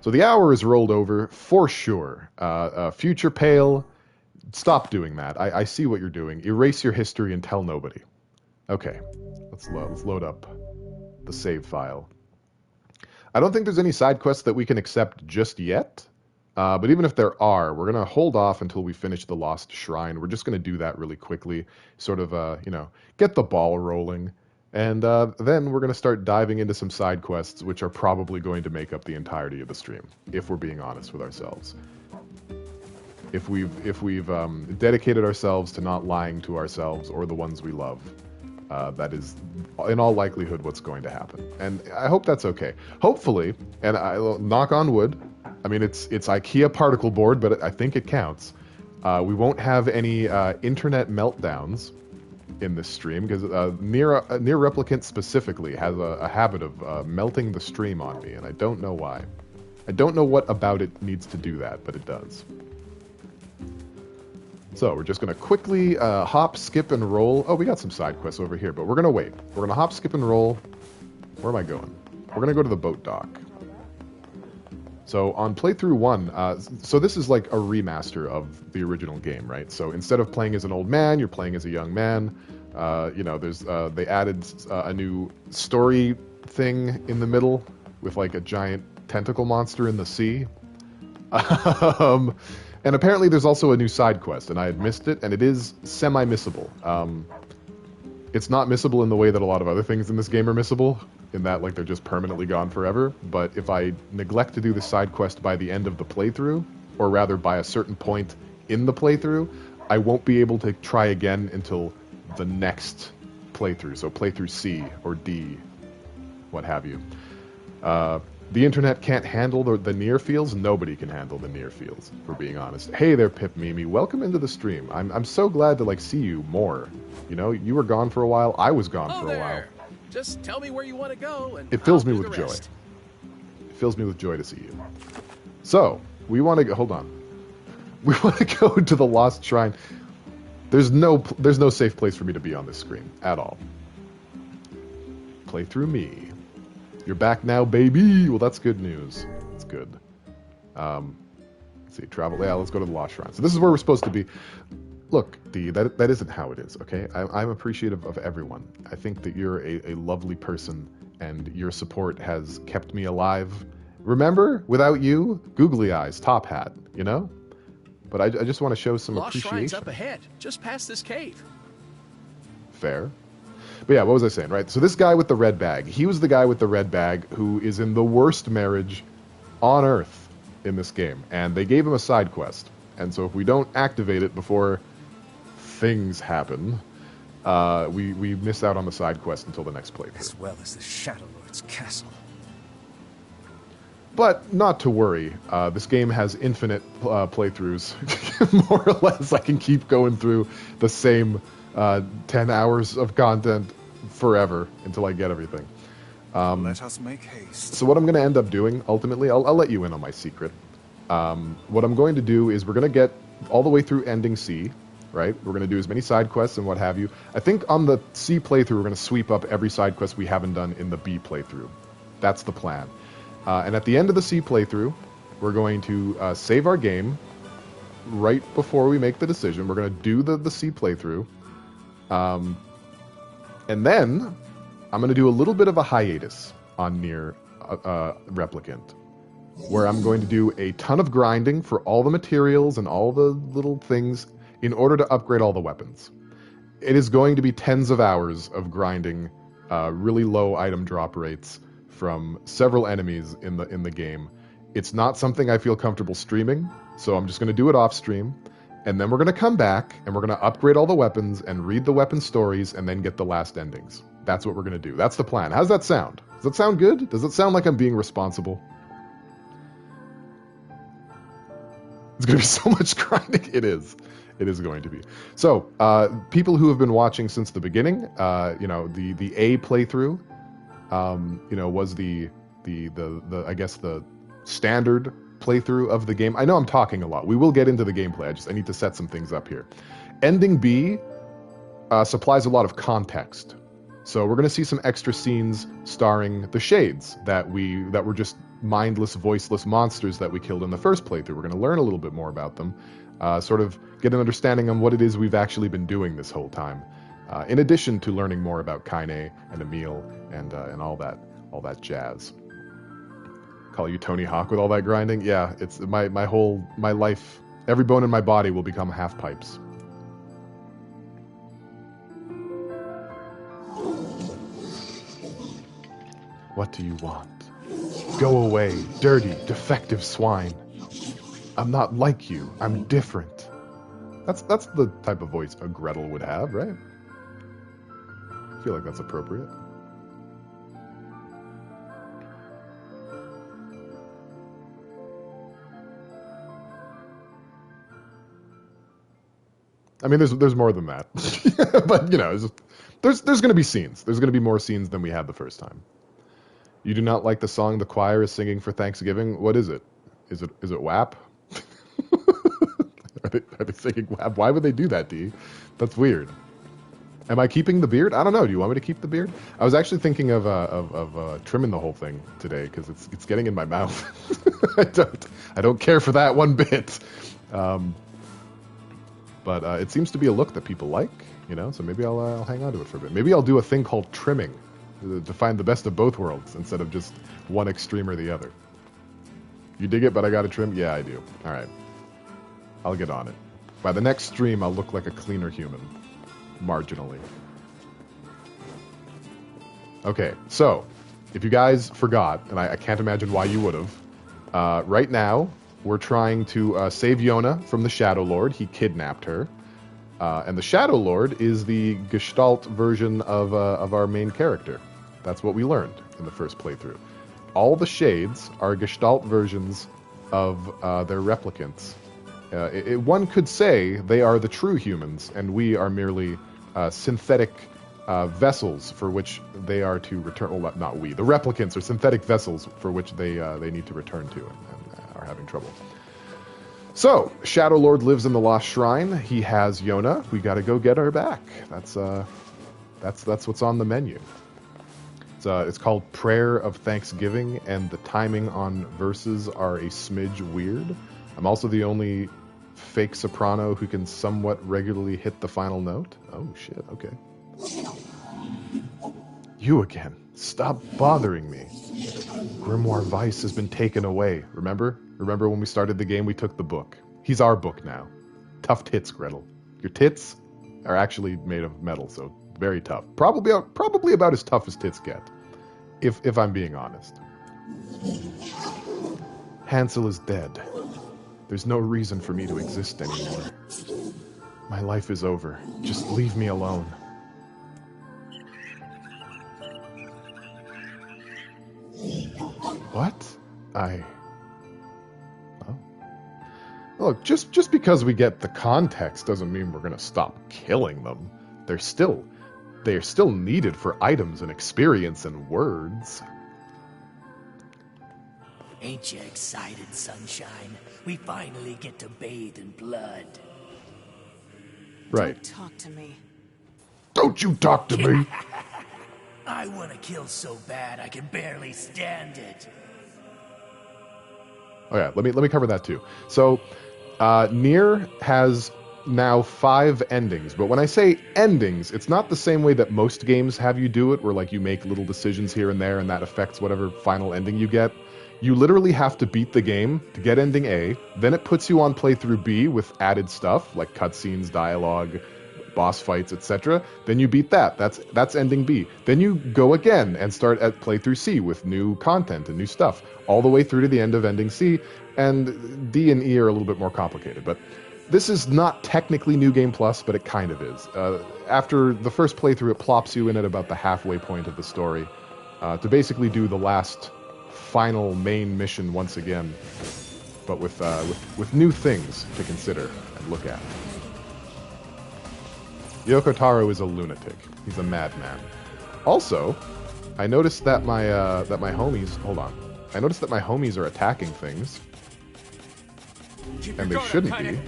So the hour is rolled over for sure. Future Pale, stop doing that. I see what you're doing. Erase your history and tell nobody. Okay, let's load up the save file. I don't think there's any side quests that we can accept just yet. But even if there are, we're going to hold off until we finish the Lost Shrine. We're just going to do that really quickly, sort of, get the ball rolling. And then we're going to start diving into some side quests, which are probably going to make up the entirety of the stream, if we're being honest with ourselves. If we've dedicated ourselves to not lying to ourselves or the ones we love, that is, in all likelihood, what's going to happen. And I hope that's okay. Hopefully, and I'll knock on wood, I mean, it's IKEA particle board, but I think it counts. We won't have any internet meltdowns in this stream, because NieR Replicant specifically has a habit of melting the stream on me, and I don't know why. I don't know what about it needs to do that, but it does. So we're just going to quickly hop, skip, and roll. Oh, we got some side quests over here, but we're going to wait. We're going to hop, skip, and roll. Where am I going? We're going to go to the boat dock. So on playthrough 1, so this is like a remaster of the original game, right? So instead of playing as an old man, you're playing as a young man. There's they added a new story thing in the middle with like a giant tentacle monster in the sea. And apparently there's also a new side quest, and I had missed it, and it is semi-missable. It's not missable in the way that a lot of other things in this game are missable, in that like they're just permanently gone forever. But if I neglect to do the side quest by the end of the playthrough, or rather by a certain point in the playthrough, I won't be able to try again until the next playthrough. So playthrough C or D, what have you. The internet can't handle the NieR fields. Nobody can handle the NieR fields, if we're being honest. Hey there, Pip Mimi. Welcome into the stream. I'm so glad to like see you more. You know, you were gone for a while. I was gone for a while. Just tell me where you want to go, and it fills me with joy. It fills me with joy to see you. So we want to go. Hold on. We want to go to the Lost Shrine. There's no safe place for me to be on this screen at all. Play through me. You're back now, baby. Well, that's good news. That's good. Let's see, travel. Yeah, let's go to the Lost Shrine. So this is where we're supposed to be. Look, Dee, that isn't how it is, okay? I'm appreciative of everyone. I think that you're a lovely person, and your support has kept me alive. Remember, without you, googly eyes, top hat, you know? But I just want to show some appreciation. Lost Shrine's up ahead, just past this cave. Fair. But yeah, what was I saying, right? So this guy with the red bag, he was the guy with the red bag who is in the worst marriage on Earth in this game. And they gave him a side quest. And so if we don't activate it before things happen, we miss out on the side quest until the next playthrough. As well as the Shadow Lord's castle. But not to worry, this game has infinite playthroughs, more or less. I can keep going through the same 10 hours of content forever until I get everything. Let us make haste. So what I'm going to end up doing, ultimately, I'll let you in on my secret. What I'm going to do is we're going to get all the way through ending C, right? We're going to do as many side quests and what have you. I think on the C playthrough, we're going to sweep up every side quest we haven't done in the B playthrough. That's the plan. And at the end of the C playthrough, we're going to save our game right before we make the decision. We're going to do the C playthrough. And then I'm going to do a little bit of a hiatus on NieR Replicant, where I'm going to do a ton of grinding for all the materials and all the little things in order to upgrade all the weapons. It is going to be tens of hours of grinding really low item drop rates from several enemies in the game. It's not something I feel comfortable streaming, so I'm just going to do it off stream. And then we're going to come back, and we're going to upgrade all the weapons and read the weapon stories and then get the last endings. That's what we're going to do. That's the plan. How's that sound? Does that sound good? Does it sound like I'm being responsible? It's going to be so much grinding. It is. It is going to be. So, people who have been watching since the beginning, the A playthrough, was the I guess the standard playthrough of the game. I know I'm talking a lot. We will get into the gameplay. I need to set some things up here. Ending B supplies a lot of context. So we're going to see some extra scenes starring the Shades that were just mindless, voiceless monsters that we killed in the first playthrough. We're going to learn a little bit more about them, sort of get an understanding on what it is we've actually been doing this whole time, in addition to learning more about Kaine and Emil and all that jazz. Call you Tony Hawk with all that grinding? Yeah, it's my life, every bone in my body will become half pipes. What do you want? Go away, dirty, defective swine. I'm not like you. I'm different. That's the type of voice a Gretel would have, right? I feel like that's appropriate. I mean, there's more than that, but you know, there's going to be scenes. There's going to be more scenes than we had the first time. You do not like the song the choir is singing for Thanksgiving? What is it? Is it WAP? Are they singing WAP? Why would they do that, D? That's weird. Am I keeping the beard? I don't know. Do you want me to keep the beard? I was actually thinking of trimming the whole thing today because it's getting in my mouth. I don't care for that one bit. But it seems to be a look that people like, you know. So maybe I'll hang on to it for a bit. Maybe I'll do a thing called trimming to find the best of both worlds instead of just one extreme or the other. You dig it, but I got to trim? Yeah, I do. All right. I'll get on it. By the next stream, I'll look like a cleaner human. Marginally. Okay, so, if you guys forgot, and I can't imagine why you would have, right now, we're trying to save Yona from the Shadow Lord. He kidnapped her. And the Shadow Lord is the Gestalt version of our main character. That's what we learned in the first playthrough. All the shades are Gestalt versions of their replicants. One could say they are the true humans, and we are merely synthetic vessels for which they are to return. Well, not we. The replicants are synthetic vessels for which they need to return to and are having trouble. So, Shadow Lord lives in the Lost Shrine. He has Yona. We got to go get her back. That's what's on the menu. It's called Prayer of Thanksgiving, and the timing on verses are a smidge weird. I'm also the only fake soprano who can somewhat regularly hit the final note. Oh shit, okay. You again. Stop bothering me. Grimoire Vice has been taken away. Remember? Remember when we started the game, we took the book. He's our book now. Tough tits, Gretel. Your tits are actually made of metal, so very tough. Probably about as tough as tits get. If I'm being honest. Hansel is dead. There's no reason for me to exist anymore. My life is over. Just leave me alone. What? Oh. Look, just because we get the context doesn't mean we're gonna stop killing them. They're still needed for items and experience and words. Ain't you excited, sunshine? We finally get to bathe in blood. Right. Don't talk to me. Don't you talk to me! I want to kill so bad I can barely stand it. Oh yeah, let me cover that too. So, NieR has now 5 endings, but when I say endings, it's not the same way that most games have you do it, where like you make little decisions here and there and that affects whatever final ending you get. You literally have to beat the game to get ending A, then it puts you on playthrough B with added stuff like cutscenes, dialogue, boss fights, etc. Then you beat that. That's ending B. Then you go again and start at playthrough C with new content and new stuff, all the way through to the end of ending C. And D and E are a little bit more complicated, but this is not technically New Game Plus, but it kind of is. After the first playthrough, it plops you in at about the halfway point of the story to basically do the last final main mission once again, but with new things to consider and look at. Yoko Taro is a lunatic. He's a madman. Also, I noticed that my homies... Hold on. I noticed that my homies are attacking things. And they shouldn't be.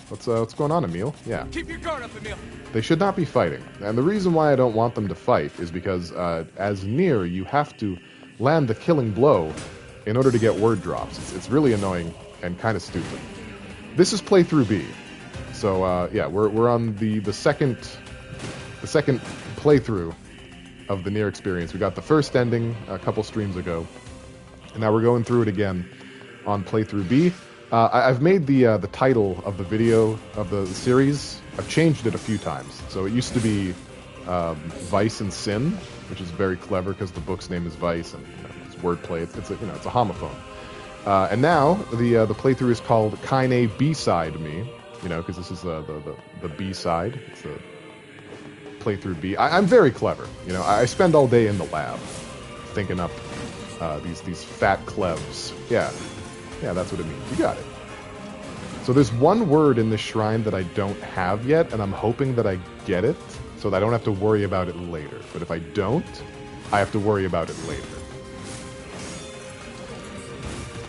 What's going on, Emil? Yeah. Keep your guard up, Emil. They should not be fighting. And the reason why I don't want them to fight is because, as NieR, you have to land the killing blow in order to get word drops. It's really annoying and kind of stupid. This is playthrough B. So yeah, we're on the second playthrough of the NieR experience. We got the first ending a couple streams ago, and now we're going through it again on playthrough B. I've made the title of the video of the series. I've changed it a few times. So it used to be Vice and Sin, which is very clever because the book's name is Vice, and it's wordplay. It's a homophone. And now the playthrough is called Kaine B-side me, because this is the B-side. It's the playthrough B. I'm very clever. I spend all day in the lab thinking up these fat clevs. Yeah, that's what it means. You got it. So there's one word in this shrine that I don't have yet, and I'm hoping that I get it so that I don't have to worry about it later. But if I don't, I have to worry about it later.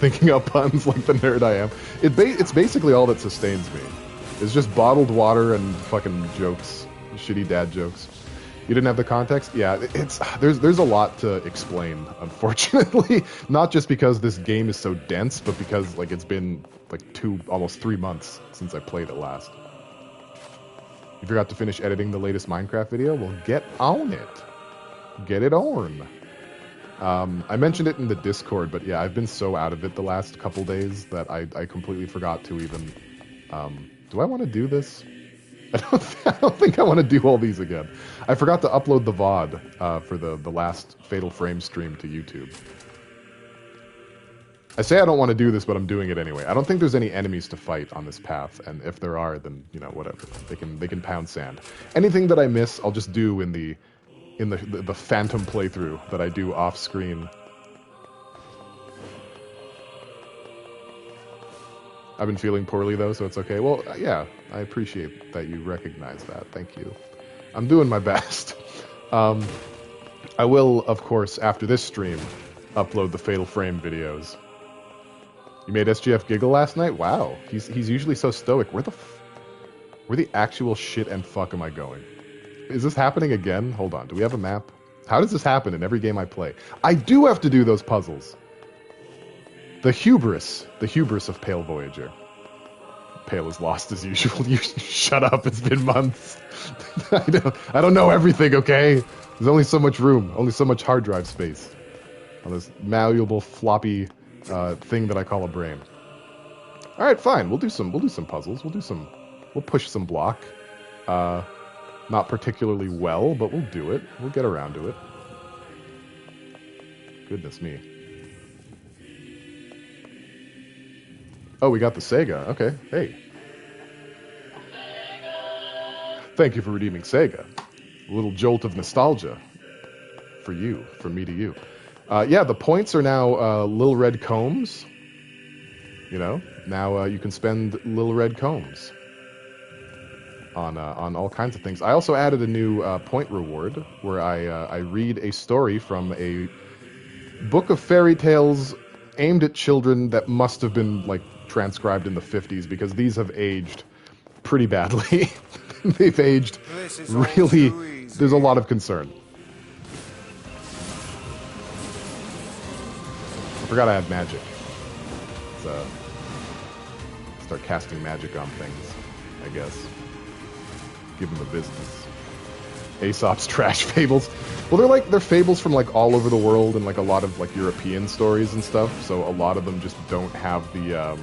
Thinking up puns like the nerd I am. It's basically all that sustains me. It's just bottled water and fucking jokes. Shitty dad jokes. You didn't have the context? Yeah, there's a lot to explain, unfortunately. Not just because this game is so dense, but because it's been almost 3 months since I played it last. You forgot to finish editing the latest Minecraft video? Well, get on it. Get it on. I mentioned it in the Discord, but yeah, I've been so out of it the last couple days that I completely forgot to even... do I want to do this? I don't think I want to do all these again. I forgot to upload the VOD for the last Fatal Frame stream to YouTube. I say I don't want to do this, but I'm doing it anyway. I don't think there's any enemies to fight on this path, and if there are, then whatever. They can pound sand. Anything that I miss, I'll just do in the phantom playthrough that I do off screen. I've been feeling poorly, though, so it's okay. Well, yeah, I appreciate that you recognize that. Thank you. I'm doing my best. I will, of course, after this stream, upload the Fatal Frame videos. You made SGF giggle last night? Wow. He's usually so stoic. Where the actual shit and fuck am I going? Is this happening again? Hold on. Do we have a map? How does this happen in every game I play? I do have to do those puzzles. The hubris of Pale Voyager. Pale is lost as usual. You shut up. It's been months. I don't know everything. Okay, there's only so much room, only so much hard drive space on this malleable, floppy thing that I call a brain. All right, fine. We'll do some puzzles. We'll push some block. Not particularly well, but we'll do it. We'll get around to it. Goodness me. Oh, we got the Sega. Okay, hey. Thank you for redeeming Sega. A little jolt of nostalgia. For you, from me to you. Yeah, the points are now little red combs. Now you can spend little red combs on all kinds of things. I also added a new point reward where I read a story from a book of fairy tales aimed at children that must have been transcribed in the 50s, because these have aged pretty badly. They've aged really... There's a lot of concern. I forgot I had magic. Let's start casting magic on things, I guess. Give them a business. Aesop's trash fables. Well, they're fables from all over the world and a lot of European stories and stuff. So a lot of them just don't have the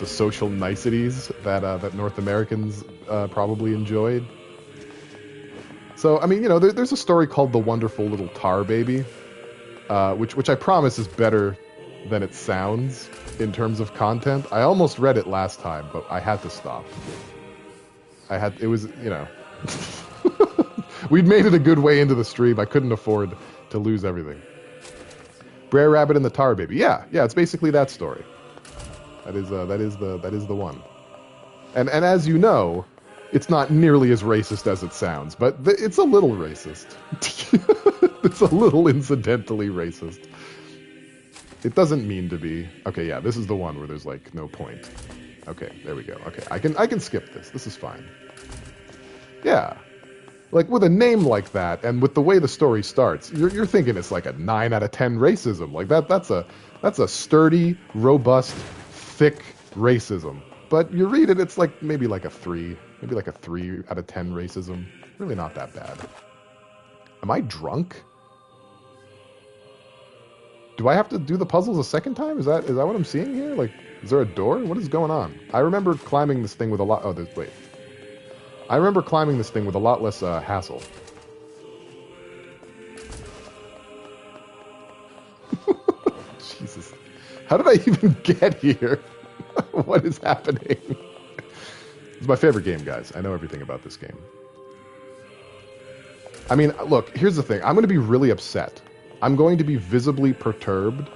social niceties that North Americans probably enjoyed. So I mean, there's a story called The Wonderful Little Tar Baby, which I promise is better than it sounds in terms of content. I almost read it last time, but I had to stop. It was we'd made it a good way into the stream. I couldn't afford to lose everything. Brer Rabbit and the Tar Baby. Yeah, it's basically that story. That is the one. And as you know, it's not nearly as racist as it sounds, but it's a little racist. It's a little incidentally racist. It doesn't mean to be. Okay, yeah, this is the one where there's no point. Okay, there we go. Okay, I can skip this. This is fine. Yeah. With a name like that, and with the way the story starts, you're thinking it's a 9 out of 10 racism. That's a sturdy, robust, thick racism. But you read it, it's like maybe like a 3. Maybe like a 3 out of 10 racism. Really not that bad. Am I drunk? Do I have to do the puzzles a second time? Is that what I'm seeing here? Like, is there a door? What is going on? I remember climbing this thing with a lot... Oh, wait. I remember climbing this thing with a lot less hassle. Jesus. How did I even get here? What is happening? It's my favorite game, guys. I know everything about this game. I mean, look, here's the thing. I'm going to be really upset. I'm going to be visibly perturbed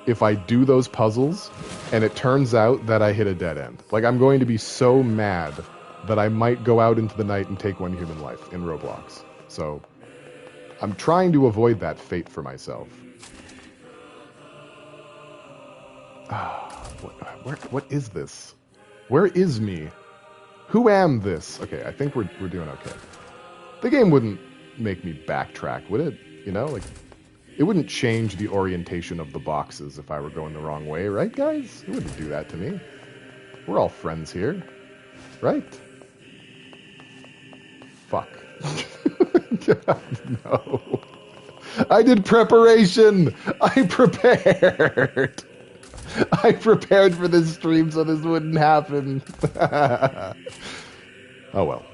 if I do those puzzles and it turns out that I hit a dead end. Like, I'm going to be so mad that I might go out into the night and take one human life in Roblox. So, I'm trying to avoid that fate for myself. What is this? Where is me? Who am this? Okay, I think we're doing okay. The game wouldn't make me backtrack, would it? You know, like, it wouldn't change the orientation of the boxes if I were going the wrong way, right, guys? It wouldn't do that to me. We're all friends here, right? Fuck. No. I did preparation. I prepared. I prepared for this stream so this wouldn't happen. Oh well,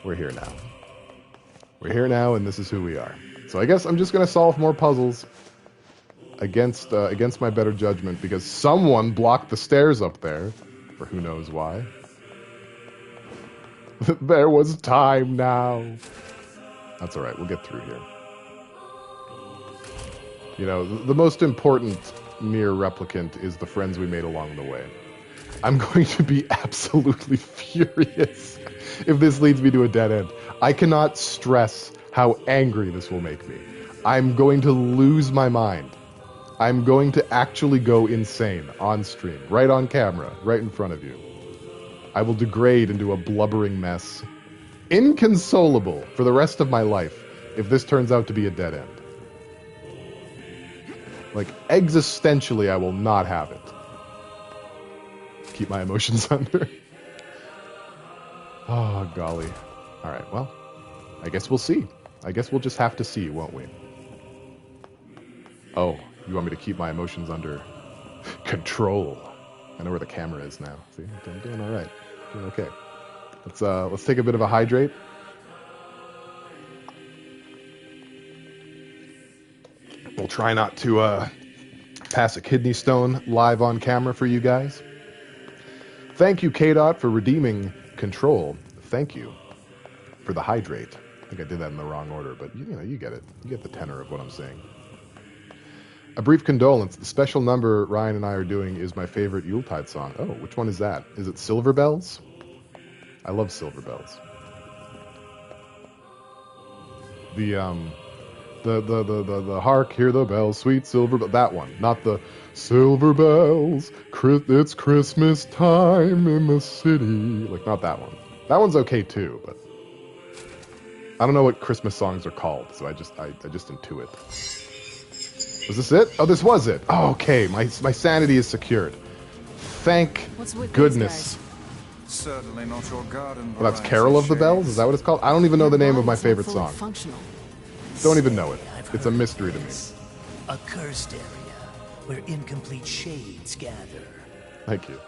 we're here now. We're here now, and this is who we are. So I guess I'm just gonna solve more puzzles against my better judgment because someone blocked the stairs up there, for who knows why. There was time now. That's all right. We'll get through here. You know, the most important NieR Replicant is the friends we made along the way. I'm going to be absolutely furious if this leads me to a dead end. I cannot stress how angry this will make me. I'm going to lose my mind. I'm going to actually go insane on stream, right on camera, right in front of you. I will degrade into a blubbering mess, inconsolable for the rest of my life if this turns out to be a dead end. Like, existentially, I will not have it. Keep my emotions under. Oh, golly. All right, well, I guess we'll see. I guess we'll just have to see, won't we? Oh, you want me to keep my emotions under control? I know where the camera is now. See, I'm doing all right. Doing okay. Let's take a bit of a hydrate. We'll try not to pass a kidney stone live on camera for you guys. Thank you, K-Dot, for redeeming control. Thank you for the hydrate. I think I did that in the wrong order, but you know, you get it. You get the tenor of what I'm saying. A brief condolence. The special number Ryan and I are doing is my favorite Yuletide song. Oh, which one is that? Is it Silver Bells? I love Silver Bells. The hark, hear the bells, sweet silver bells. That one, not the silver bells. It's Christmas time in the city. Like, not that one. That one's okay too, but I don't know what Christmas songs are called, so I just intuit. Was this it? Oh, this was it. Oh, okay, my sanity is secured. Thank goodness. Certainly not your garden. Well, that's Carol of the Bells? Is that what it's called? I don't even know the name of my favorite song. Don't even know it. It's a mystery to me. A cursed area where incomplete shades gather. Thank you.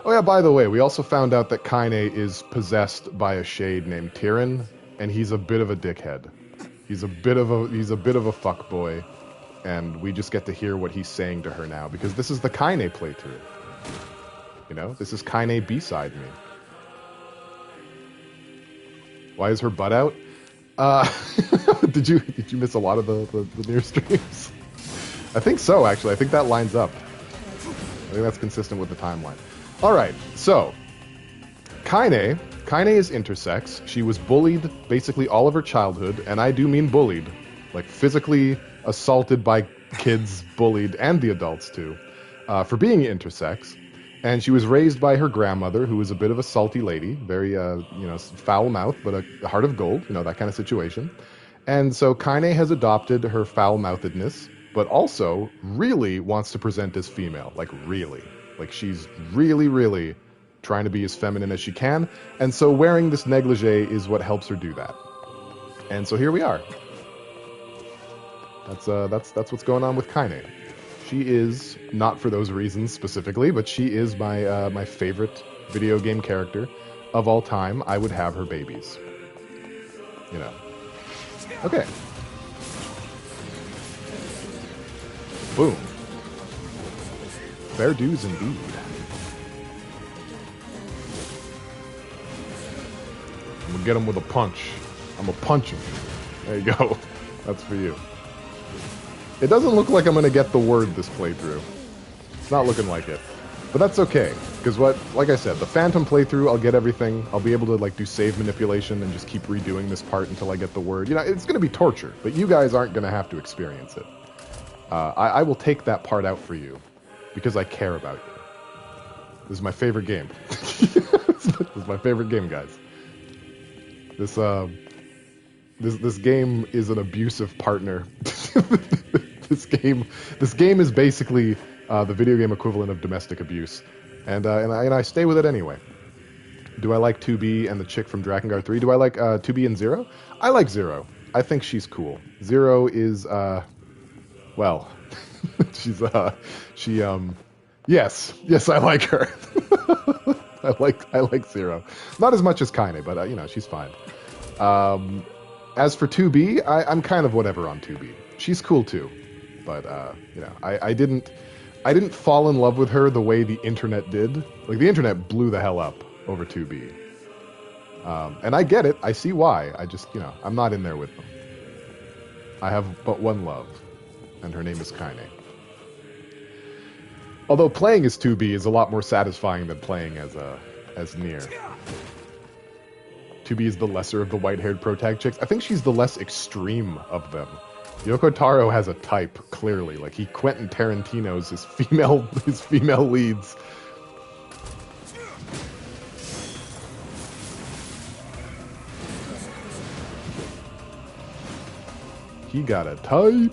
Oh yeah, by the way, we also found out that Kaine is possessed by a shade named Tyrion, and he's a bit of a dickhead. He's a bit of a fuckboy, and we just get to hear what he's saying to her now because this is the Kaine playthrough. You know, this is Kaine B-side me. Why is her butt out? Did you miss a lot of the NieR streams? I think so, actually. I think that lines up. I think that's consistent with the timeline. All right, so Kaine is intersex. She was bullied basically all of her childhood, and I do mean bullied, like physically assaulted by kids, bullied, and the adults too, for being intersex. And she was raised by her grandmother, who was a bit of a salty lady, very, foul mouth, but a heart of gold, that kind of situation. And so Kaine has adopted her foul-mouthedness but also really wants to present as female. Like, really. Like, she's really, really trying to be as feminine as she can. And so wearing this negligee is what helps her do that. And so here we are. That's what's going on with Kaine. She is, not for those reasons specifically, but she is my favorite video game character of all time. I would have her babies. You know. Okay. Boom. Fair dues indeed. I'm gonna get him with a punch. I'm gonna punch him. There you go. That's for you. It doesn't look like I'm gonna get the word this playthrough. It's not looking like it. But that's okay, because like I said, the Phantom playthrough, I'll get everything. I'll be able to like do save manipulation and just keep redoing this part until I get the word. You know, it's gonna be torture, but you guys aren't gonna have to experience it. I will take that part out for you, because I care about you. This is my favorite game. This is my favorite game, guys. This game is an abusive partner. This game is basically the video game equivalent of domestic abuse, and I stay with it anyway. Do I like 2B and the chick from Drakengard 3? Do I like 2B and Zero? I like Zero. I think she's cool. Zero is well, yes, I like her. I like Zero. Not as much as Kaine, but you know, she's fine. As for 2B, I'm kind of whatever on 2B. She's cool too, but you know, I didn't fall in love with her the way the internet did. Like, the internet blew the hell up over 2B. And I get it. I see why. I just, you know, I'm not in there with them. I have but one love, and her name is Kaine. Although playing as 2B is a lot more satisfying than playing as NieR. 2B is the lesser of the white-haired protag chicks. I think she's the less extreme of them. Yoko Taro has a type, clearly. Like, he Quentin Tarantino's his female leads. He got a type.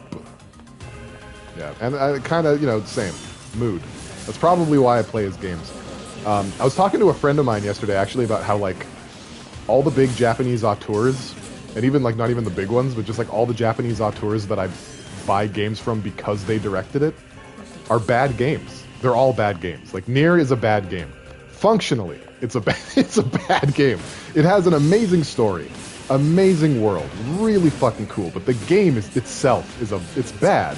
Yeah, and I kind of, you know, same. Mood. That's probably why I play his games. I was talking to a friend of mine yesterday, actually, about how, like, all the big Japanese auteurs, and even, like, not even the big ones, but just, like, all the Japanese auteurs that I buy games from because they directed it are bad games. They're all bad games. Like, NieR is a bad game. Functionally, it's a bad game. It has an amazing story, amazing world, really fucking cool, but the game itself it's bad.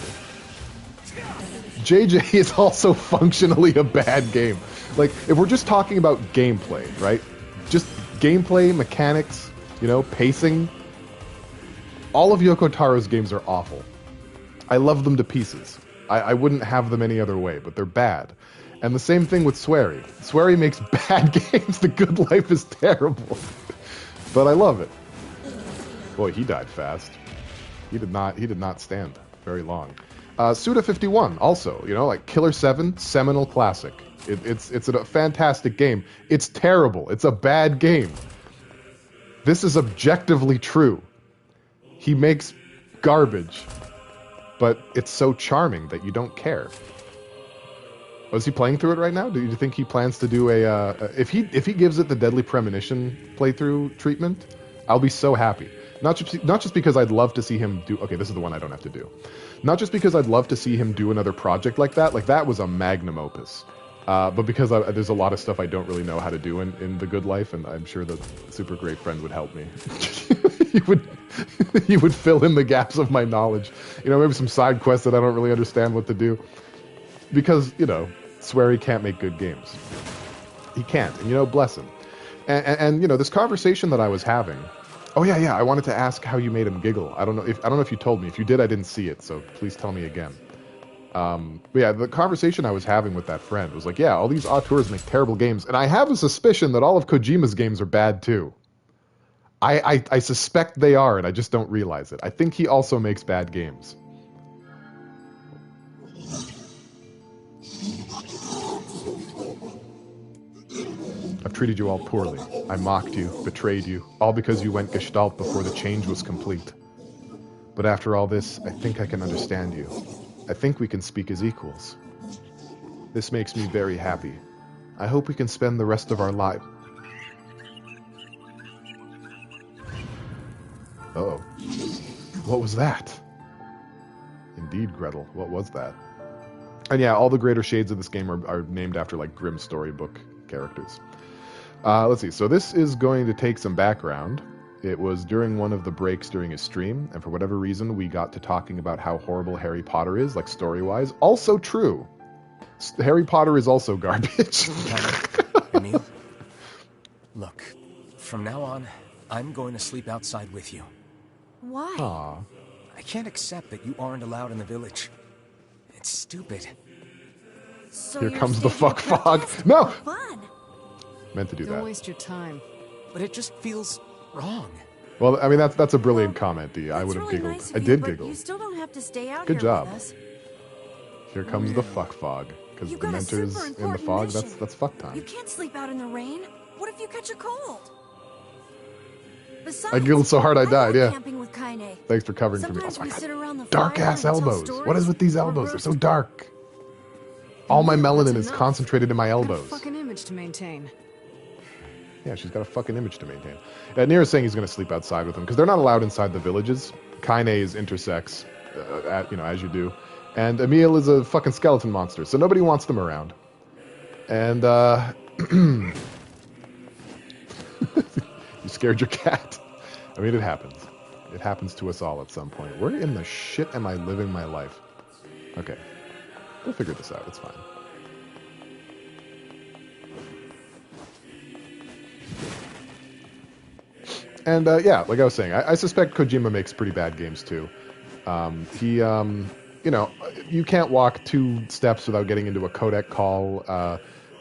JJ is also functionally a bad game. Like, if we're just talking about gameplay, right? Just gameplay, mechanics, you know, pacing. All of Yoko Taro's games are awful. I love them to pieces. I wouldn't have them any other way, but they're bad. And the same thing with Swery. Swery makes bad games. The Good Life is terrible. But I love it. Boy, he died fast. He did not stand very long. Suda51, also, you know, like Killer 7, seminal classic. It's a fantastic game. It's terrible. It's a bad game. This is objectively true. He makes garbage, but it's so charming that you don't care. Was he playing through it right now? Do you think he plans to do if he gives it the Deadly Premonition playthrough treatment, I'll be so happy. Not just because I'd love to see him do... Okay, this is the one I don't have to do. Not just because I'd love to see him do another project like that. Like, that was a magnum opus. But because there's a lot of stuff I don't really know how to do in The Good Life, and I'm sure the super great friend would help me. he would fill in the gaps of my knowledge. You know, maybe some side quests that I don't really understand what to do. Because, you know, Swery can't make good games. He can't. And, you know, bless him. And you know, this conversation that I was having... Oh yeah, I wanted to ask how you made him giggle. I don't know if you told me. If you did, I didn't see it, so please tell me again. But yeah, the conversation I was having with that friend was like, yeah, all these auteurs make terrible games, and I have a suspicion that all of Kojima's games are bad too. I suspect they are, and I just don't realize it. I think he also makes bad games. I've treated you all poorly. I mocked you, betrayed you, all because you went Gestalt before the change was complete. But after all this, I think I can understand you. I think we can speak as equals. This makes me very happy. I hope we can spend the rest of our life. Uh-oh. What was that? Indeed, Gretel. What was that? And yeah, all the greater shades of this game are named after, like, grim storybook characters. Let's see. So this is going to take some background. It was during one of the breaks during his stream, and for whatever reason, we got to talking about how horrible Harry Potter is, like, story-wise. Also true. Harry Potter is also garbage. Emil, look, from now on, I'm going to sleep outside with you. Why? Aw. I can't accept that you aren't allowed in the village. It's stupid. So Here you're comes the staging a fuck fog. protest? No! Fun. Meant to do Don't that. waste your time. But it just feels wrong. Well, I mean, that's a brilliant comment, Dee. I That's would have really giggled. nice of I you, did but giggle. You still don't have to stay out Good here job. with us. Here comes the fuck fog. Because You've the got a super mentors in the important fog, mission. that's fuck You time. can't sleep out in the rain. What if you catch a cold? Besides, I giggled so hard I died, like yeah. Camping with Kaine. Thanks for covering for me. Sometimes Oh we my sit God. around the Dark fire ass and tell elbows. What stories is with these or elbows? They're so roast- dark. All my Yeah, melanin that's is enough. concentrated in my Got a elbows. fucking image to maintain. Yeah, she's got a fucking image to maintain. NieR is saying he's going to sleep outside with him because they're not allowed inside the villages. Kaine is intersex, as you do, and Emil is a fucking skeleton monster, so nobody wants them around. And you scared your cat. I mean, it happens. It happens to us all at some point. Where in the shit am I living my life? Okay, we'll figure this out. It's fine. And yeah, like I was saying, I suspect Kojima makes pretty bad games too. You can't walk 2 steps without getting into a codec call.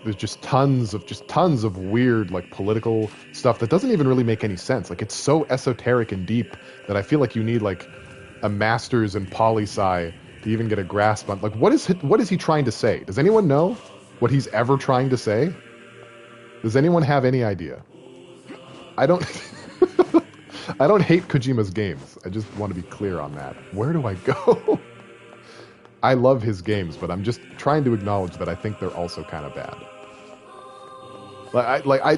There's just tons of weird, like, political stuff that doesn't even really make any sense. Like, it's so esoteric and deep that I feel like you need, like, a master's in poli-sci to even get a grasp on. Like, what is he trying to say? Does anyone know what he's ever trying to say? Does anyone have any idea? I don't. I don't hate Kojima's games. I just want to be clear on that. Where do I go? I love his games, but I'm just trying to acknowledge that I think they're also kind of bad.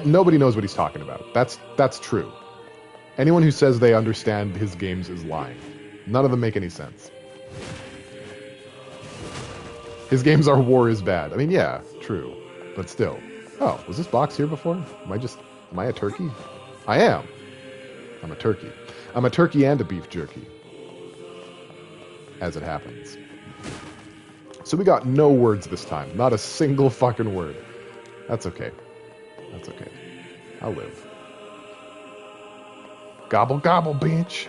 Nobody knows what he's talking about. That's true. Anyone who says they understand his games is lying. None of them make any sense. His games are war is bad. I mean, yeah, true, but still. Oh, was this box here before? Am I a turkey? I am. I'm a turkey. I'm a turkey and a beef jerky. As it happens. So we got no words this time. Not a single fucking word. That's okay. That's okay. I'll live. Gobble gobble, bitch.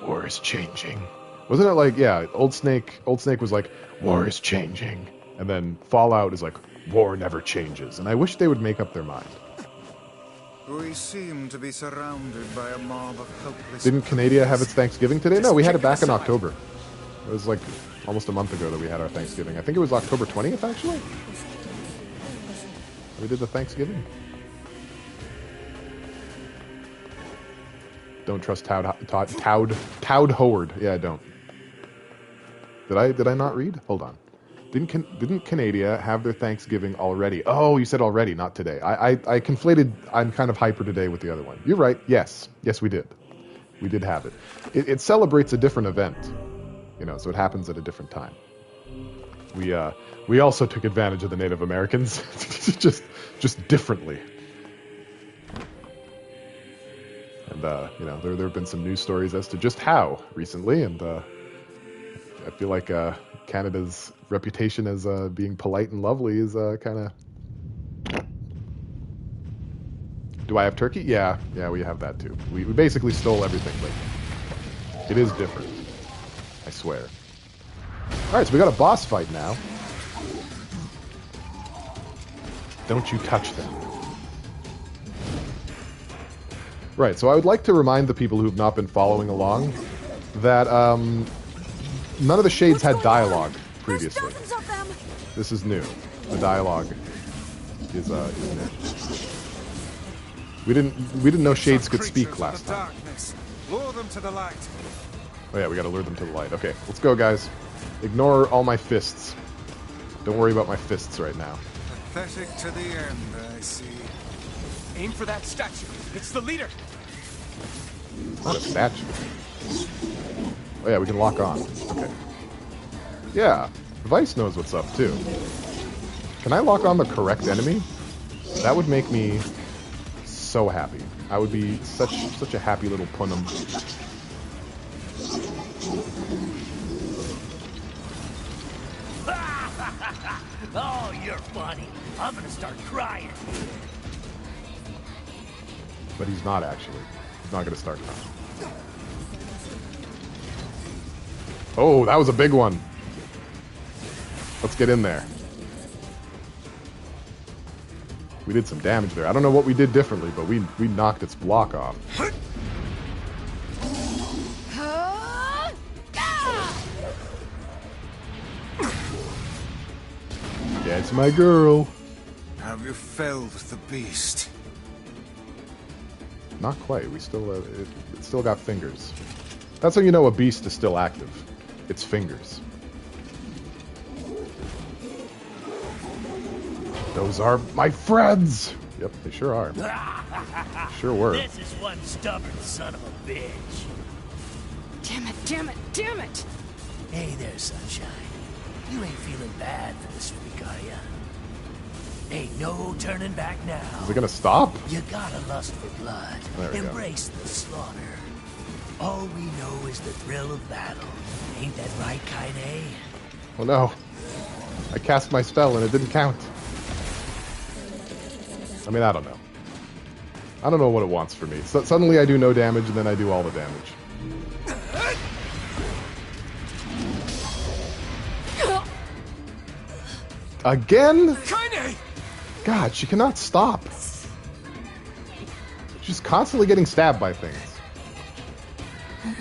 War is changing. Wasn't it like, yeah, Old Snake was like, war is changing. And then Fallout is like, war never changes. And I wish they would make up their mind. We seem to be surrounded by a mob of helpless... Didn't Canada have its Thanksgiving today? No, we had it back in Check it October. It was like almost a month ago that we had our Thanksgiving. I think it was October 20th, actually. We did the Thanksgiving. Don't trust Towd Howard. Yeah, I don't. Did I not read? Hold on. Didn't Canada have their Thanksgiving already? Oh, you said already, not today. I conflated. I'm kind of hyper today with the other one. You're right. Yes, we did. We did have it. It celebrates a different event, so it happens at a different time. We also took advantage of the Native Americans, just differently. And there have been some news stories as to just how recently, and I feel like Canada's reputation as being polite and lovely is kind of... Do I have turkey? Yeah, we have that too. We basically stole everything, but it is different. I swear. Alright, so we got a boss fight now. Don't you touch them. Right, so I would like to remind the people who have not been following along that none of the shades had dialogue previously. There's dozens of them. This is new. The dialogue is new. We didn't know shades could speak last time. Darkness. Lure them to the light. Oh yeah, we gotta lure them to the light. Okay, let's go, guys. Ignore all my fists. Don't worry about my fists right now. Pathetic to the end, I see. Aim for that statue. It's the leader. Not a statue. Oh yeah, we can lock on. Okay. Yeah, Vice knows what's up too. Can I lock on the correct enemy? That would make me so happy. I would be such a happy little punum. Oh, you're funny. I'm gonna start crying. But he's not actually. He's not gonna start now. Oh, that was a big one. Let's get in there. We did some damage there. I don't know what we did differently, but we knocked its block off. That's my girl. Have you felled the beast? Not quite. We still it still got fingers. That's how you know a beast is still active. Its fingers. Those are my friends. Yep, they sure are. Sure were. This is one stubborn son of a bitch. Damn it, damn it, damn it! Hey there, Sunshine. You ain't feeling bad for this week, are ya? Ain't no turning back now. Is it gonna stop? You gotta lust for blood. There we go. Embrace the slaughter. All we know is the thrill of battle. Ain't that right, Kaine? Oh no. I cast my spell and it didn't count. I mean, I don't know. I don't know what it wants for me. So suddenly I do no damage and then I do all the damage. Again? Kaine! God, she cannot stop. She's constantly getting stabbed by things.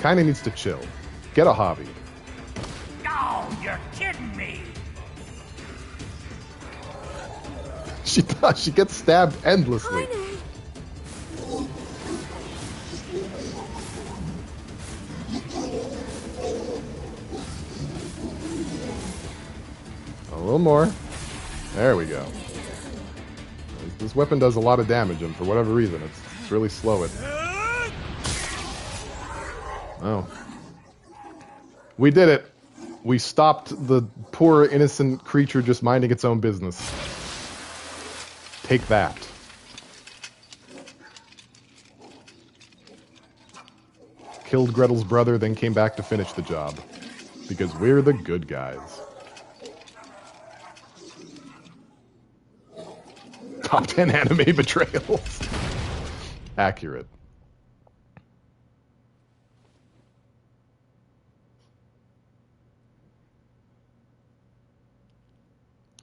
Kinda needs to chill. Get a hobby. Oh, you're kidding me! She does. She gets stabbed endlessly. Kaine! A little more. There we go. This weapon does a lot of damage, and for whatever reason, it's really slow it. Oh. We did it. We stopped the poor innocent creature just minding its own business. Take that. Killed Gretel's brother, then came back to finish the job. Because we're the good guys. Top 10 anime betrayals. Accurate.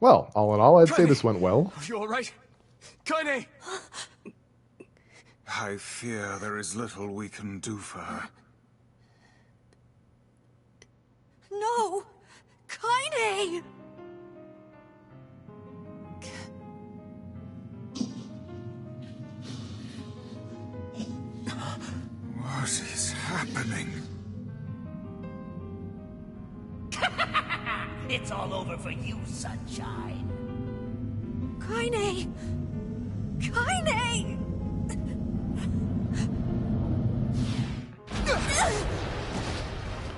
Well, all in all, I'd say this went well. You all right? Kaine! I fear there is little we can do for her. No! Kaine! What is happening? It's all over for you, Sunshine. Kaine! Kaine!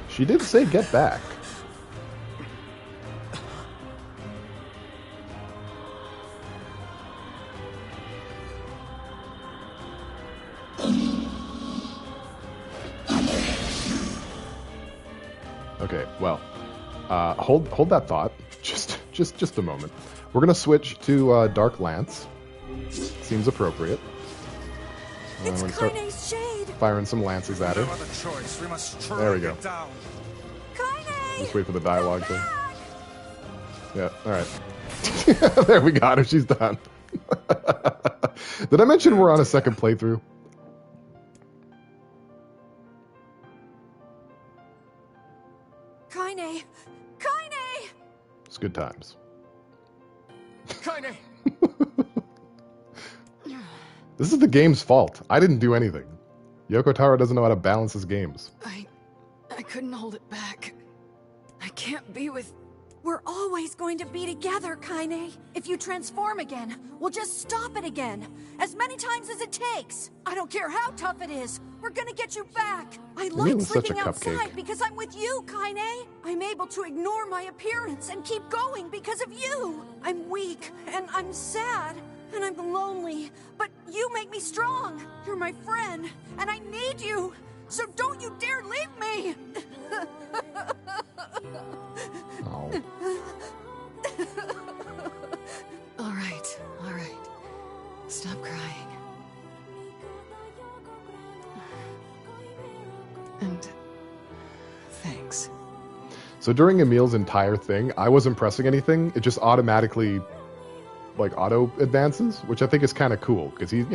She did say get back. Okay, well, hold that thought. Just a moment. We're gonna switch to Dark Lance. Seems appropriate. It's I'm gonna start Kaine's shade! firing some lances at her. No other choice. We must track There we go. it down. Kaine! Just wait for the dialogue to. Yeah, alright. There we got her, she's done. Did I mention we're on a second playthrough? Kaine! Kaine! It's good times. Kaine! This is the game's fault. I didn't do anything. Yoko Taro doesn't know how to balance his games. I couldn't hold it back. I can't be with... We're always going to be together, Kaine. If you transform again, we'll just stop it again. As many times as it takes. I don't care how tough it is. We're gonna get you back. I like was such a sleeping outside cupcake. because I'm with you, Kaine. I'm able to ignore my appearance and keep going because of you. I'm weak, and I'm sad, and I'm lonely. But you make me strong. You're my friend, and I need you. So don't you dare leave me! Oh. All right. Stop crying. And thanks. So during Emil's entire thing, I wasn't pressing anything. It just automatically, like, auto advances, which I think is kind of cool because he's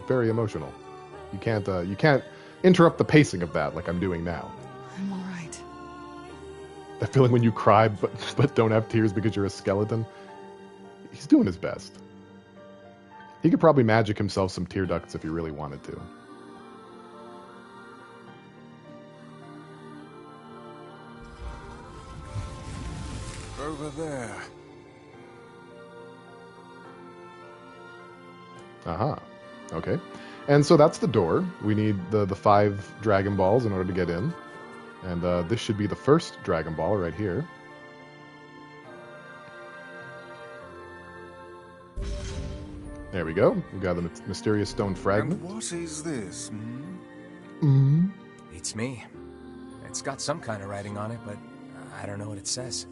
very emotional. You can't interrupt the pacing of that like I'm doing now. I'm all right. That feeling when you cry but don't have tears because you're a skeleton. He's doing his best. He could probably magic himself some tear ducts if he really wanted to. Over there. Aha. Okay. And so that's the door. We need the 5 Dragon Balls in order to get in. And this should be the first Dragon Ball right here. There we go. We got the mysterious stone fragment. And what is this? It's me. It's got some kind of writing on it, but I don't know what it says.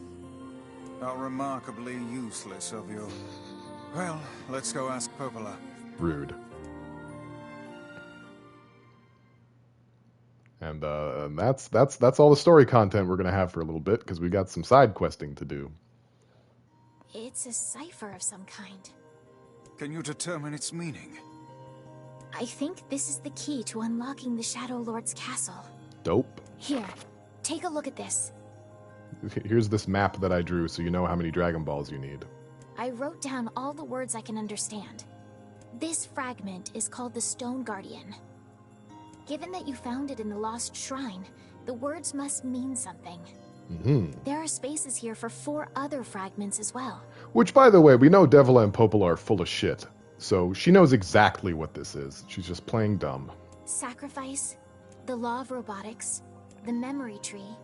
How remarkably useless of you. Well, let's go ask Popola. Rude. And that's all the story content we're gonna have for a little bit because we got some side questing to do. It's a cipher of some kind. Can you determine its meaning? I think this is the key to unlocking the Shadow Lord's castle. Dope. Here, take a look at this. Here's this map that I drew so you know how many Dragon Balls you need. I wrote down all the words I can understand. This fragment is called the Stone Guardian. Given that you found it in the Lost Shrine, the words must mean something. There are spaces here for 4 other fragments as well. Which, by the way, we know Devila and Popola are full of shit. So she knows exactly what this is. She's just playing dumb. Sacrifice, the Law of Robotics, the Memory Tree,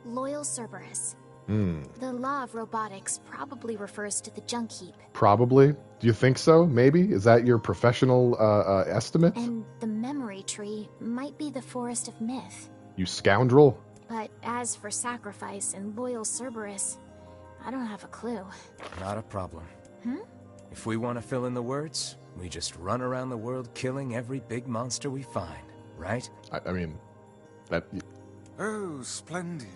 Loyal Cerberus. The Law of Robotics probably refers to the junk heap. Probably. Do you think so? Maybe? Is that your professional estimate? And the Memory Tree might be the Forest of Myth. You scoundrel. But as for Sacrifice and Loyal Cerberus, I don't have a clue. Not a problem. If we want to fill in the words, we just run around the world killing every big monster we find, right? I mean, that... Oh, splendid.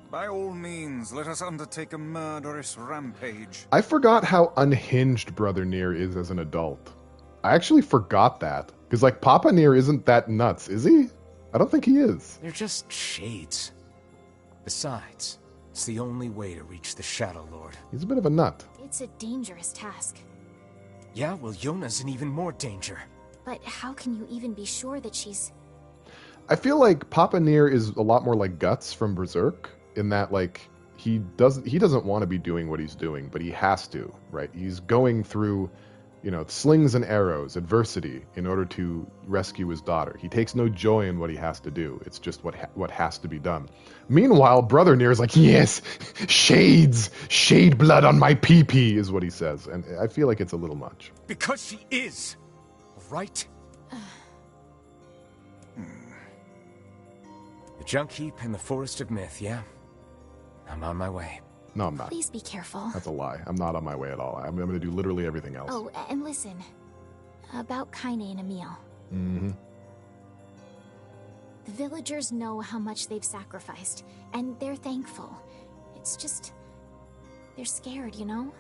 By all means, let us undertake a murderous rampage. I forgot how unhinged Brother NieR is as an adult. I actually forgot that. Because, like, Papa NieR isn't that nuts, is he? I don't think he is. They're just shades. Besides, it's the only way to reach the Shadow Lord. He's a bit of a nut. It's a dangerous task. Yeah, well, Yona's in even more danger. But how can you even be sure that she's... I feel like Papa NieR is a lot more like Guts from Berserk, in that, like, he doesn't want to be doing what he's doing, but he has to, right? He's going through, slings and arrows, adversity, in order to rescue his daughter. He takes no joy in what he has to do. It's just what has to be done. Meanwhile, Brother NieR is like, yes, shade blood on my pee-pee, is what he says. And I feel like it's a little much. Because she is, right? The junk heap and the Forest of Myth, yeah? I'm on my way. No, I'm not. Please be careful. That's a lie. I'm not on my way at all. I'm going to do literally everything else. Oh, and listen. About Kaine and Emil. The villagers know how much they've sacrificed, and they're thankful. It's just... they're scared, you know?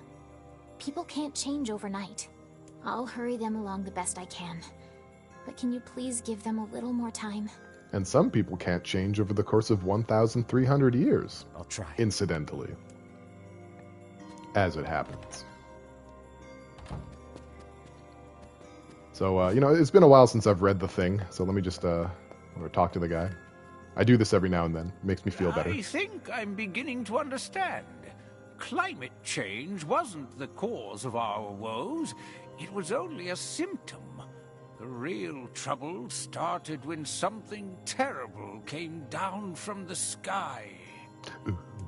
People can't change overnight. I'll hurry them along the best I can. But can you please give them a little more time? And some people can't change over the course of 1,300 years. I'll try. Incidentally. As it happens. So, it's been a while since I've read the thing, so let me just talk to the guy. I do this every now and then. It makes me feel better. I think I'm beginning to understand. Climate change wasn't the cause of our woes. It was only a symptom. The real trouble started when something terrible came down from the sky.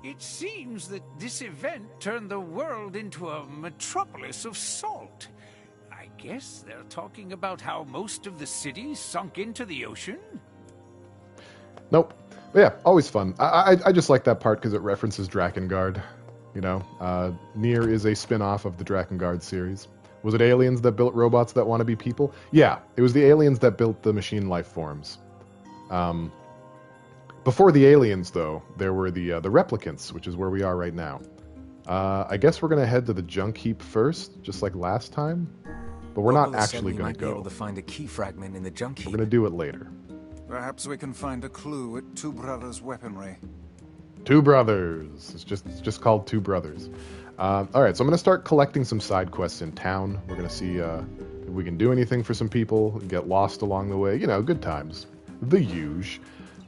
It seems that this event turned the world into a metropolis of salt. I guess they're talking about how most of the city sunk into the ocean? Nope. But yeah, always fun. I just like that part because it references Drakengard. You know, NieR is a spin-off of the Drakengard series. Was it aliens that built robots that want to be people? Yeah, it was the aliens that built the machine life forms. Before the aliens, though, there were the replicants, which is where we are right now. I guess we're gonna head to the junk heap first, just like last time. But we're not actually gonna go. Be able to find a key fragment in the junk heap. We're gonna do it later. Perhaps we can find a clue at Two Brothers' weaponry. Two Brothers. It's just called Two Brothers. All right, so I'm gonna start collecting some side quests in town. We're gonna see if we can do anything for some people, get lost along the way. You know, good times, the huge.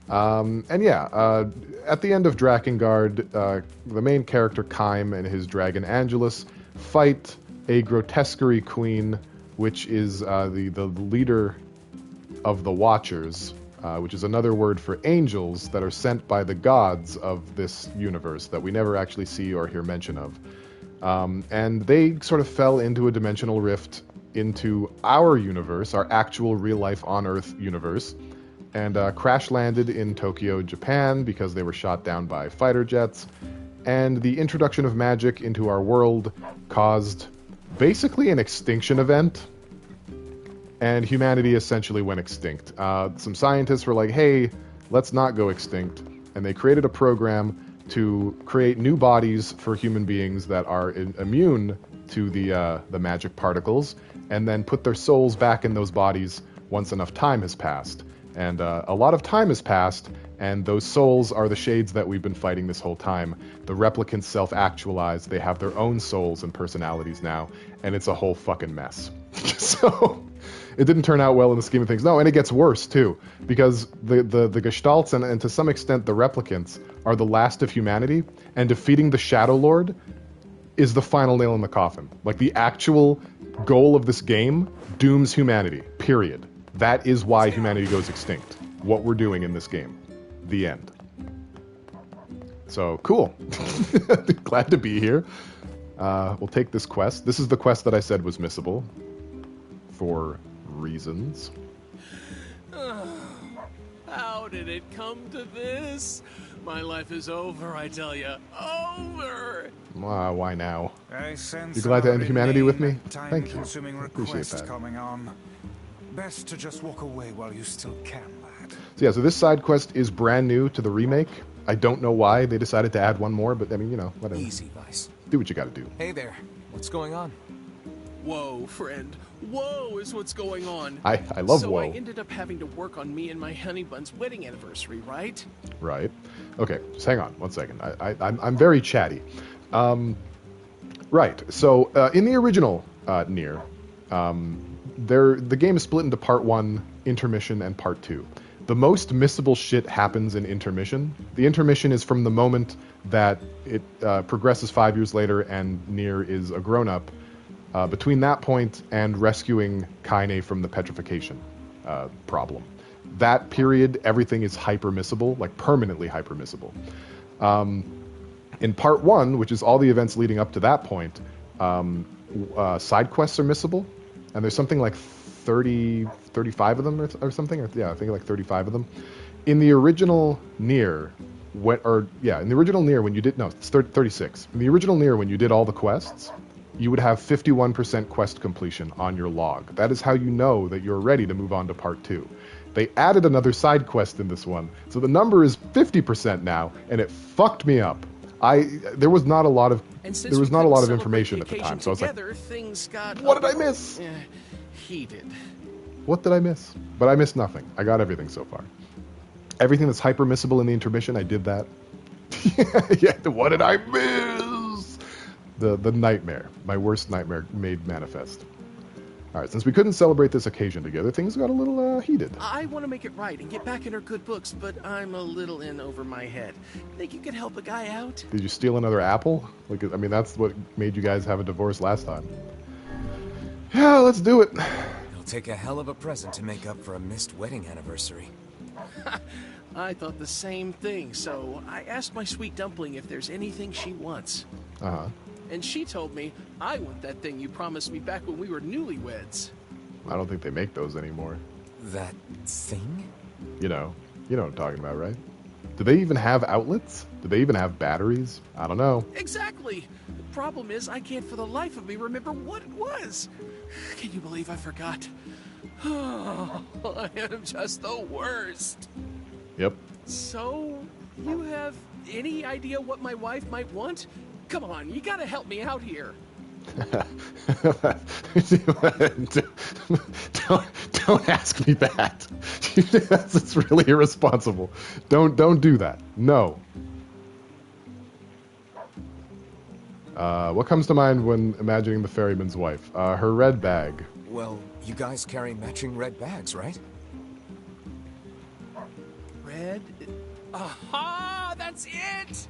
And yeah, at the end of Drakengard, the main character Kaine and his dragon Angelus fight a grotesquerie queen, which is the leader of the Watchers, which is another word for angels that are sent by the gods of this universe that we never actually see or hear mention of. And they sort of fell into a dimensional rift into our universe, our actual real-life on-Earth universe, and crash landed in Tokyo, Japan, because they were shot down by fighter jets. And the introduction of magic into our world caused basically an extinction event, and humanity essentially went extinct. Some scientists were like, hey, let's not go extinct, and they created a program to create new bodies for human beings that are immune to the magic particles, and then put their souls back in those bodies once enough time has passed. And a lot of time has passed, and those souls are the shades that we've been fighting this whole time. The replicants self-actualize, they have their own souls and personalities now, and it's a whole fucking mess. So it didn't turn out well in the scheme of things. No, and it gets worse, too, because the Gestalts and to some extent the replicants are the last of humanity, and defeating the Shadow Lord is the final nail in the coffin. Like, the actual goal of this game dooms humanity, period. That is why humanity goes extinct. What we're doing in this game. The end. So, cool. Glad to be here. We'll take this quest. This is the quest that I said was missable. For reasons. How did it come to this? My life is over, I tell you. Over! Why now? I sense You glad to end humanity with me? Thank Thank you. Time-consuming Appreciate request that. coming on. Best to just walk away while you still can, lad. So yeah, so this side quest is brand new to the remake. I don't know why they decided to add one more, but I mean, you know, whatever. Easy, Vice. Do what you gotta do. Hey there. What's going on? Whoa, friend. Whoa is what's going on. I love so whoa. I ended up having to work on me and my honey bun's wedding anniversary, right? Right. Okay, just hang on 1 second. I'm very chatty. Right, so in the original NieR, the game is split into Part 1, Intermission, and Part 2. The most missable shit happens in Intermission. The Intermission is from the moment that it progresses 5 years later and NieR is a grown-up. Between that point and rescuing Kaine from the petrification problem. That period, everything is hyper-missable, like permanently hyper-missable. In Part 1, which is all the events leading up to that point, side quests are missable, and there's something like 35 of them or something. Yeah, I think like 35 of them. In the original NieR, when you did, no, it's 36. In the original NieR, when you did all the quests, you would have 51% quest completion on your log. That is how you know that you're ready to move on to Part 2. They added another side quest in this one, so the number is 50% now, and it fucked me up. There was not a lot of information at the time, so I was like, things got what did I miss? Heated. What did I miss? But I missed nothing. I got everything so far. Everything that's hyper-missable in the intermission, I did that. Yeah, what did I miss? The nightmare. My worst nightmare made manifest. All right, since we couldn't celebrate this occasion together, things got a little heated. I want to make it right and get back in her good books, but I'm a little in over my head. Think you could help a guy out? Did you steal another apple? Like, I mean, that's what made you guys have a divorce last time. Yeah, let's do it. It'll take a hell of a present to make up for a missed wedding anniversary. I thought the same thing, so I asked my sweet dumpling if there's anything she wants. Uh-huh. And she told me, I want that thing you promised me back when we were newlyweds. I don't think they make those anymore. That thing? You know what I'm talking about, right? Do they even have outlets? Do they even have batteries? I don't know. Exactly. The problem is I can't for the life of me remember what it was. Can you believe I forgot? Oh, I am just the worst. Yep. So, you have any idea what my wife might want? Come on, you gotta help me out here. don't ask me that. That's really irresponsible. Don't do that. No. What comes to mind when imagining the ferryman's wife? Her red bag. Well, you guys carry matching red bags, right? Red? Aha! That's it!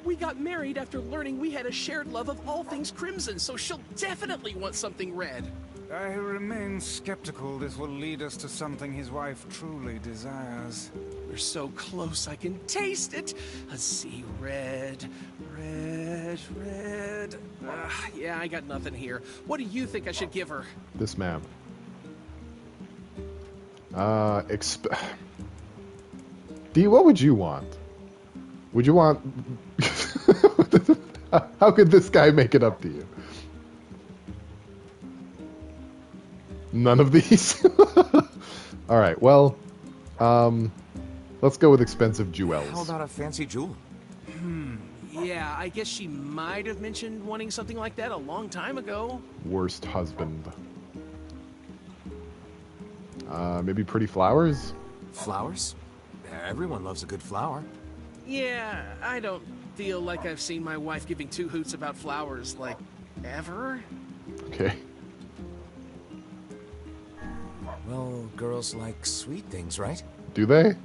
We got married after learning we had a shared love of all things crimson, so she'll definitely want something red. I remain skeptical this will lead us to something his wife truly desires. We're so close, I can taste it. Let's see, red. Yeah, I got nothing here. What do you think I should give her? This man. D, what would you want? Would you want... How could this guy make it up to you? None of these? All right, well, let's go with expensive jewels. How about a fancy jewel? Yeah, I guess she might have mentioned wanting something like that a long time ago. Worst husband. Maybe pretty flowers? Flowers? Everyone loves a good flower. Yeah, I don't feel like I've seen my wife giving two hoots about flowers, like, ever. Okay. Well, girls like sweet things, right? Do they?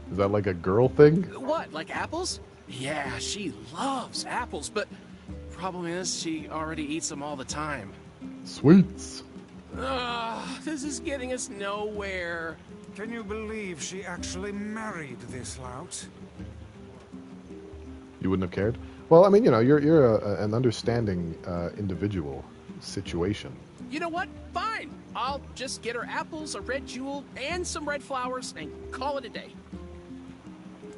Is that like a girl thing? What, like apples? Yeah, she loves apples, but problem is she already eats them all the time. Sweets. This is getting us nowhere. Can you believe she actually married this lout? You wouldn't have cared? Well, I mean, you know, you're an understanding individual situation. You know what? Fine. I'll just get her apples, a red jewel, and some red flowers, and call it a day.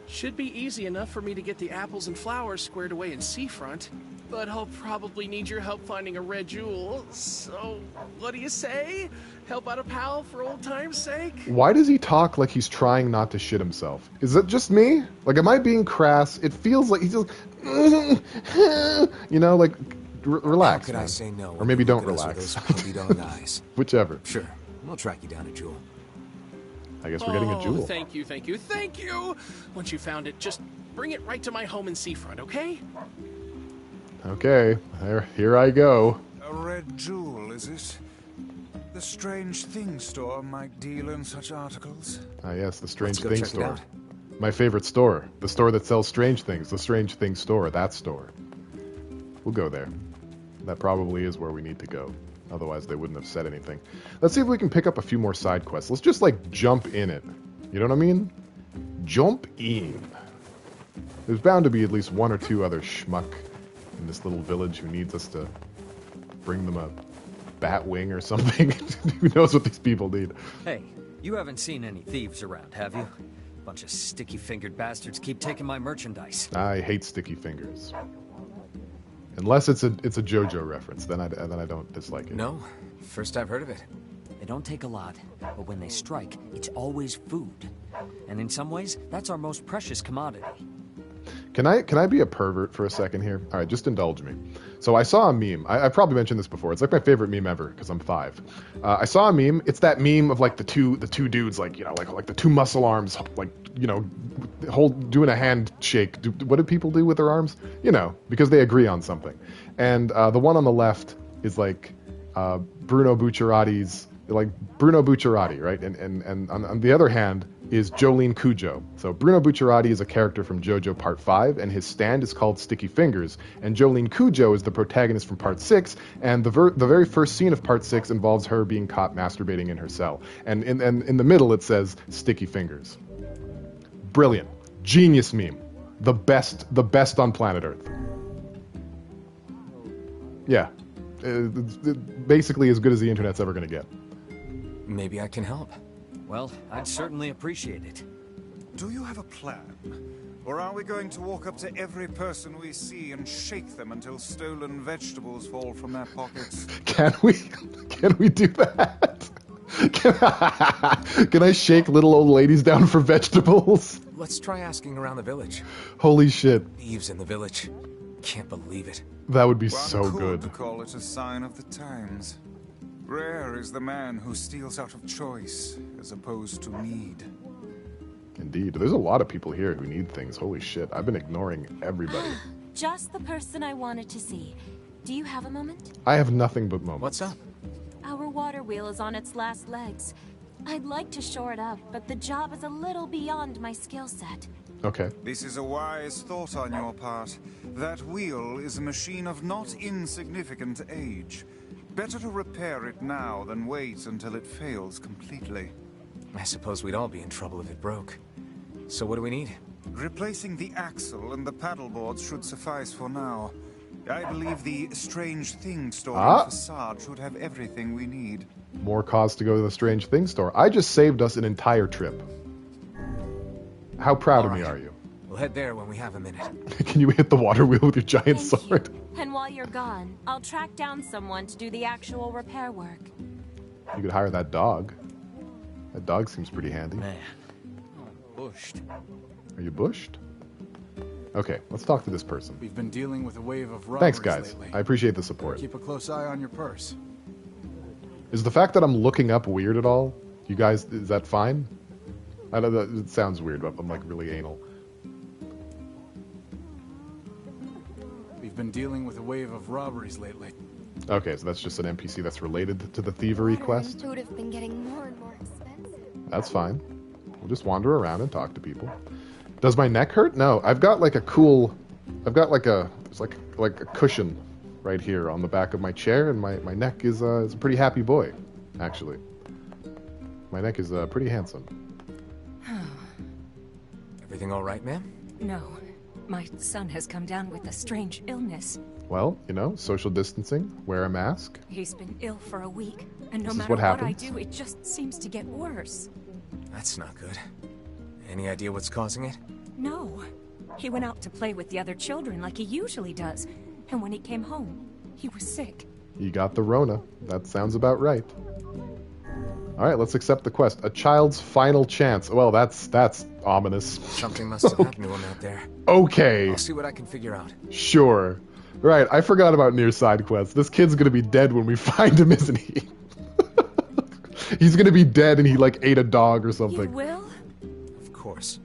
Should be easy enough for me to get the apples and flowers squared away in Seafront, but I'll probably need your help finding a red jewel. So, what do you say? Help out a pal for old time's sake? Why does he talk like he's trying not to shit himself? Is that just me? Like, am I being crass? It feels like he's just... You know, like, relax, How could man. I say no? Or maybe don't Look at us relax. with those puppy-dog eyes. Whichever. Sure, we'll track you down a jewel. I guess we're getting a jewel. Thank you, thank you, thank you! Once you found it, just bring it right to my home in Seafront, okay? Okay, here I go. A red jewel, is it? The Strange Things store might deal in such articles. Ah, yes, the Strange Let's go Things check it store. out. My favorite store. The store that sells strange things. The Strange Things store. That store. We'll go there. That probably is where we need to go. Otherwise, they wouldn't have said anything. Let's see if we can pick up a few more side quests. Let's just, like, jump in it. You know what I mean? Jump in. There's bound to be at least one or two other schmuck in this little village who needs us to bring them a bat wing or something. Who knows what these people need? Hey, you haven't seen any thieves around, have you? Bunch of sticky-fingered bastards keep taking my merchandise. I hate sticky fingers. Unless it's a JoJo reference, then I don't dislike it. No, first I've heard of it. They don't take a lot, but when they strike, it's always food. And in some ways, that's our most precious commodity. Can I be a pervert for a second here? All right, just indulge me. So I saw a meme. I've probably mentioned this before. It's like my favorite meme ever because I'm 5. I saw a meme. It's that meme of like the two dudes, like, you know, like the two muscle arms, like, you know, doing a handshake. What do people do with their arms? You know, because they agree on something. And the one on the left is like, Bruno Bucciarati's, like Bruno Bucciarati, right? And on the other hand is Jolene Cujo. So Bruno Bucciarati is a character from JoJo Part 5, and his stand is called Sticky Fingers. And Jolene Cujo is the protagonist from Part 6, and the very first scene of Part 6 involves her being caught masturbating in her cell. And in the middle it says Sticky Fingers. Brilliant. Genius meme. The best on planet Earth. Yeah. It's basically as good as the internet's ever going to get. Maybe I can help. Well, I'd certainly appreciate it. Do you have a plan? Or are we going to walk up to every person we see and shake them until stolen vegetables fall from their pockets? Can we do that? Can I shake little old ladies down for vegetables? Let's try asking around the village. Holy shit. Thieves in the village. Can't believe it. That would be One so could good. call it a sign of the times. Rare is the man who steals out of choice, as opposed to need. Indeed. There's a lot of people here who need things. Holy shit. I've been ignoring everybody. Just the person I wanted to see. Do you have a moment? I have nothing but moments. What's up? Our water wheel is on its last legs. I'd like to shore it up, but the job is a little beyond my skill set. Okay. This is a wise thought on your part. That wheel is a machine of not insignificant age. Better to repair it now than wait until it fails completely. I suppose we'd all be in trouble if it broke. So what do we need? Replacing the axle and the paddle boards should suffice for now. I believe the Strange Thing store and facade should have everything we need. More cause to go to the Strange Thing store. I just saved us an entire trip. How proud of me are you? We'll head there when we have a minute. Can you hit the water wheel with your giant Thank sword? you. And while you're gone, I'll track down someone to do the actual repair work. You could hire that dog. That dog seems pretty handy. Man, I'm bushed. Are you bushed? Okay, let's talk to this person. We've been dealing with a wave of robberies Thanks, guys. lately. I appreciate the support. Keep a close eye on your purse. Is the fact that I'm looking up weird at all? You guys, is that fine? I know that it sounds weird, but I'm like really anal. We've been dealing with a wave of robberies lately. Okay, so that's just an NPC that's related to the thievery quest. Food have been getting more and more expensive. That's fine. We'll just wander around and talk to people. Does my neck hurt? No, I've got like a cool... I've got like a... It's like a cushion right here on the back of my chair, and my neck is a pretty happy boy, actually. My neck is pretty handsome. Everything all right, ma'am? No. My son has come down with a strange illness. Well, you know, social distancing, wear a mask. He's been ill for a week, and no This is matter what what I happens. do, it just seems to get worse. That's not good. Any idea what's causing it? No. He went out to play with the other children like he usually does, and when he came home, he was sick. You got the Rona. That sounds about right. All right, let's accept the quest. A child's final chance. Well, that's ominous. Something must have happened to him out there. Okay. I'll see what I can figure out. Sure. Right, I forgot about NieR side quests. This kid's gonna be dead when we find him, isn't he? He's gonna be dead and he like ate a dog or something. You will? Of course.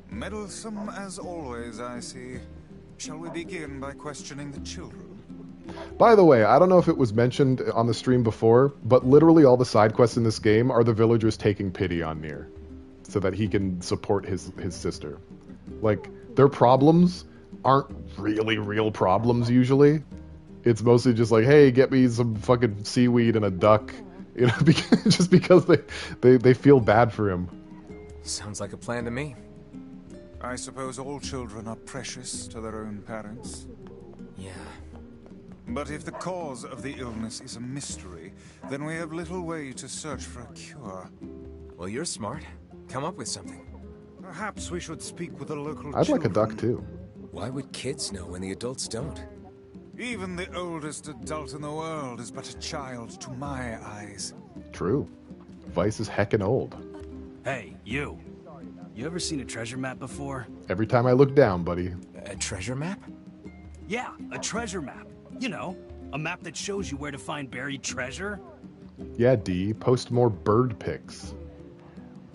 Meddlesome as always, I see. Shall we begin by questioning the children? By the way, I don't know if it was mentioned on the stream before, but literally all the side quests in this game are the villagers taking pity on NieR so that he can support his sister. Like, their problems aren't really real problems usually. It's mostly just like, hey, get me some fucking seaweed and a duck. You know, just because they feel bad for him. Sounds like a plan to me. I suppose all children are precious to their own parents. Yeah. But if the cause of the illness is a mystery, then we have little way to search for a cure. Well, you're smart. Come up with something. Perhaps we should speak with the local I'd children. like a duck too. Why would kids know when the adults don't? Even the oldest adult in the world is but a child to my eyes. True. Vice is heckin' old. Hey, you. You ever seen a treasure map before? Every time I look down, buddy. A treasure map? Yeah, a treasure map. You know, a map that shows you where to find buried treasure. Yeah, D, post more bird pics.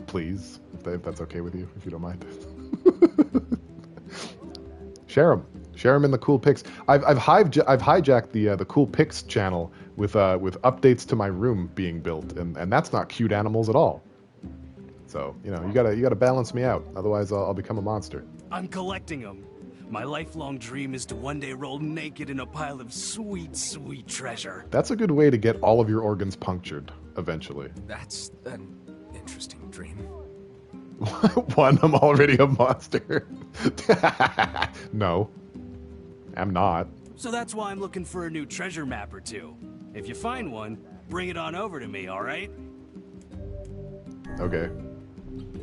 Please, if that's okay with you, if you don't mind. Share them. Share them in the Cool Pics. I've hijacked the Cool Pics channel with updates to my room being built, and that's not cute animals at all. So you gotta balance me out, otherwise I'll become a monster. I'm collecting them. My lifelong dream is to one day roll naked in a pile of sweet, sweet treasure. That's a good way to get all of your organs punctured eventually. That's an interesting dream. One, I'm already a monster. No, I'm not. So that's why I'm looking for a new treasure map or two. If you find one, bring it on over to me, all right? Okay.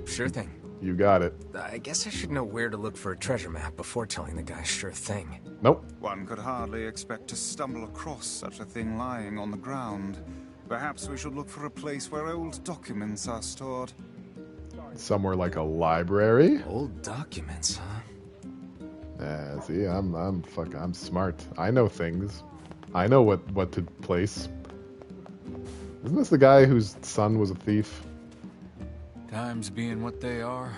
Sure thing. You got it. I guess I should know where to look for a treasure map before telling the guy sure thing. Nope. One could hardly expect to stumble across such a thing lying on the ground. Perhaps we should look for a place where old documents are stored. Somewhere like a library? Old documents, huh? See, I'm smart. I know things. I know what to place. Isn't this the guy whose son was a thief? Times being what they are,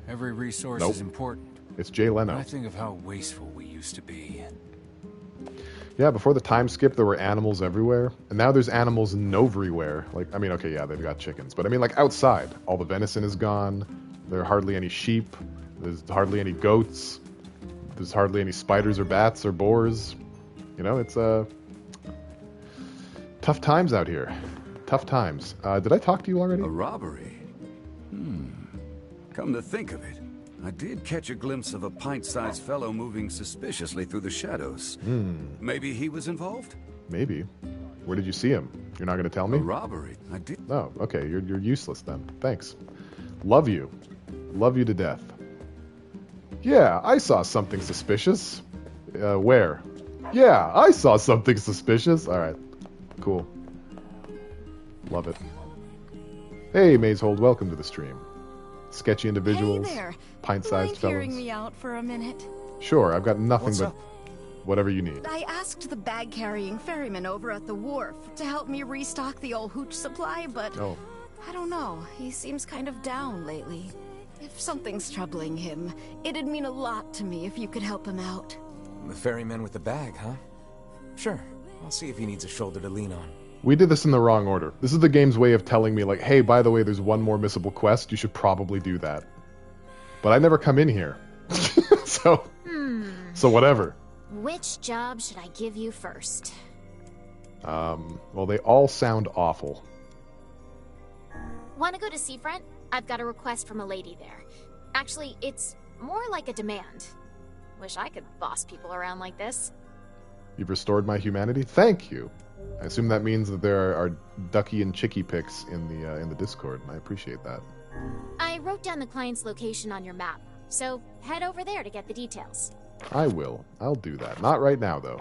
every resource Nope. is important. It's Jay Leno. I think of how wasteful we used to be. Yeah, before the time skip, there were animals everywhere, and now there's animals everywhere. Like, I mean, okay, yeah, they've got chickens, but I mean, like outside, all the venison is gone. There are hardly any sheep. There's hardly any goats. There's hardly any spiders or bats or boars. You know, it's tough times out here. Tough times. Did I talk to you already? A robbery? Come to think of it, I did catch a glimpse of a pint-sized fellow moving suspiciously through the shadows. Maybe he was involved? Maybe. Where did you see him? You're not going to tell me? A robbery. I did. Oh, okay. You're useless then. Thanks. Love you. Love you to death. Yeah, I saw something suspicious. Where? Yeah, I saw something suspicious. All right. Cool. Love it. Hey, Mazehold, welcome to the stream. Sketchy individuals, Hey there. pint-sized fellows. Hearing me out for a minute? Sure, I've got nothing What's but up? whatever you need. I asked the bag-carrying ferryman over at the wharf to help me restock the old hooch supply, but Oh. I don't know. He seems kind of down lately. If something's troubling him, it'd mean a lot to me if you could help him out. The ferryman with the bag, huh? Sure. I'll see if he needs a shoulder to lean on. We did this in the wrong order. This is the game's way of telling me, like, hey, by the way, there's one more missable quest. You should probably do that. But I never come in here. So whatever. Which job should I give you first? Well, they all sound awful. Want to go to Seafront? I've got a request from a lady there. Actually, it's more like a demand. Wish I could boss people around like this. You've restored my humanity? Thank you. I assume that means that there are ducky and chicky pics in the Discord, and I appreciate that. I wrote down the client's location on your map, so head over there to get the details. I will. I'll do that. Not right now, though.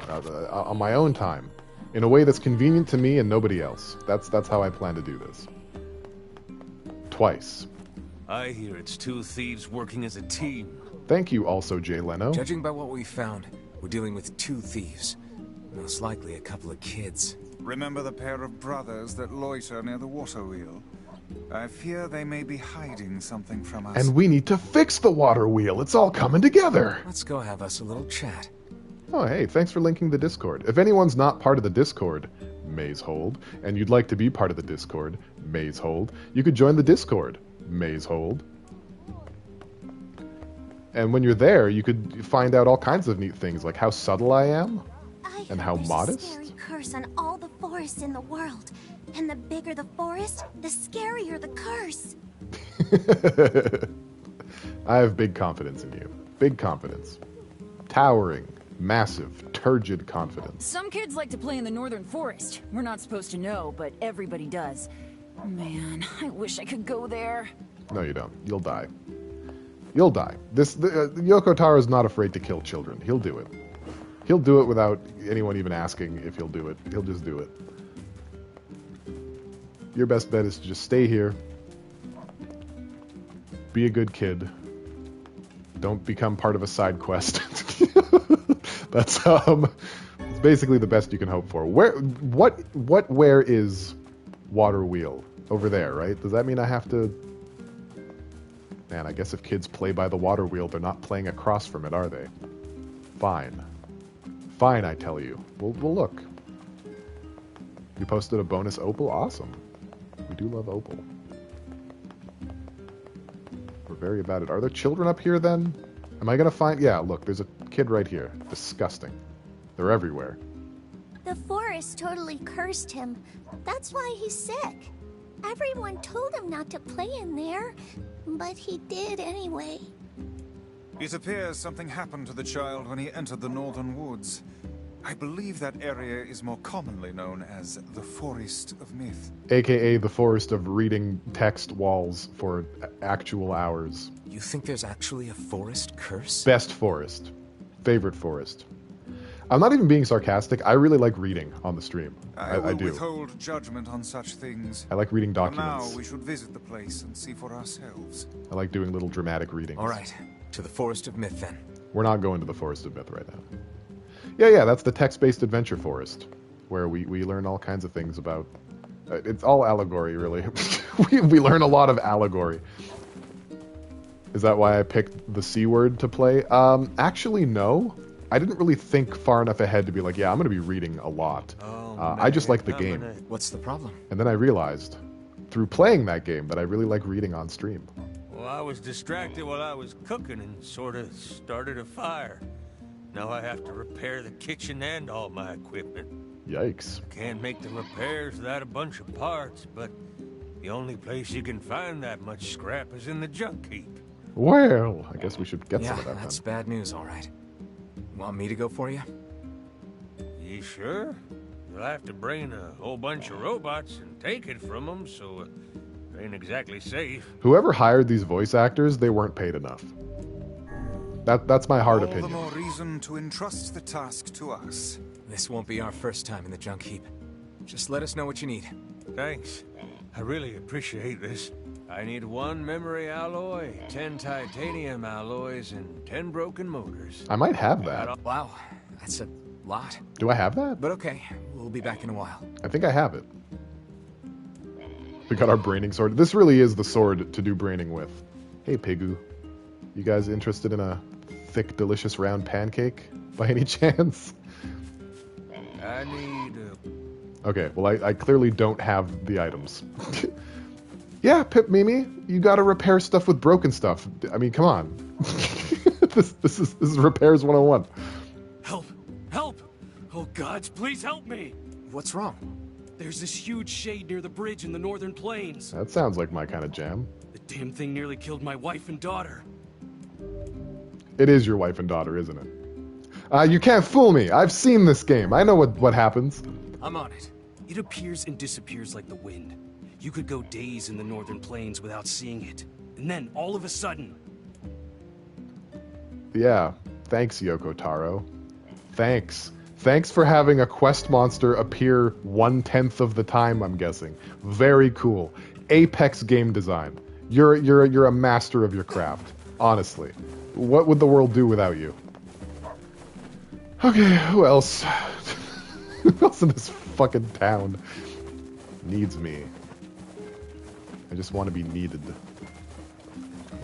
On my own time. In a way that's convenient to me and nobody else. That's how I plan to do this. Twice. I hear it's two thieves working as a team. Thank you also, Jay Leno. Judging by what we found, we're dealing with two thieves. Most likely a couple of kids. Remember the pair of brothers that loiter near the water wheel? I fear they may be hiding something from us. And we need to fix the water wheel. It's all coming together. Let's go have us a little chat. Oh, hey, thanks for linking the Discord. If anyone's not part of the Discord, Mazehold, and you'd like to be part of the Discord, Mazehold, you could join the Discord, Mazehold. And when you're there, you could find out all kinds of neat things, like how subtle I am, and how modest. There's a scary curse on all the forests in the world. And the bigger the forest, the scarier the curse. I have big confidence in you. Big confidence. Towering, massive, turgid confidence. Some kids like to play in the northern forest. We're not supposed to know, but everybody does. Man, I wish I could go there. No, you don't. You'll die. You'll die. Yoko Taro is not afraid to kill children. He'll do it. He'll do it without anyone even asking if he'll do it. He'll just do it. Your best bet is to just stay here. Be a good kid. Don't become part of a side quest. That's it's basically the best you can hope for. Where is water wheel? Over there, right? Does that mean I have to... Man, I guess if kids play by the water wheel, they're not playing across from it, are they? Fine. Fine, I tell you. We'll look. You posted a bonus opal? Awesome. We do love opal. We're very about it. Are there children up here then? Am I gonna find... Yeah, look, there's a kid right here. Disgusting. They're everywhere. The forest totally cursed him. That's why he's sick. Everyone told him not to play in there, but he did anyway. It appears something happened to the child when he entered the northern woods. I believe that area is more commonly known as the Forest of Myth. AKA the forest of reading text walls for actual hours. You think there's actually a forest curse? Best forest. Favorite forest. I'm not even being sarcastic. I really like reading on the stream. I do. Withhold judgment on such things. I like reading documents. For now, we should visit the place and see for ourselves. I like doing little dramatic readings. All right, to the Forest of Myth then. We're not going to the Forest of Myth right now. Yeah, that's the text-based adventure forest, where we learn all kinds of things about... it's all allegory, really. we learn a lot of allegory. Is that why I picked the C word to play? Actually, no. I didn't really think far enough ahead to be like, yeah, I'm going to be reading a lot. I just like the game. What's the problem? And then I realized, through playing that game, that I really like reading on stream. Well, I was distracted while I was cooking and sort of started a fire. Now I have to repair the kitchen and all my equipment. Yikes. I can't make the repairs without a bunch of parts, but the only place you can find that much scrap is in the junk heap. Well, I guess we should get some of that Yeah, that's then. bad news, all right. Want me to go for you? You sure? You'll have to bring a whole bunch of robots and take it from them, so it ain't exactly safe. Whoever hired these voice actors, they weren't paid enough. That's my hard opinion. All the more reason to entrust the task to us. This won't be our first time in the junk heap. Just let us know what you need. Thanks. I really appreciate this. I need 1 memory alloy, 10 titanium alloys, and 10 broken motors. I might have that. Wow, that's a lot. Do I have that? But okay, we'll be back in a while. I think I have it. We got our braining sword. This really is the sword to do braining with. Hey, Pigu. You guys interested in a thick, delicious round pancake by any chance? I need Okay, well, I clearly don't have the items. Yeah, Pip Mimi, you gotta repair stuff with broken stuff. I mean, come on. This is repairs 101. Help! Help! Oh gods, please help me! What's wrong? There's this huge shade near the bridge in the northern plains. That sounds like my kind of jam. The damn thing nearly killed my wife and daughter. It is your wife and daughter, isn't it? You can't fool me. I've seen this game. I know what happens. I'm on it. It appears and disappears like the wind. You could go days in the northern plains without seeing it. And then, all of a sudden... Yeah. Thanks, Yoko Taro. Thanks. Thanks for having a quest monster appear 1/10 of the time, I'm guessing. Very cool. Apex game design. You're a master of your craft. Honestly. What would the world do without you? Okay, who else? Who else in this fucking town needs me? I just want to be needed.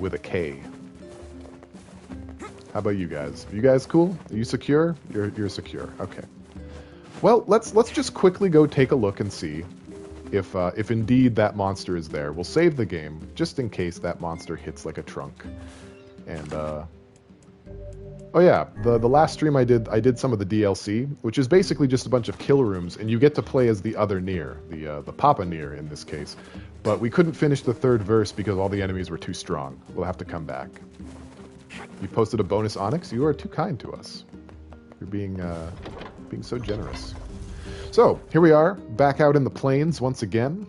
With a K. How about you guys? Are you guys cool? Are you secure? You're secure. Okay. Well, let's just quickly go take a look and see if indeed that monster is there. We'll save the game just in case that monster hits like a trunk. And oh yeah, the last stream I did some of the DLC, which is basically just a bunch of kill rooms, and you get to play as the other NieR, the Papa NieR in this case. But we couldn't finish the 3rd verse because all the enemies were too strong. We'll have to come back. You posted a bonus Onyx. You are too kind to us. You're being so generous. So here we are, back out in the plains once again.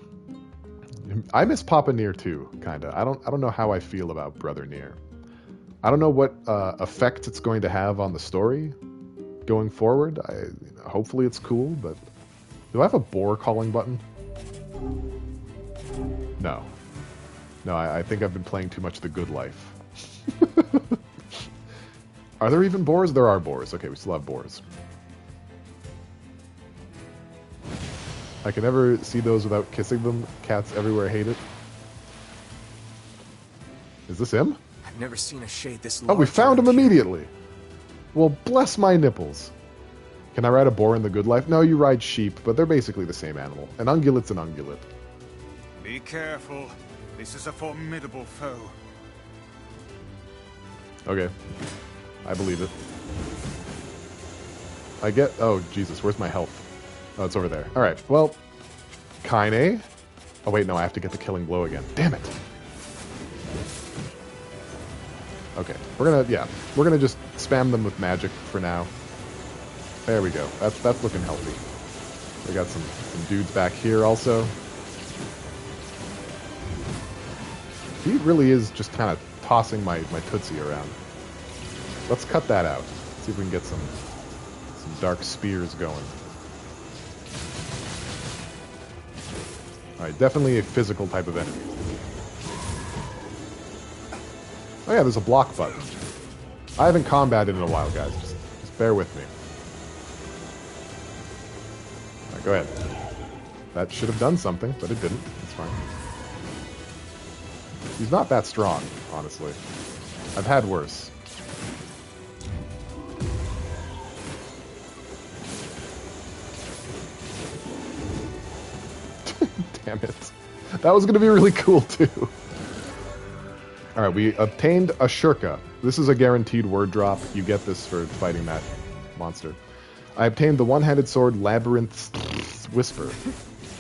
I miss Papa NieR too, kinda. I don't know how I feel about Brother NieR. I don't know what effect it's going to have on the story going forward. Hopefully it's cool, but do I have a boar calling button? No. No, I think I've been playing too much The Good Life. Are there even boars? There are boars. Okay, we still have boars. I can never see those without kissing them. Cats everywhere hate it. Is this him? I've never seen a shade this Oh, large. we found him immediately. Well, bless my nipples. Can I ride a boar in the good life? No, you ride sheep, but they're basically the same animal. An ungulate's an ungulate. Be careful. This is a formidable foe. Okay. I believe it. I get... Oh, Jesus, where's my health? Oh, it's over there. Alright, well... Kaine? Oh, wait, no, I have to get the killing blow again. Damn it! Okay, we're gonna just spam them with magic for now. There we go. That's looking healthy. We got some dudes back here also. He really is just kind of tossing my Tootsie around. Let's cut that out. See if we can get some dark spears going. Alright, definitely a physical type of enemy. Oh yeah, there's a block button. I haven't combated in a while, guys. Just bear with me. Alright, go ahead. That should have done something, but it didn't. It's fine. He's not that strong, honestly. I've had worse. Damn it. That was going to be really cool, too. Alright, we obtained a shurka. This is a guaranteed word drop. You get this for fighting that monster. I obtained the one-handed sword Labyrinth's Whisper.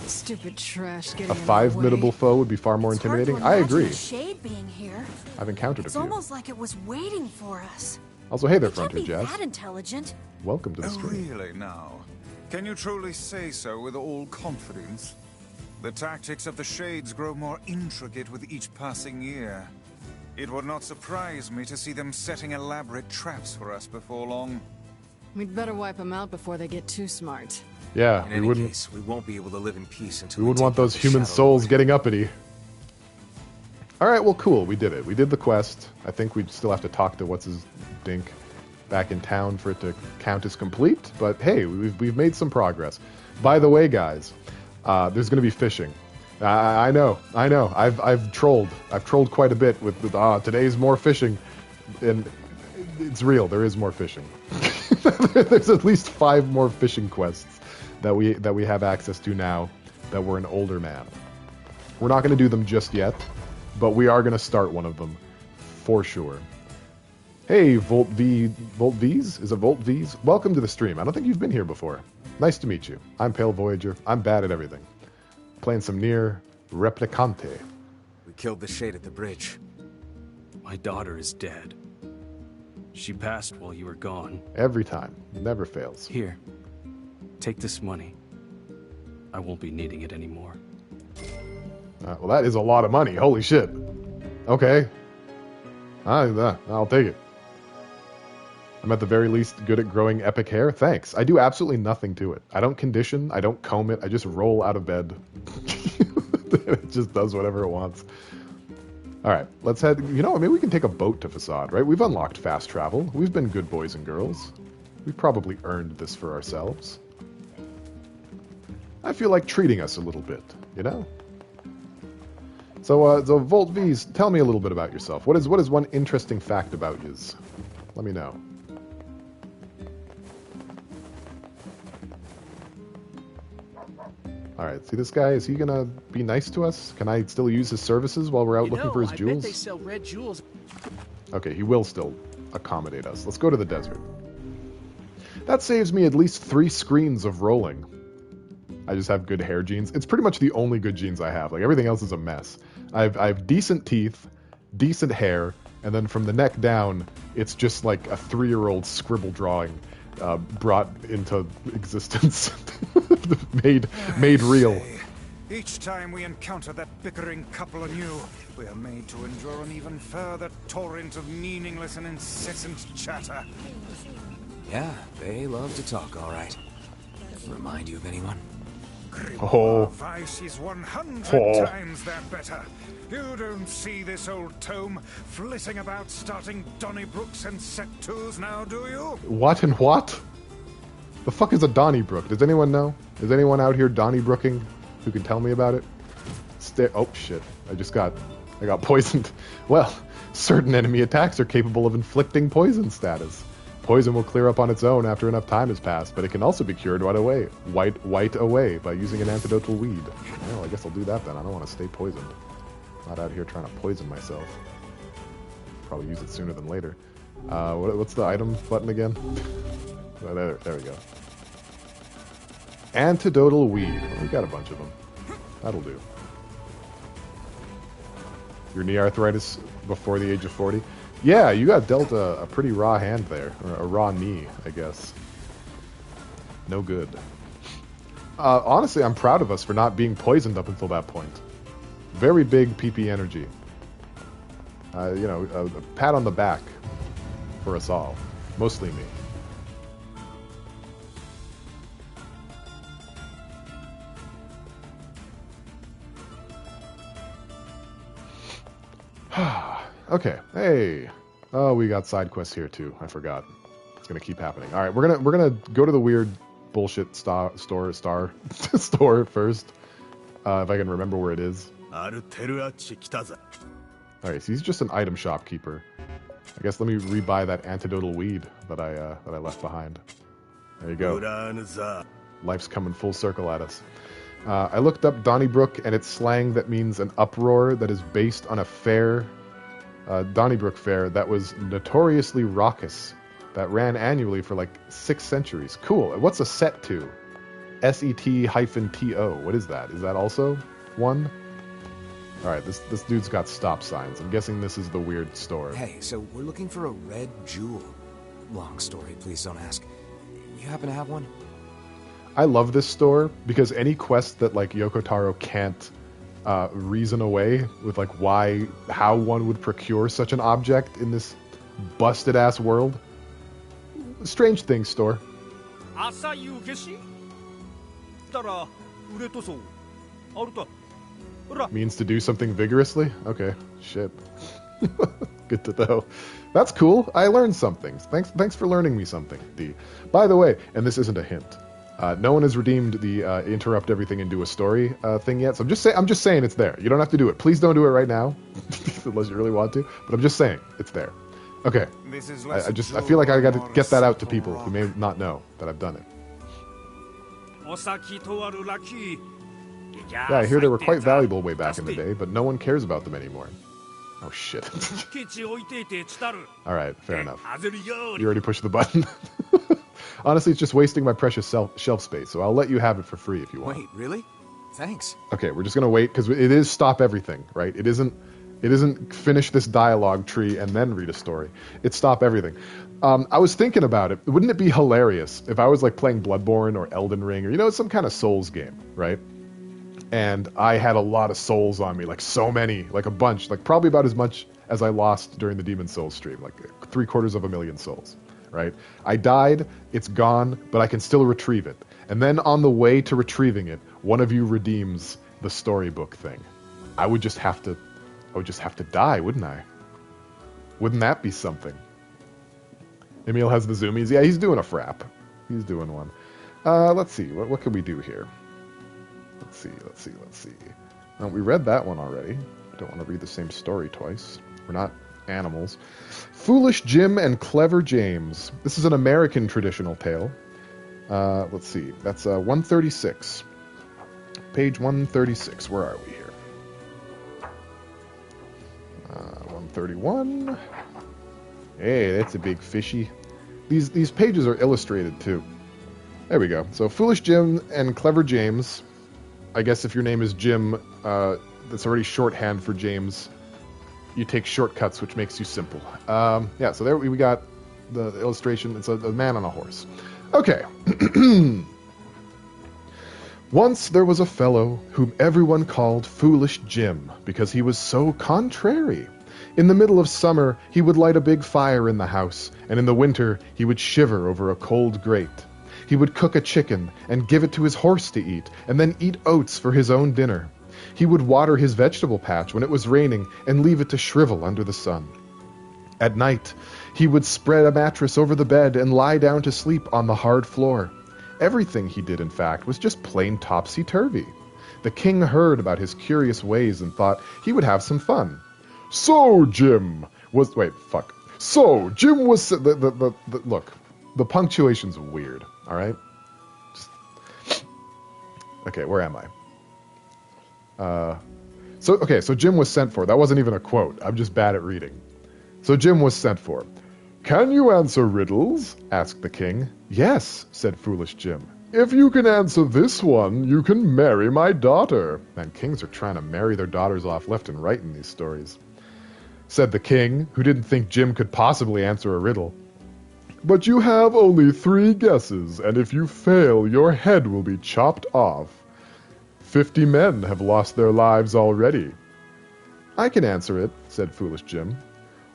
Stupid trash getting A five-middable foe would be far more intimidating. I agree. Shade being here. I've encountered a It's few. almost like it was waiting for us. Also, hey there, It can't Frontier be Jazz. that intelligent. Welcome to the Oh, stream. really now? Can you truly say so with all confidence? The tactics of the Shades grow more intricate with each passing year. It would not surprise me to see them setting elaborate traps for us before long. We'd better wipe them out before they get too smart. Yeah, In we any wouldn't. case, we won't be able to live in peace until We wouldn't want take out those the human Shadow souls Lord. getting uppity. Alright, well, cool. We did it. We did the quest. I think we still have to talk to what's-his-dink back in town for it to count as complete. But hey, we've made some progress. By the way, guys, there's going to be fishing. I know. I've trolled. I've trolled quite a bit with today's more fishing. And it's real. There is more fishing. There's at least 5 more fishing quests that we have access to now that we're an older man. We're not going to do them just yet, but we are going to start one of them for sure. Hey, Volt V's? Is it Volt V's? Welcome to the stream. I don't think you've been here before. Nice to meet you. I'm Pale Voyager. I'm bad at everything. Playing some NieR Replicante. We killed the Shade at the bridge. My daughter is dead. She passed while you were gone. Every time. Never fails. Here. Take this money. I won't be needing it anymore. Well, that is a lot of money. Holy shit. Okay. I'll take it. I'm at the very least good at growing epic hair. Thanks. I do absolutely nothing to it. I don't condition. I don't comb it. I just roll out of bed. It just does whatever it wants. All right, let's head. Maybe we can take a boat to Facade, right? We've unlocked fast travel. We've been good boys and girls. We've probably earned this for ourselves. I feel like treating us a little bit, you know? So Volt V's, tell me a little bit about yourself. What is one interesting fact about yous? Let me know. All right, see this guy? Is he gonna be nice to us? Can I still use his services while we're out looking for his I jewels? bet they sell red jewels. Okay, he will still accommodate us. Let's go to the desert. That saves me at least 3 screens of rolling. I just have good hair genes. It's pretty much the only good genes I have. Like, everything else is a mess. I have decent teeth, decent hair, and then from the neck down, it's just like a 3-year-old scribble drawing brought into existence. made real. Each time we encounter that bickering couple anew, we are made to endure an even further torrent of meaningless and incessant chatter. Yeah, they love to talk, all right. Remind you of anyone? Oh. Vice is 100 Oh. times that better. You don't see this old tome flitting about starting Donnybrooks and set twos now, do you? What and what? The fuck is a Donnybrook? Does anyone know? Is anyone out here Donnybrooking who can tell me about it? Oh shit! I got poisoned. Well, certain enemy attacks are capable of inflicting poison status. Poison will clear up on its own after enough time has passed, but it can also be cured right away, white away, by using an antidotal weed. Well, I guess I'll do that then. I don't want to stay poisoned. Not out here trying to poison myself. Probably use it sooner than later. What's the item button again? Oh, there we go. Antidotal weed. Well, we got a bunch of them. That'll do. Your knee arthritis before the age of 40? Yeah, you got dealt a pretty raw hand there. Or a raw knee, I guess. No good. Honestly, I'm proud of us for not being poisoned up until that point. Very big PP energy. You know, a pat on the back for us all. Mostly me. Okay. Hey. Oh, we got side quests here too. I forgot. It's gonna keep happening. All right, we're gonna go to the weird bullshit store first. If I can remember where it is. Alright, so he's just an item shopkeeper. I guess let me rebuy that antidotal weed that I left behind. There you go. Life's coming full circle at us. I looked up Donnybrook, and it's slang that means an uproar that is based on a fair, Donnybrook Fair, that was notoriously raucous, that ran annually for like 6 centuries. Cool. What's a set to? SET-TO. What is that? Is that also one? Alright, this dude's got stop signs. I'm guessing this is the weird store. Hey, so we're looking for a red jewel. Long story, please don't ask. You happen to have one? I love this store because any quest that like Yoko Taro can't reason away with like how one would procure such an object in this busted ass world. Strange Things store. Means to do something vigorously? Okay, shit. Good to know. That's cool. I learned something. Thanks for learning me something, D. By the way, and this isn't a hint, no one has redeemed the interrupt everything and do a story thing yet. So I'm just saying it's there. You don't have to do it. Please don't do it right now, unless you really want to. But I'm just saying it's there. Okay. I feel like I got to get that out to people who may not know that I've done it. Yeah, I hear they were quite valuable way back in the day, but no one cares about them anymore. Oh shit. Alright, fair enough. You already pushed the button. Honestly, it's just wasting my precious shelf space, so I'll let you have it for free if you want. Wait, really? Thanks. Okay, we're just gonna wait, because it is stop everything, right? It isn't finish this dialogue tree and then read a story. It's stop everything. I was thinking about it. Wouldn't it be hilarious if I was like playing Bloodborne or Elden Ring or, some kind of Souls game, right? And I had a lot of souls on me, like so many, like a bunch, like probably about as much as I lost during the Demon Souls stream, like 750,000 souls, right? I died, it's gone, but I can still retrieve it. And then on the way to retrieving it, one of you redeems the storybook thing. I would just have to die, wouldn't I? Wouldn't that be something? Emil has the zoomies. Yeah, he's doing a frap. He's doing one. Let's see. What can we do here? Let's see. Oh, we read that one already. Don't want to read the same story twice. We're not animals. Foolish Jim and Clever James. This is an American traditional tale. Let's see. That's 136. Page 136. Where are we here? 131. Hey, that's a big fishy. These pages are illustrated too. There we go. So Foolish Jim and Clever James. I guess if your name is Jim, that's already shorthand for James. You take shortcuts, which makes you simple. Yeah, so there we got the illustration. It's a man on a horse. Okay. Once there was a fellow whom everyone called Foolish Jim because he was so contrary. In the middle of summer, he would light a big fire in the house, and in the winter, he would shiver over a cold grate. He would cook a chicken and give it to his horse to eat, and then eat oats for his own dinner. He would water his vegetable patch when it was raining and leave it to shrivel under the sun. At night, he would spread a mattress over the bed and lie down to sleep on the hard floor. Everything he did, in fact, was just plain topsy-turvy. The king heard about his curious ways and thought he would have some fun. So, Jim was... Wait, fuck. So, Jim was... Look, the punctuation's weird, all right? Okay, where am I? So Jim was sent for. That wasn't even a quote. I'm just bad at reading. So Jim was sent for. Can you answer riddles? Asked the king. Yes, said foolish Jim. If you can answer this one, you can marry my daughter. Man, kings are trying to marry their daughters off left and right in these stories. Said the king, who didn't think Jim could possibly answer a riddle. But you have only 3 guesses, and if you fail, your head will be chopped off. 50 men have lost their lives already. I can answer it, said foolish Jim.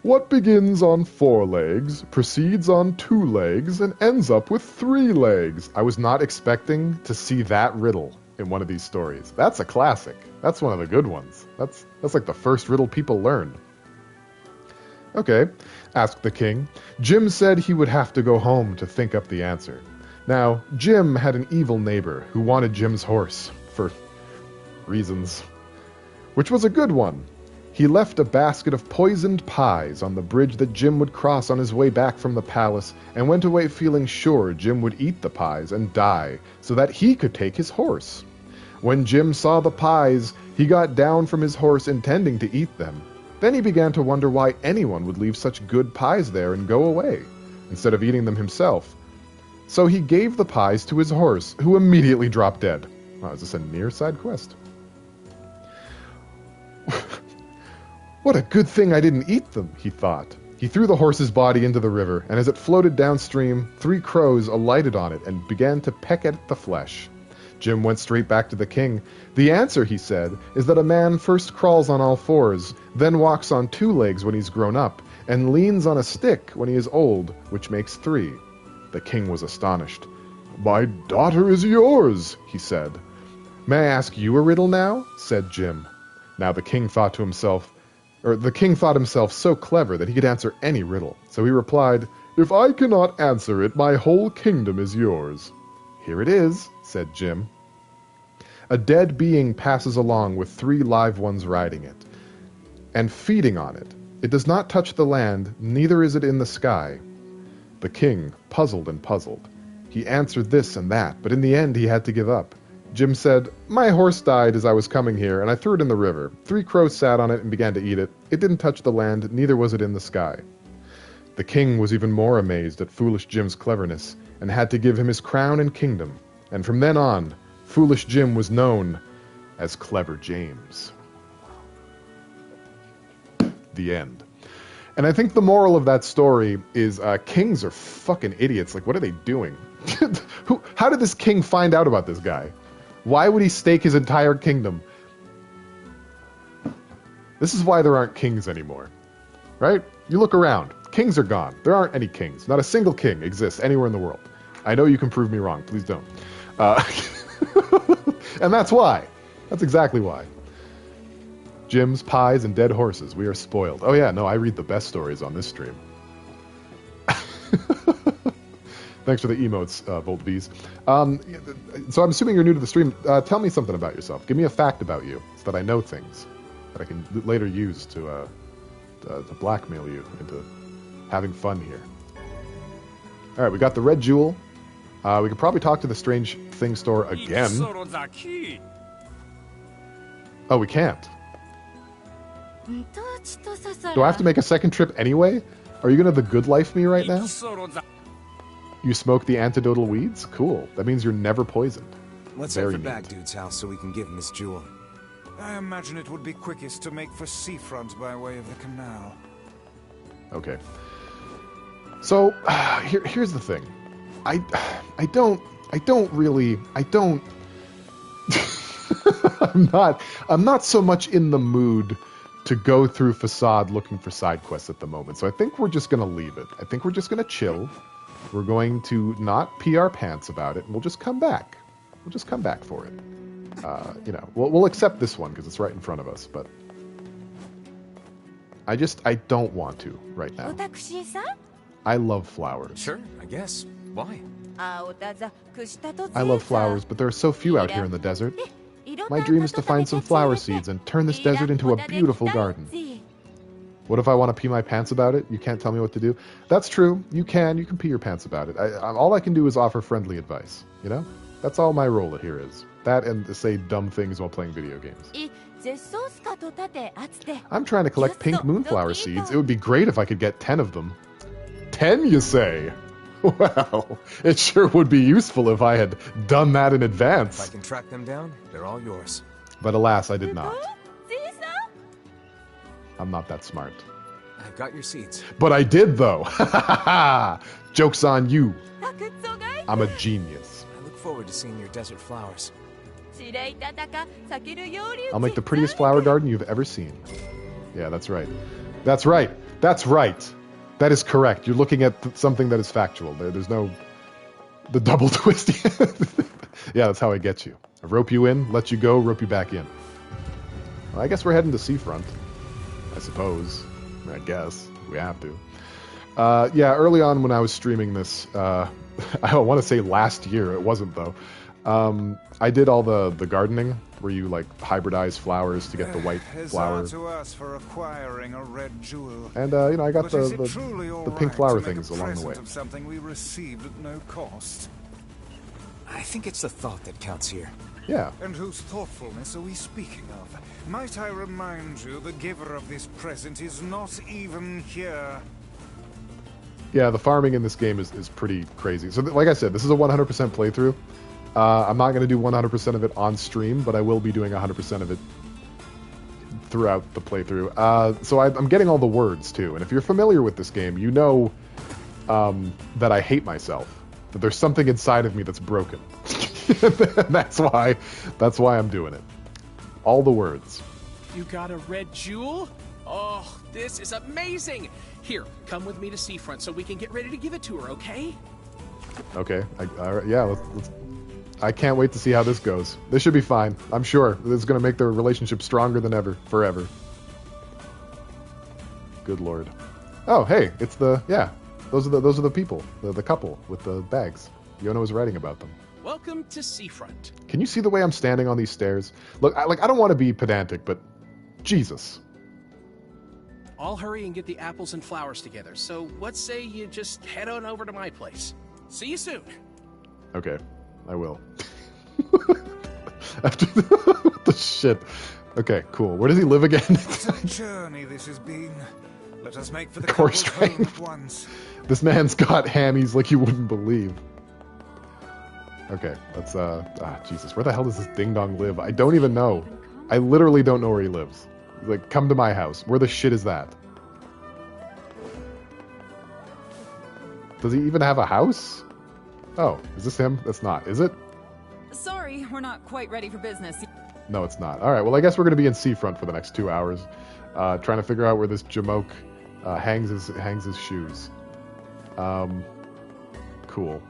What begins on 4 legs, proceeds on 2 legs, and ends up with 3 legs? I was not expecting to see that riddle in one of these stories. That's a classic. That's one of the good ones. That's like the first riddle people learned. Okay, asked the king. Jim said he would have to go home to think up the answer. Now, Jim had an evil neighbor who wanted Jim's horse, for reasons, which was a good one. He left a basket of poisoned pies on the bridge that Jim would cross on his way back from the palace, and went away feeling sure Jim would eat the pies and die, so that he could take his horse. When Jim saw the pies, he got down from his horse intending to eat them. Then he began to wonder why anyone would leave such good pies there and go away, instead of eating them himself. So he gave the pies to his horse, who immediately dropped dead. Oh, is this a NieR side quest? What a good thing I didn't eat them, he thought. He threw the horse's body into the river, and as it floated downstream, 3 crows alighted on it and began to peck at the flesh. Jim went straight back to the king. The answer, he said, is that a man first crawls on all 4s, then walks on 2 legs when he's grown up, and leans on a stick when he is old, which makes 3. The king was astonished. My daughter is yours, he said. May I ask you a riddle now? Said Jim. Now the king thought himself so clever that he could answer any riddle. So he replied, If I cannot answer it, my whole kingdom is yours. Here it is, said Jim. A dead being passes along with 3 live ones riding it, and feeding on it. It does not touch the land, neither is it in the sky. The king puzzled and puzzled. He answered this and that, but in the end he had to give up. Jim said, My horse died as I was coming here, and I threw it in the river. 3 crows sat on it and began to eat it. It didn't touch the land, neither was it in the sky. The king was even more amazed at foolish Jim's cleverness, and had to give him his crown and kingdom. And from then on, foolish Jim was known as Clever James. The end. And I think the moral of that story is kings are fucking idiots. Like, what are they doing? How did this king find out about this guy? Why would he stake his entire kingdom? This is why there aren't kings anymore. Right? You look around. Kings are gone. There aren't any kings. Not a single king exists anywhere in the world. I know you can prove me wrong. Please don't. And that's why. That's exactly why. Gyms, pies, and dead horses. We are spoiled. Oh yeah, no, I read the best stories on this stream. Thanks for the emotes, Volt Bees. So I'm assuming you're new to the stream. Tell me something about yourself. Give me a fact about you so that I know things that I can later use to blackmail you into having fun here. All right, we got the red jewel. We could probably talk to the Strange Thing store again. Oh, we can't. Do I have to make a second trip anyway? Are you going to the good life me right now? You smoke the antidotal weeds? Cool. That means you're never poisoned. Let's head for Bag Dude's house so we can give him his jewel. I imagine it would be quickest to make for seafront by way of the canal. Okay. So, here's the thing. I don't I'm not so much in the mood to go through Facade looking for side quests at the moment. So I think we're just going to leave it. I think we're just going to chill. We're going to not pee our pants about it, and we'll just come back. We'll just come back for it. We'll accept this one because it's right in front of us, but I don't want to right now. I love flowers. Sure, I guess. Why? I love flowers, but there are so few out here in the desert. My dream is to find some flower seeds and turn this desert into a beautiful garden. What if I want to pee my pants about it? You can't tell me what to do. That's true. You can pee your pants about it. All I can do is offer friendly advice. You know, that's all my role here is. That and to say dumb things while playing video games. I'm trying to collect pink moonflower seeds. It would be great if I could get 10 of them. 10, you say? Well, it sure would be useful if I had done that in advance. If I can track them down, they're all yours. But alas, I did not. I'm not that smart. I've got your seeds. But I did, though. Joke's on you. I'm a genius. I look forward to seeing your desert flowers. I'll make the prettiest flower garden you've ever seen. Yeah, that's right. That's right. That's right. That is correct. You're looking at something that is factual. There's no... The double twist. Yeah, that's how I get you. I rope you in, let you go, rope you back in. Well, I guess we're heading to Seafront. I suppose. I guess. We have to. Yeah, early on when I was streaming this, I don't want to say last year, it wasn't though. I did all the gardening where you like hybridize flowers to get the white flower. To us for acquiring a red jewel. And you know, I got the pink flower things along the way. Of something we received at no cost. I think it's the thought that counts here. Yeah. And whose thoughtfulness are we speaking of? Might I remind you, the giver of this present is not even here. Yeah, the farming in this game is pretty crazy. So, like I said, this is a 100% playthrough. I'm not going to do 100% of it on stream, but I will be doing 100% of it throughout the playthrough. So I'm getting all the words, too. And if you're familiar with this game, you know that I hate myself. That there's something inside of me that's broken. that's why I'm doing it. All the words. You got a red jewel? Oh, this is amazing! Here, come with me to Seafront so we can get ready to give it to her, okay? Okay. Yeah, let's... I can't wait to see how this goes. This should be fine. I'm sure. This is going to make their relationship stronger than ever. Forever. Good lord. Oh, hey, it's the... Yeah. Those are the people. The couple with the bags. Yona was writing about them. Welcome to Seafront. Can you see the way I'm standing on these stairs? Look, I don't want to be pedantic, but Jesus. I'll hurry and get the apples and flowers together. So what say you just head on over to my place? See you soon. Okay, I will. After the shit. Okay, cool. Where does he live again? What a journey this has been. Let us make for the core couple's home strength. at once. This man's got hammies like you wouldn't believe. Okay, that's Jesus. Where the hell does this ding dong live? I don't even know. I literally don't know where he lives. He's like, come to my house. Where the shit is that? Does he even have a house? Oh, is this him? That's not. Is it? Sorry, we're not quite ready for business. No, it's not. All right, well, I guess we're going to be in Seafront for the next 2 hours. Trying to figure out where this Jamoke hangs his shoes. Cool.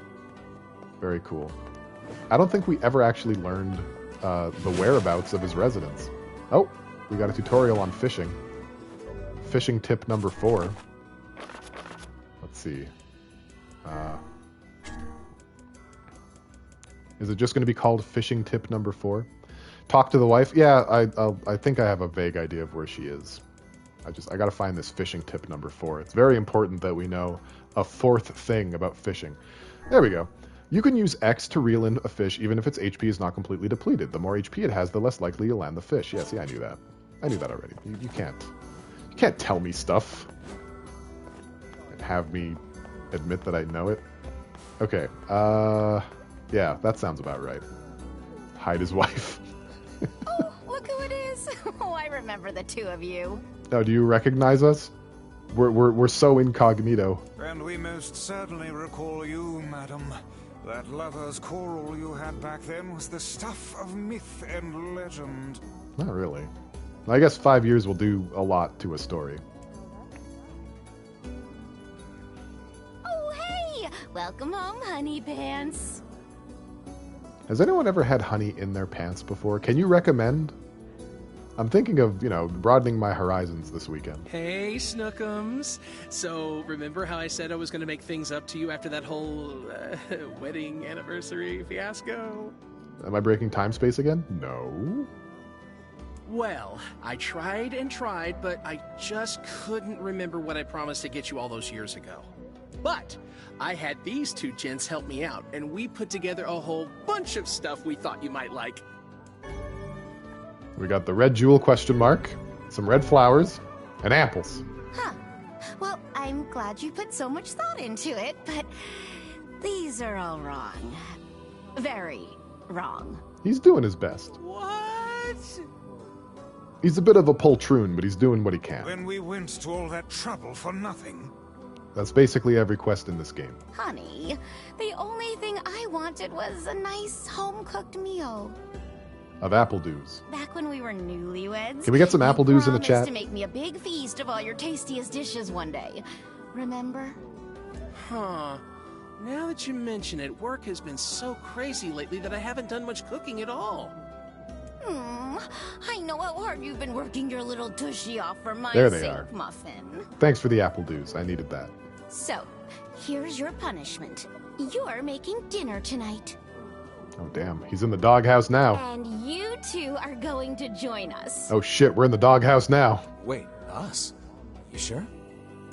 Very cool. I don't think we ever actually learned the whereabouts of his residence. Oh, we got a tutorial on fishing. Fishing tip number 4. Let's see. Is it just going to be called fishing tip number 4? Talk to the wife? Yeah, I think I have a vague idea of where she is. I got to find this fishing tip number 4. It's very important that we know a 4th thing about fishing. There we go. You can use X to reel in a fish even if its HP is not completely depleted. The more HP it has, the less likely you'll land the fish. Yeah, see, I knew that. I knew that already. You can't tell me stuff and have me admit that I know it. Okay. Yeah, that sounds about right. Hide his wife. Oh, look who it is! Oh, I remember the two of you. Oh, do you recognize us? We're so incognito. And we most certainly recall you, madam. That lover's quarrel you had back then was the stuff of myth and legend. Not really. I guess 5 years will do a lot to a story. Oh, hey! Welcome home, honey pants. Has anyone ever had honey in their pants before? Can you recommend? I'm thinking of, broadening my horizons this weekend. Hey, Snookums. So, remember how I said I was going to make things up to you after that whole wedding anniversary fiasco? Am I breaking time space again? No. Well, I tried and tried, but I just couldn't remember what I promised to get you all those years ago. But I had these two gents help me out, and we put together a whole bunch of stuff we thought you might like. We got the red jewel question mark, some red flowers, and apples. Huh. Well, I'm glad you put so much thought into it, but these are all wrong. Very wrong. He's doing his best. What? He's a bit of a poltroon, but he's doing what he can. When we went to all that trouble for nothing. That's basically every quest in this game. Honey, the only thing I wanted was a nice home-cooked meal. Of apple dews. Back when we were newlyweds, Can we get some apple dews in the you chat? promised to make me a big feast of all your tastiest dishes one day. Remember? Huh. Now that you mention it, work has been so crazy lately that I haven't done much cooking at all. I know how hard you've been working your little tushy off for my There they sake, are. Muffin. Thanks for the apple dews. I needed that. So, here's your punishment. You're making dinner tonight. Oh, damn. He's in the doghouse now. And you two are going to join us. Oh, shit. We're in the doghouse now. Wait, us? You sure?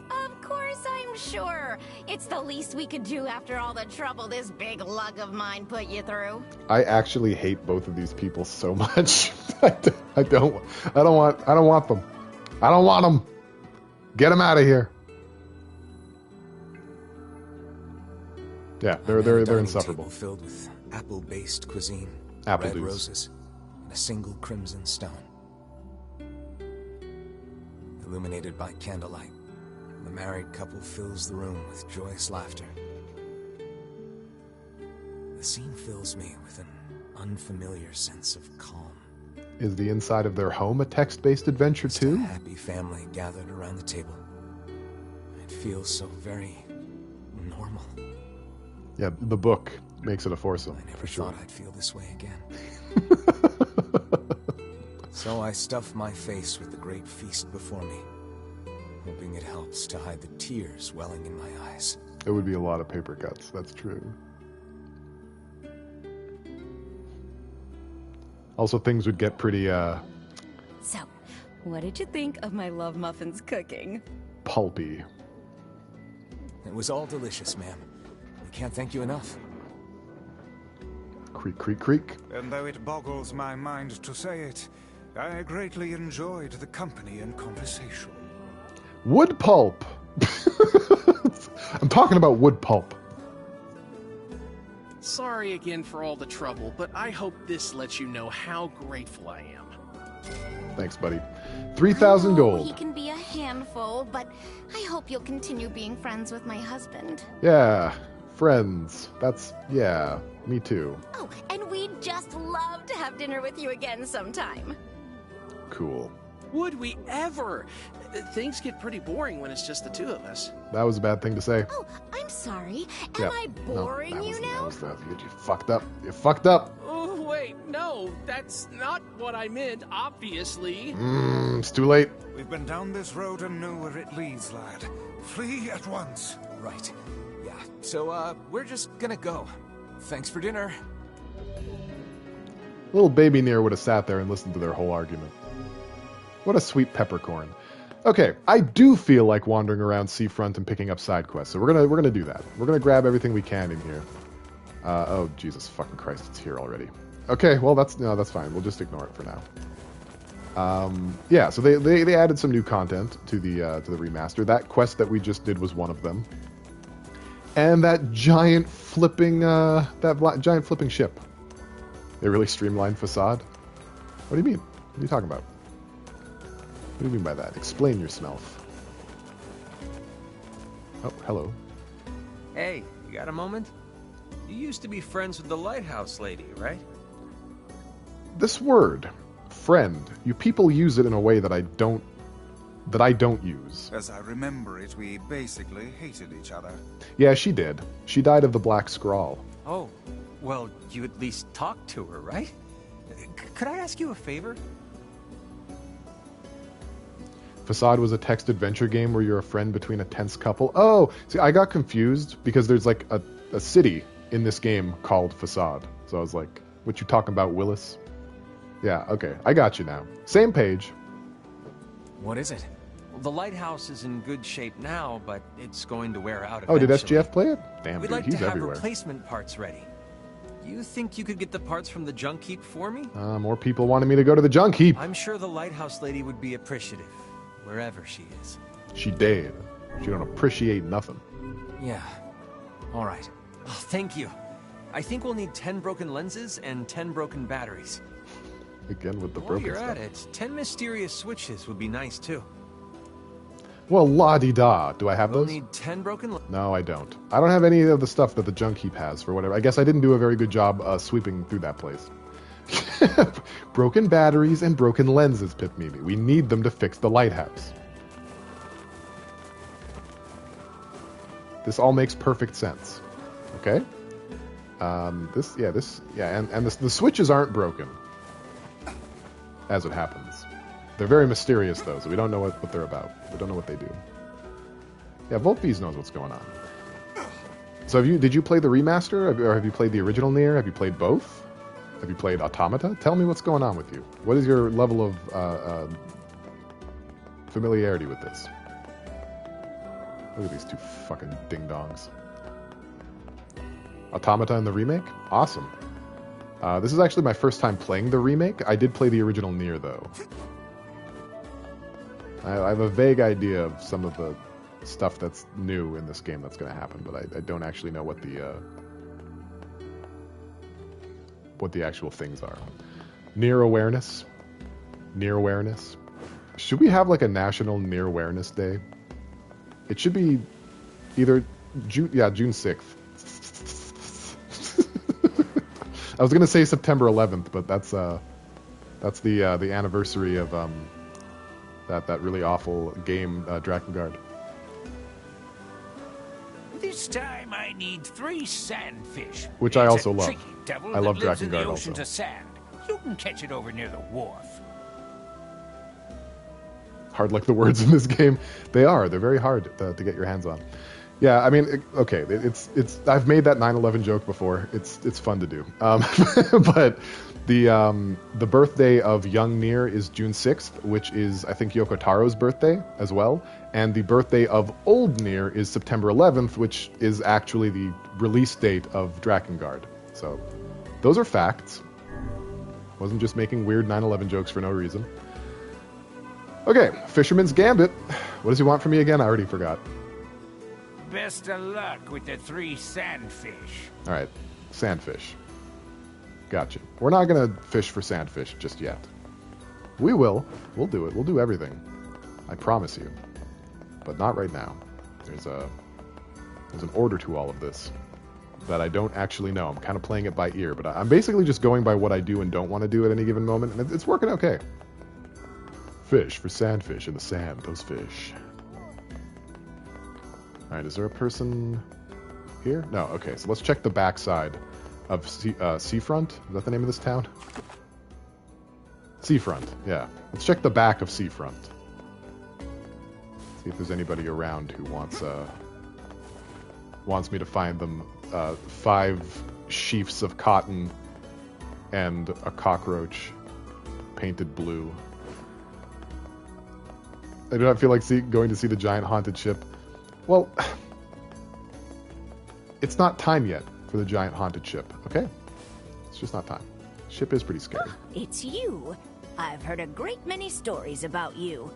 Of course I'm sure. It's the least we could do after all the trouble this big lug of mine put you through. I actually hate both of these people so much. I don't want them. I don't want them. Get them out of here. Yeah, they're insufferable. Filled with apple-based cuisine, Apple red dews. roses, and a single crimson stone. Illuminated by candlelight, the married couple fills the room with joyous laughter. The scene fills me with an unfamiliar sense of calm. Is the inside of their home a text-based adventure Just too? a happy family gathered around the table. It feels so very normal. Yeah, the book makes it a foursome. I never for sure. thought I'd feel this way again. So I stuff my face with the great feast before me, hoping it helps to hide the tears welling in my eyes. It would be a lot of paper cuts, that's true. Also, things would get pretty, So, what did you think of my Love Muffin's cooking? pulpy. It was all delicious, ma'am. We can't thank you enough. Creak, creak, creak. And though it boggles my mind to say it, I greatly enjoyed the company and conversation. Wood pulp! I'm talking about wood pulp. Sorry again for all the trouble, but I hope this lets you know how grateful I am. Thanks, buddy. 3,000 He gold. can be a handful, but I hope you'll continue being friends with my husband. Yeah, friends. Yeah, me too. Oh, and we'd just love to have dinner with you again sometime. Cool. Would we ever? Things get pretty boring when it's just the two of us. That was a bad thing to say. Oh, I'm sorry. Yeah. Am I boring you now? You fucked up. You fucked up. Oh, wait, no, that's not what I meant, obviously. It's too late. We've been down this road and know where it leads, lad. Flee at once. Right. Yeah. So, we're just gonna go. Thanks for dinner. Little baby NieR would have sat there and listened to their whole argument. What a sweet peppercorn. Okay, I do feel like wandering around Seafront and picking up side quests, so we're gonna do that. We're gonna grab everything we can in here. Oh Jesus fucking Christ, it's here already. Okay, well that's fine. We'll just ignore it for now. Yeah, so they added some new content to the remaster. That quest that we just did was one of them, and that giant flipping ship. They really streamlined Facade. What do you mean? What are you talking about? What do you mean by that? Explain yourself. Oh, hello. Hey, you got a moment? You used to be friends with the lighthouse lady, right? This word, friend, you people use it in a way that I don't use. As I remember it, we basically hated each other. Yeah, she did. She died of the Black Scrawl. Oh, well, you at least talked to her, right? Could I ask you a favor? Facade was a text adventure game where you're a friend between a tense couple. Oh, see, I got confused because there's like a city in this game called Facade. So I was like, what you talking about, Willis? Yeah, okay. I got you now. Same page. What is it? Well, the lighthouse is in good shape now, but it's going to wear out Oh, eventually. did SGF play it? Damn, We'd dude, like he's to have everywhere. replacement parts ready. You think you could get the parts from the junk heap for me? More people wanted me to go to the junk heap. I'm sure the lighthouse lady would be appreciative, wherever she is. She dead. She don't appreciate nothing. Yeah. All right. Oh, thank you. I think we'll need 10 broken lenses and 10 broken batteries. Again with the While broken you're stuff. at it, 10 mysterious switches would be nice too. Well, la-di-da. Do I have We'll those? need 10 broken No, I don't. I don't have any of the stuff that the junk heap has for whatever. I guess I didn't do a very good job sweeping through that place. Broken batteries and broken lenses, Pip Mimi. We need them to fix the lighthouse. This all makes perfect sense. Okay? And the switches aren't broken, as it happens. They're very mysterious, though, so we don't know what they're about. We don't know what they do. Yeah, Voltbees knows what's going on. So did you play the remaster, or have you played the original NieR? Have you played both? Have you played Automata? Tell me what's going on with you. What is your level of familiarity with this? Look at these two fucking ding-dongs. Automata and the remake? Awesome. This is actually my first time playing the remake. I did play the original NieR, though. I have a vague idea of some of the stuff that's new in this game that's going to happen, but I don't actually know what the actual things are. NieR awareness. NieR awareness. Should we have like a national NieR awareness day? It should be either June 6th. I was going to say September 11th, but that's the anniversary of that really awful game, Drakengard. This time I need 3 sandfish. Which I It's also a love. tricky devil I love that lives in the Drakengard oceans also. of sand. You can catch it over near the wharf. Hard like the words in this game. They're very hard to get your hands on. Yeah, I mean, okay, it's I've made that 9/11 joke before. It's fun to do. But the birthday of young NieR is June 6th, which is I think Yoko Taro's birthday as well, and the birthday of old NieR is September 11th, which is actually the release date of Drakengard. So those are facts. Wasn't just making weird 9/11 jokes for no reason. Okay, Fisherman's Gambit. What does he want from me again? I already forgot. Best of luck with the 3 sandfish. All right, sandfish. Gotcha. We're not going to fish for sandfish just yet. We will. We'll do it. We'll do everything. I promise you. But not right now. There's an order to all of this that I don't actually know. I'm kind of playing it by ear, but I'm basically just going by what I do and don't want to do at any given moment, and it's working okay. Fish for sandfish in the sand, those fish. Alright, is there a person here? No, okay, so let's check the backside of Seafront. Is that the name of this town? Seafront, yeah. Let's check the back of Seafront. See if there's anybody around who wants me to find them 5 sheafs of cotton and a cockroach painted blue. I do not feel like going to see the giant haunted ship. Well, it's not time yet for the giant haunted ship, okay? It's just not time. Ship is pretty scary. It's you. I've heard a great many stories about you.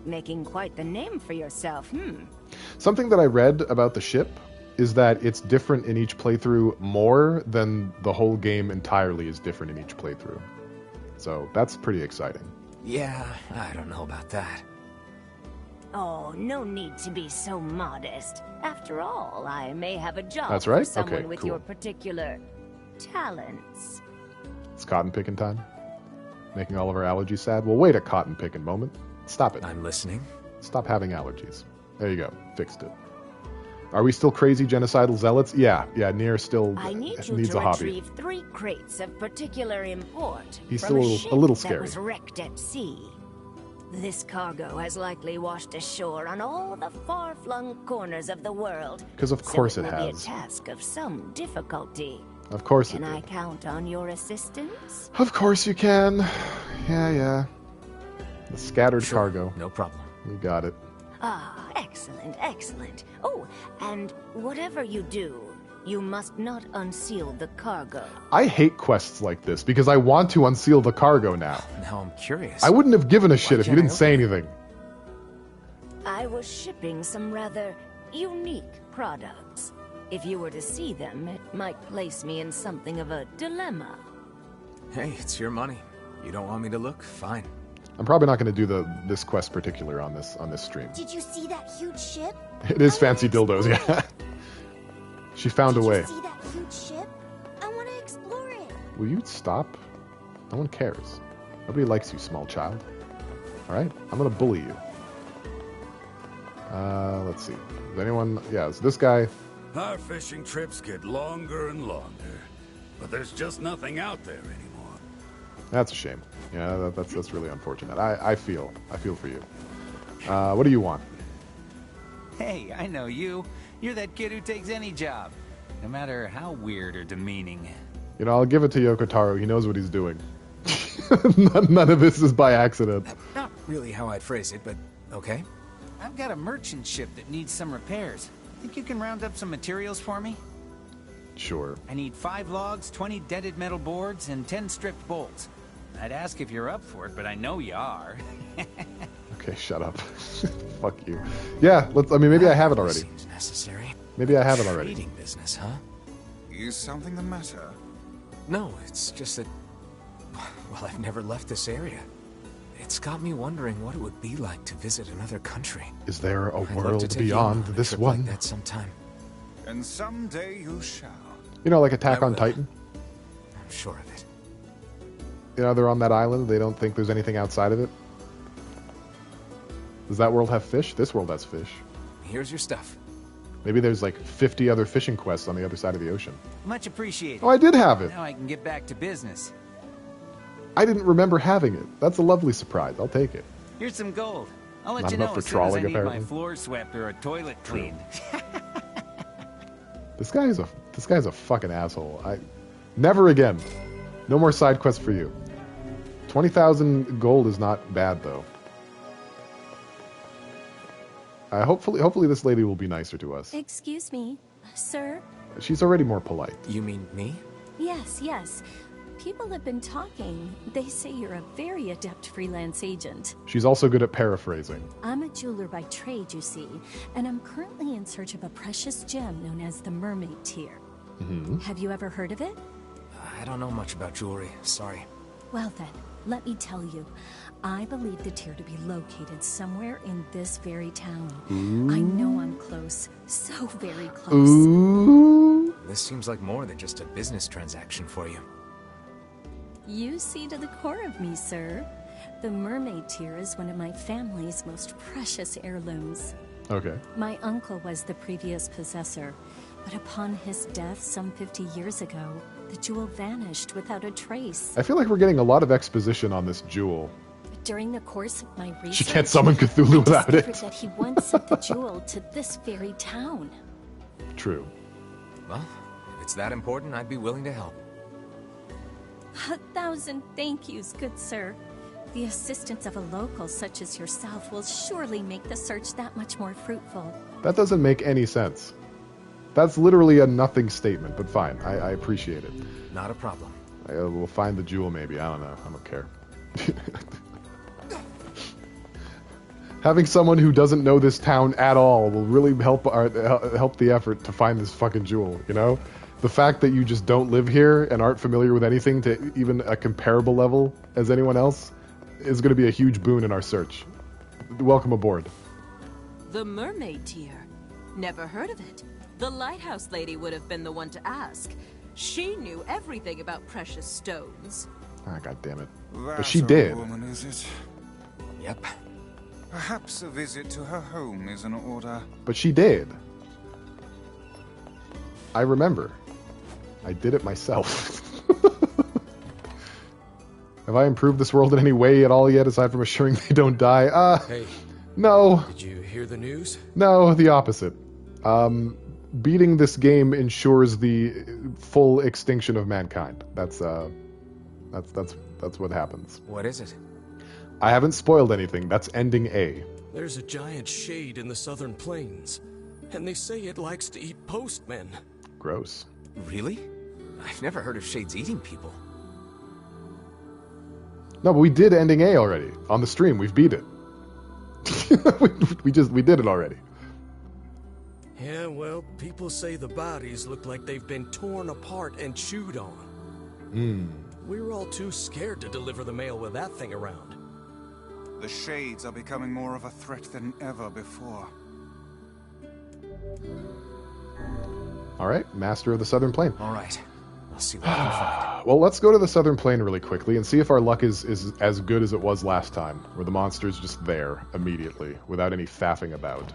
Making quite the name for yourself, Something that I read about the ship is that it's different in each playthrough more than the whole game entirely is different in each playthrough. So that's pretty exciting. Yeah, I don't know about that. Oh, no need to be so modest. After all, I may have a job That's right? for someone Okay, with cool. your particular talents. It's cotton picking time. Making all of our allergies sad. Well, wait a cotton picking moment. Stop it. I'm listening. Stop having allergies. There you go. Fixed it. Are we still crazy genocidal zealots? Yeah, NieR still I need you needs to a hobby. retrieve 3 crates of particular import He's from still a ship a little that scary. was wrecked at sea. This cargo has likely washed ashore on all the far-flung corners of the world. 'Cause of course so it will be has. a task of some difficulty. Of course it Can did. I count on your assistance? Of course you can. Yeah. The scattered cargo. No problem. You got it. Ah, excellent, excellent. Oh, and whatever you do, you must not unseal the cargo. I hate quests like this because I want to unseal the cargo now. Now I'm curious. I wouldn't have given a shit if you didn't say anything. I was shipping some rather unique products. If you were to see them, it might place me in something of a dilemma. Hey, it's your money. You don't want me to look? Fine. I'm probably not going to do this quest particular on this stream. Did you see that huge ship? It is fancy dildos, yeah. She found a way. Did you see that huge ship? I want to explore it. Will you stop? No one cares. Nobody likes you, small child. Alright? I'm going to bully you. Let's see. Is anyone... Yeah, it's this guy. Our fishing trips get longer and longer, but there's just nothing out there anymore. That's a shame. Yeah, that's really unfortunate. I feel for you. What do you want? Hey, I know you. You're that kid who takes any job, no matter how weird or demeaning. You know, I'll give it to Yokotaro. He knows what he's doing. None of this is by accident. Not really how I'd phrase it, but okay. I've got a merchant ship that needs some repairs. Think you can round up some materials for me? Sure. I need 5 logs, 20 deaded metal boards, and 10 stripped bolts. I'd ask if you're up for it, but I know you are. Okay, shut up. Fuck you. Yeah, I mean, maybe I have it already. Seems necessary. Maybe I have it already. Trading business, huh? Is something the matter? No, it's just that... Well, I've never left this area. It's got me wondering what it would be like to visit another country. Is there a I'd love to world take you beyond on a this trip one? like that sometime. And someday you shall. You know, like Attack I on will. Titan? I'm sure of it. You know, they're on that island. They don't think there's anything outside of it. Does that world have fish? This world has fish. Here's your stuff. Maybe there's like 50 other fishing quests on the other side of the ocean. Much appreciated. Oh, I did have it. Now I can get back to business. I didn't remember having it. That's a lovely surprise. I'll take it. Here's some gold. I'll let Not you enough know for as soon as I trawling, need my apparently. floor swept or a toilet cleaned. This guy's a fucking asshole. Never again. No more side quests for you. 20,000 gold is not bad though. Hopefully this lady will be nicer to us. Excuse me, sir? She's already more polite. You mean me? Yes, yes. People have been talking. They say you're a very adept freelance agent. She's also good at paraphrasing. I'm a jeweler by trade, you see, and I'm currently in search of a precious gem known as the Mermaid Tear. Mm-hmm. Have you ever heard of it? I don't know much about jewelry. Sorry. Well then, let me tell you. I believe the tear to be located somewhere in this very town. Ooh. I know I'm close. So very close. Ooh. This seems like more than just a business transaction for you. You see to the core of me, sir. The Mermaid Tear is one of my family's most precious heirlooms. Okay. My uncle was the previous possessor, but upon his death some 50 years ago, the jewel vanished without a trace. I feel like we're getting a lot of exposition on this jewel. During the course of my research, She can't summon Cthulhu without it. I discovered that he once sent the jewel to this very town. True. Well, if it's that important, I'd be willing to help. 1,000 thank yous, good sir. The assistance of a local such as yourself will surely make the search that much more fruitful. That doesn't make any sense. That's literally a nothing statement, but fine. I appreciate it. Not a problem. We'll find the jewel maybe. I don't know. I don't care. Having someone who doesn't know this town at all will really help the effort to find this fucking jewel, you know? The fact that you just don't live here and aren't familiar with anything to even a comparable level as anyone else is going to be a huge boon in our search. Welcome aboard. The Mermaid Tear. Never heard of it. The lighthouse lady would have been the one to ask. She knew everything about precious stones. Ah, God damn it. But That's she a did. woman, is it? Yep. Perhaps a visit to her home is in order. But she did. I remember. I did it myself. Have I improved this world in any way at all yet, aside from assuring they don't die? Hey. No. Did you hear the news? No, the opposite. beating this game ensures the full extinction of mankind. That's what happens. What is it? I haven't spoiled anything. That's ending A. There's a giant shade in the southern plains, and they say it likes to eat postmen. Gross. Really? I've never heard of shades eating people. No, but we did ending A already on the stream. We've beat it. we did it already. Yeah, well, people say the bodies look like they've been torn apart and chewed on. We're all too scared to deliver the mail with that thing around. The shades are becoming more of a threat than ever before. All right, Master of the Southern Plain. All right, I'll see what I can find. Well, let's go to the Southern Plain really quickly and see if our luck is as good as it was last time, where the monster's just there immediately, without any faffing about.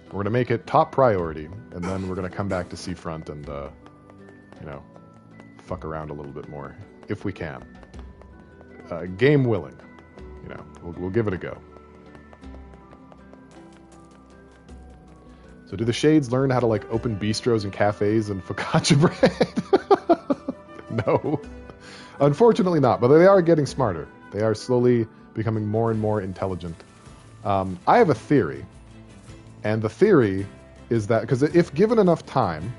We're going to make it top priority, and then we're going to come back to Seafront and, fuck around a little bit more, if we can. Game willing. We'll give it a go. So do the shades learn how to, open bistros and cafes and focaccia bread? No. Unfortunately not, but they are getting smarter. They are slowly becoming more and more intelligent. I have a theory. And the theory is that, because if given enough time,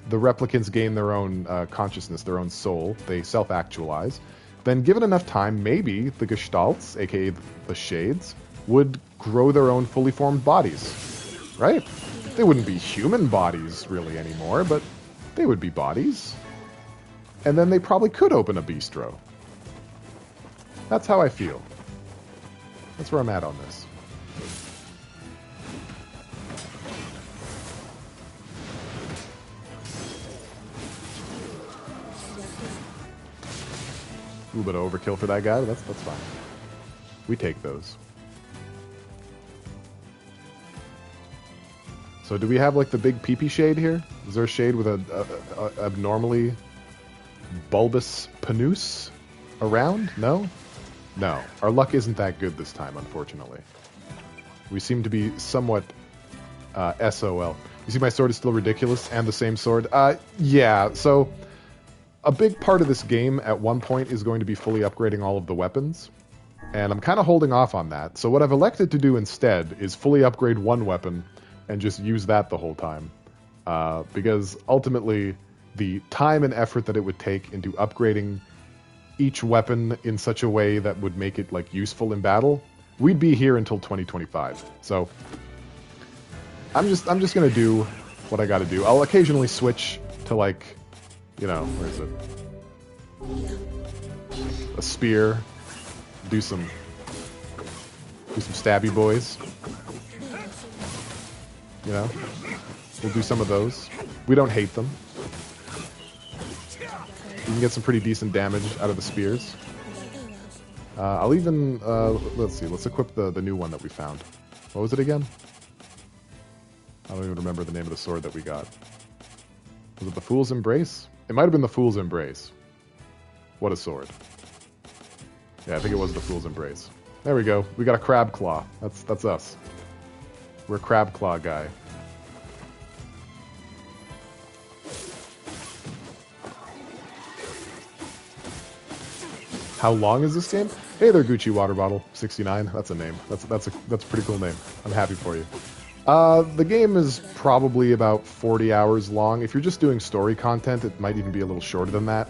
the replicants gain their own consciousness, their own soul, they self-actualize, then given enough time, maybe the Gestalts, aka the Shades, would grow their own fully formed bodies, right? They wouldn't be human bodies really anymore, but they would be bodies. And then they probably could open a bistro. That's how I feel. That's where I'm at on this. A little bit of overkill for that guy, but that's fine. We take those. So do we have the big peepee shade here? Is there a shade with a abnormally bulbous panus around? No? No. Our luck isn't that good this time, unfortunately. We seem to be somewhat SOL. You see my sword is still ridiculous and the same sword? Yeah, so a big part of this game at one point is going to be fully upgrading all of the weapons, and I'm kind of holding off on that. So what I've elected to do instead is fully upgrade one weapon and just use that the whole time. Because ultimately, the time and effort that it would take into upgrading each weapon in such a way that would make it useful in battle, we'd be here until 2025. So I'm just gonna do what I gotta do. I'll occasionally switch to where is it? A spear. Do some stabby boys. We'll do some of those. We don't hate them. You can get some pretty decent damage out of the spears. I'll even, let's see, let's equip the new one that we found. What was it again? I don't even remember the name of the sword that we got. Was it the Fool's Embrace? It might have been the Fool's Embrace. What a sword. Yeah, I think it was the Fool's Embrace. There we go. We got a Crab Claw. That's us. We're a Crab Claw guy. How long is this game? Hey there, Gucci Water Bottle 69. That's a name. That's a pretty cool name. I'm happy for you. The game is probably about 40 hours long. If you're just doing story content, it might even be a little shorter than that.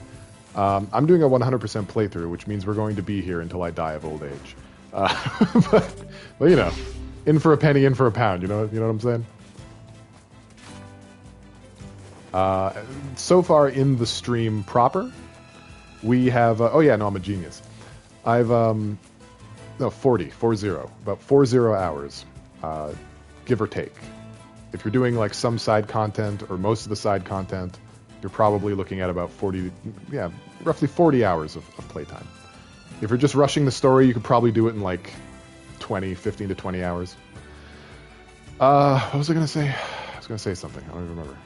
I'm doing a 100% playthrough, which means we're going to be here until I die of old age. But in for a penny, in for a pound. You know what I'm saying? So far in the stream proper, we have. Oh yeah, no, I'm a genius. I've 40, about 40 hours. Give or take. If you're doing some side content or most of the side content, you're probably looking at about roughly 40 hours of playtime. If you're just rushing the story, you could probably do it in 15 to 20 hours. What was I going to say? I was going to say something. I don't even remember.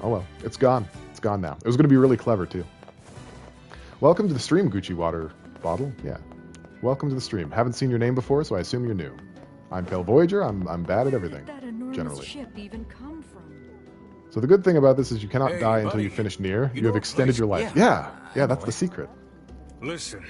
Oh well, it's gone. It's gone now. It was going to be really clever too. Welcome to the stream, Gucci Water Bottle. Yeah. Welcome to the stream. Haven't seen your name before, so I assume you're new. I'm Pale Voyager. I'm bad at everything, Where did that enormous generally. ship even come from? So the good thing about this is you cannot Hey, die until buddy. you finish NieR. You You have know a extended place- your life. Yeah, Yeah, that's the secret. Listen,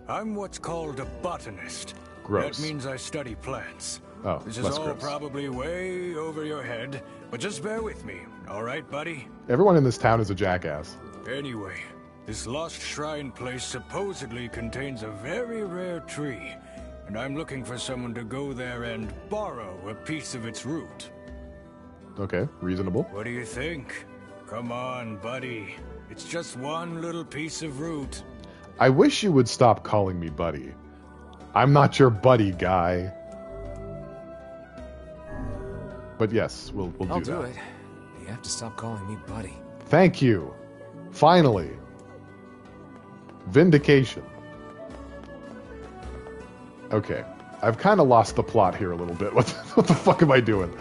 I'm what's called a botanist. Gross. That means I study plants. Oh, This is less all gross. probably way over your head, but just bear with me, all right, buddy? Everyone in this town is a jackass. Anyway, this lost shrine place supposedly contains a very rare tree, and I'm looking for someone to go there and borrow a piece of its root. Okay, reasonable. What do you think? Come on, buddy. It's just one little piece of root. I wish you would stop calling me buddy. I'm not your buddy guy. But yes, we'll do that. I'll do it. You have to stop calling me buddy. Thank you. Finally. Vindication. Okay. I've kind of lost the plot here a little bit. What the fuck am I doing?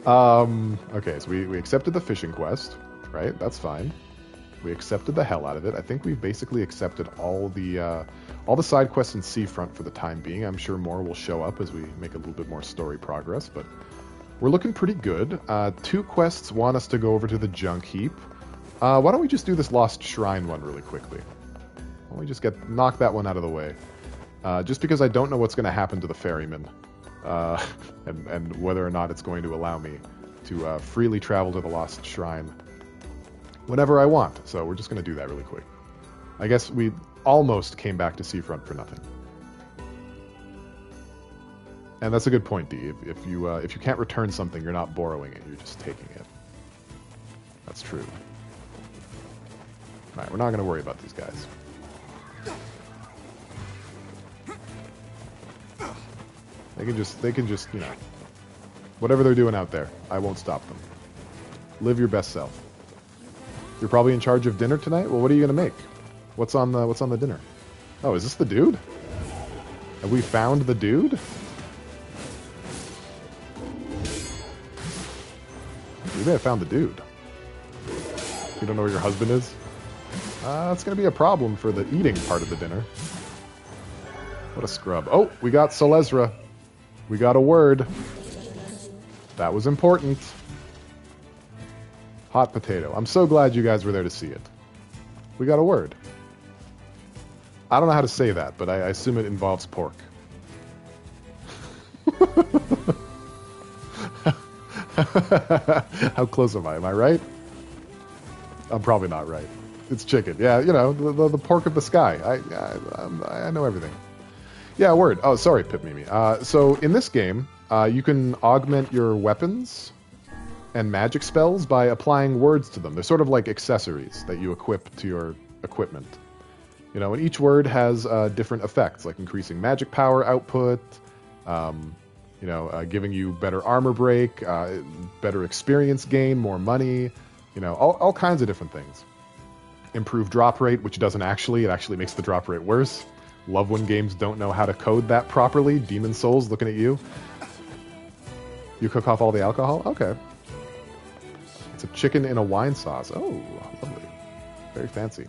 Okay, so we accepted the fishing quest, right? That's fine. We accepted the hell out of it. I think we've basically accepted all the side quests in Seafront for the time being. I'm sure more will show up as we make a little bit more story progress, but we're looking pretty good. 2 quests want us to go over to the junk heap. Why don't we just do this Lost Shrine one really quickly? Why don't we just knock that one out of the way? Just because I don't know what's going to happen to the ferryman. And whether or not it's going to allow me to freely travel to the Lost Shrine whenever I want. So we're just going to do that really quick. I guess we almost came back to Seafront for nothing. And that's a good point, D. If you can't return something, you're not borrowing it, you're just taking it. That's true. Alright, we're not going to worry about these guys. They can just, you know, whatever they're doing out there, I won't stop them. Live your best self. You're probably in charge of dinner tonight? Well, what are you going to make? What's on the dinner? Oh, is this the dude? Have we found the dude? We may have found the dude. You don't know where your husband is? That's going to be a problem for the eating part of the dinner. What a scrub. Oh, we got Solezra. We got a word. That was important. Hot potato. I'm so glad you guys were there to see it. We got a word. I don't know how to say that, but I assume it involves pork. How close am I? Am I right? I'm probably not right. It's chicken. Yeah, you know, the pork of the sky. I know everything. Yeah, word. Oh, sorry, Pip Mimi. So in this game, you can augment your weapons and magic spells by applying words to them. They're sort of like accessories that you equip to your equipment. You know, and each word has different effects, like increasing magic power output, giving you better armor break, better experience gain, more money, you know, all kinds of different things. Improved drop rate, which doesn't actually, it actually makes the drop rate worse. Love when games don't know how to code that properly. Demon Souls, looking at you. You cook off all the alcohol? Okay. It's a chicken in a wine sauce. Oh, lovely. Very fancy.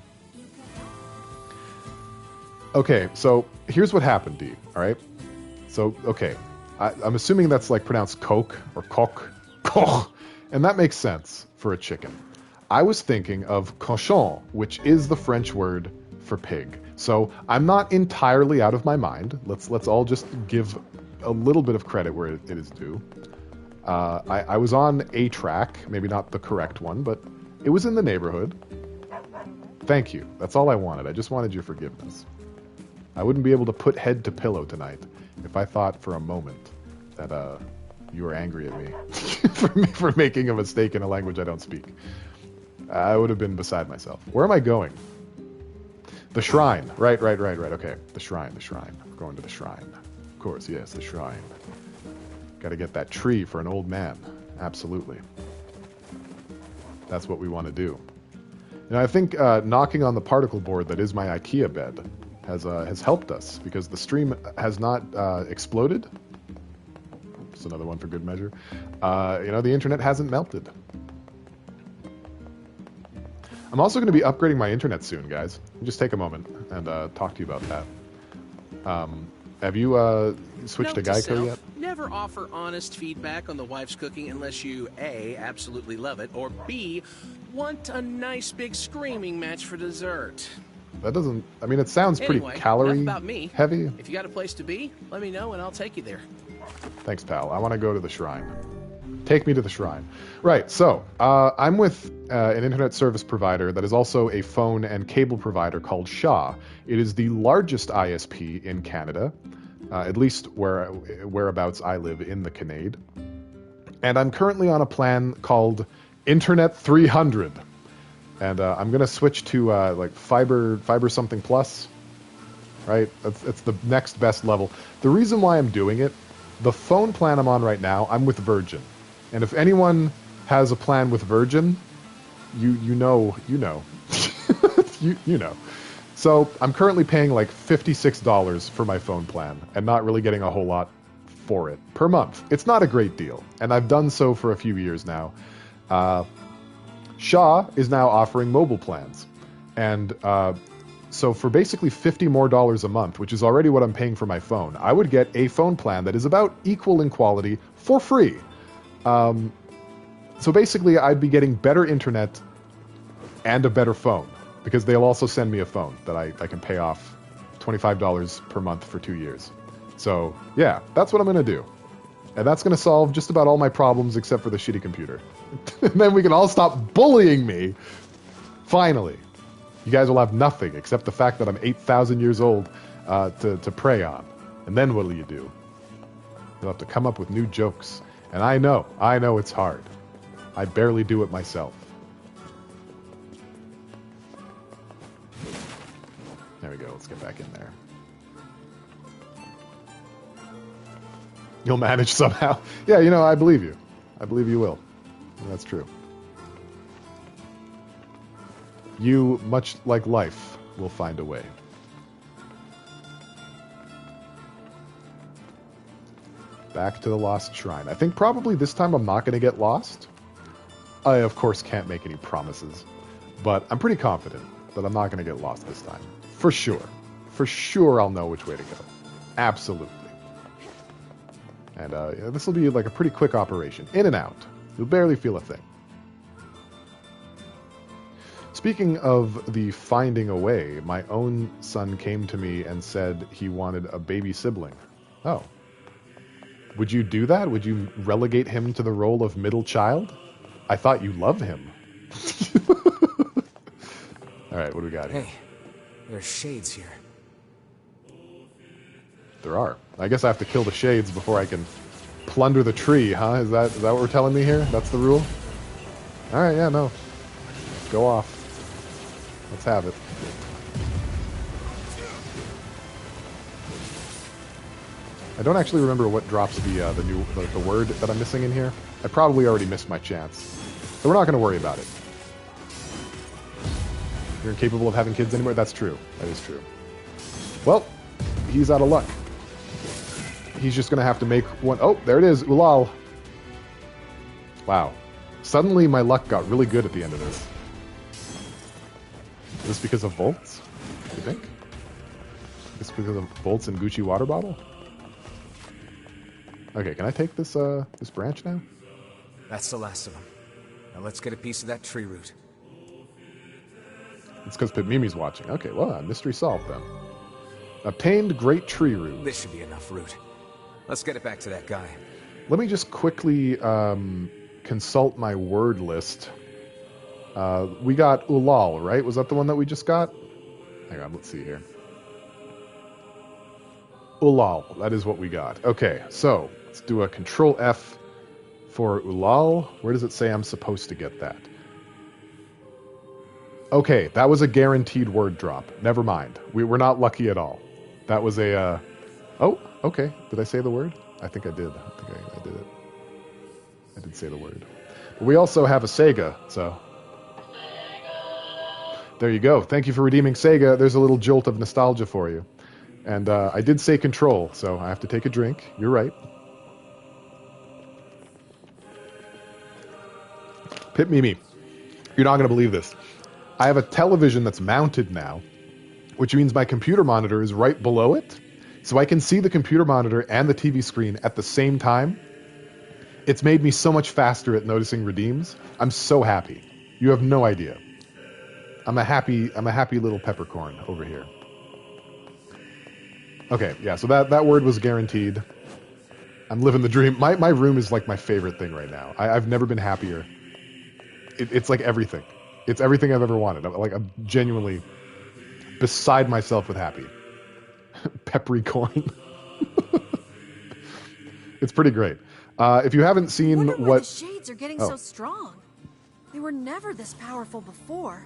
Okay, so here's what happened, D. All right? So, okay. I'm assuming that's like pronounced coke or coq. Coq. And that makes sense for a chicken. I was thinking of cochon, which is the French word for pig. So I'm not entirely out of my mind. Let's all just give a little bit of credit where it is due. I was on a track, maybe not the correct one, but it was in the neighborhood. Thank you. That's all I wanted. I just wanted your forgiveness. I wouldn't be able to put head to pillow tonight if I thought for a moment that you were angry at me for making a mistake in a language I don't speak. I would have been beside myself. Where am I going? The shrine. Right. Okay. The shrine. We're going to the shrine. Of course, yes, the shrine. Got to get that tree for an old man. Absolutely. That's what we want to do. And I think knocking on the particle board that is my IKEA bed has helped us because the stream has not exploded. Just another one for good measure. The internet hasn't melted. I'm also going to be upgrading my internet soon, guys. Just take a moment and talk to you about that. Have you switched to Note to Geico self, yet? never offer honest feedback on the wife's cooking unless you A, absolutely love it, or B, want a nice big screaming match for dessert. That doesn't... I mean, it sounds pretty Anyway, calorie enough about me. heavy. If you got a place to be, let me know and I'll take you there. Thanks, pal. I want to go to the shrine. Take me to the shrine. Right, so I'm with an internet service provider that is also a phone and cable provider called Shaw. It is the largest ISP in Canada, at least whereabouts I live in the Canade. And I'm currently on a plan called Internet 300. And I'm going to switch to like fiber something plus, right? It's the next best level. The reason why I'm doing it, the phone plan I'm on right now, I'm with Virgin. And if anyone has a plan with Virgin, you know. you know. So I'm currently paying like $56 for my phone plan and not really getting a whole lot for it per month. It's not a great deal. And I've done so for a few years now. Shaw is now offering mobile plans. And so for basically $50 more a month, which is already what I'm paying for my phone, I would get a phone plan that is about equal in quality for free. So basically, I'd be getting better internet and a better phone, because they'll also send me a phone that I can pay off $25 per month for 2 years. So, yeah, that's what I'm going to do. And that's going to solve just about all my problems except for the shitty computer. And then we can all stop bullying me. Finally. You guys will have nothing except the fact that I'm 8,000 years old to prey on. And then what'll you do? You'll have to come up with new jokes. And I know it's hard. I barely do it myself. There we go, let's get back in there. You'll manage somehow. Yeah, I believe you. I believe you will. That's true. You, much like life, will find a way. Back to the Lost Shrine. I think probably this time I'm not going to get lost. I, of course, can't make any promises. But I'm pretty confident that I'm not going to get lost this time. For sure. For sure I'll know which way to go. Absolutely. And this will be like a pretty quick operation. In and out. You'll barely feel a thing. Speaking of the finding a way, my own son came to me and said he wanted a baby sibling. Oh. Would you do that? Would you relegate him to the role of middle child? I thought you loved him. Alright, what do we got here? Hey, there's shades here. There are. I guess I have to kill the shades before I can plunder the tree, huh? Is that what we're telling me here? That's the rule? Alright, yeah, no. Go off. Let's have it. I don't actually remember what drops the word that I'm missing in here. I probably already missed my chance. So we're not going to worry about it. You're incapable of having kids anymore? That's true. That is true. Well, he's out of luck. He's just going to have to make one. Oh, there it is. Ulal. Wow. Suddenly my luck got really good at the end of this. Is this because of volts? Do you think? Is this because of volts and Gucci water bottle? Okay, can I take this this branch now? That's the last of them. Now let's get a piece of that tree root. It's because Mimi's watching. Okay, well, mystery solved then. Obtained great tree root. This should be enough root. Let's get it back to that guy. Let me just quickly consult my word list. We got Ulal, right? Was that the one that we just got? Hang on, let's see here. Ulal, that is what we got. Okay, so let's do a Control F for Ulal. Where does it say I'm supposed to get that? Okay, that was a guaranteed word drop. Never mind. We're not lucky at all. That was a... Oh, okay. Did I say the word? I think I did. I think I did it. I did say the word. But we also have a Sega, so... There you go. Thank you for redeeming Sega. There's a little jolt of nostalgia for you. And I did say control, so I have to take a drink. You're right. Pip Mimi, you're not going to believe this. I have a television that's mounted now, which means my computer monitor is right below it. so I can see the computer monitor and the TV screen at the same time. It's made me so much faster at noticing redeems. I'm so happy. You have no idea. I'm a happy little peppercorn over here. Okay, yeah, so that word was guaranteed. I'm living the dream. My room is like my favorite thing right now. I've never been happier. It's like everything. It's everything I've ever wanted. I'm genuinely beside myself with happy. Peppery corn. It's pretty great. If you haven't seen the shades are getting so strong. They were never this powerful before.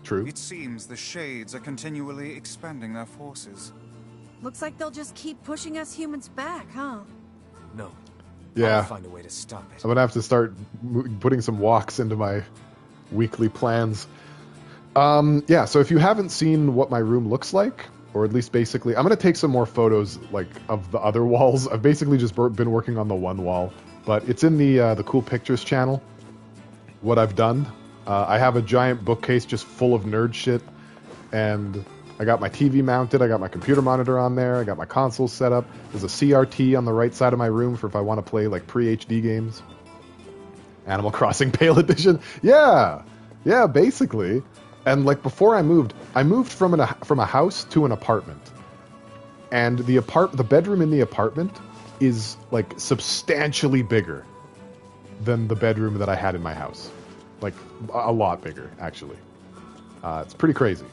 True. It seems the shades are continually expanding their forces. Looks like they'll just keep pushing us humans back, huh? No. Yeah. I'll find a way to stop it. I'm gonna have to start putting some walks into my weekly plans. Yeah, so if you haven't seen what my room looks like, or at least basically, I'm gonna take some more photos like of the other walls. I've basically just been working on the one wall, but it's in the Cool Pictures channel. What I've done, I have a giant bookcase just full of nerd shit, and I got my TV mounted, I got my computer monitor on there, I got my console set up. There's a CRT on the right side of my room for if I want to play like pre-HD games. Animal Crossing Pale Edition. Yeah, basically. And like before I moved from a house to an apartment. And the bedroom in the apartment is like substantially bigger than the bedroom that I had in my house. Like a lot bigger, actually. It's pretty crazy.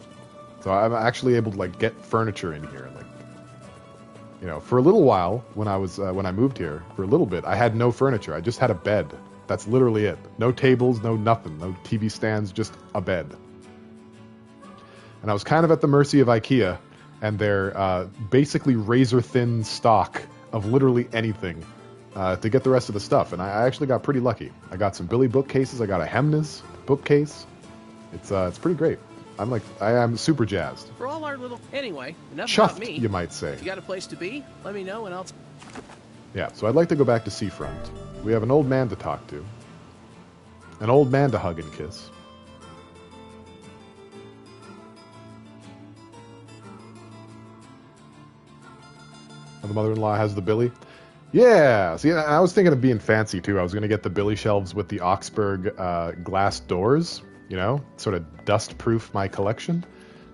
So I'm actually able to like get furniture in here, like, you know, for a little while when I moved here, for a little bit, I had no furniture. I just had a bed. That's literally it. No tables, no nothing, no TV stands, just a bed. And I was kind of at the mercy of IKEA and their basically razor thin stock of literally anything to get the rest of the stuff. And I actually got pretty lucky. I got some Billy bookcases. I got a Hemnes bookcase. It's pretty great. I am super jazzed. For all our little... Anyway, enough Chuffed, about me. you might say. If you got a place to be, let me know and I'll... Yeah, so I'd like to go back to Seafront. We have an old man to talk to. An old man to hug and kiss. And the mother-in-law has the Billy. Yeah, see, I was thinking of being fancy, too. I was going to get the Billy shelves with the Augsburg glass doors, you know, sort of dust-proof my collection.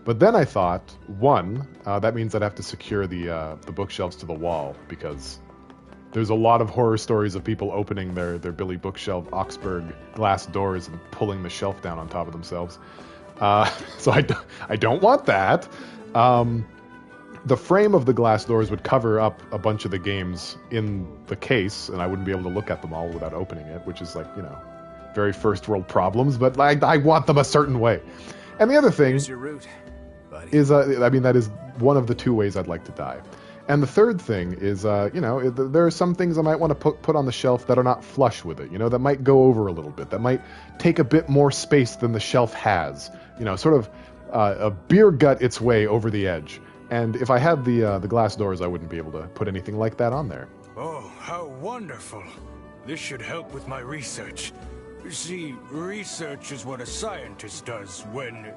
But then I thought, one, that means I'd have to secure the bookshelves to the wall, because there's a lot of horror stories of people opening their Billy bookshelf Augsburg glass doors and pulling the shelf down on top of themselves. So I don't want that. The frame of the glass doors would cover up a bunch of the games in the case, and I wouldn't be able to look at them all without opening it, which is like, you know, very first world problems, but I want them a certain way. And the other thing your route, buddy. is, that is one of the two ways I'd like to die. And the third thing is, you know, there are some things I might want to put on the shelf that are not flush with it, you know, that might go over a little bit, that might take a bit more space than the shelf has, you know, sort of a beer gut its way over the edge. And if I had the glass doors, I wouldn't be able to put anything like that on there. Oh, how wonderful. This should help with my research. See, research is what a scientist does when...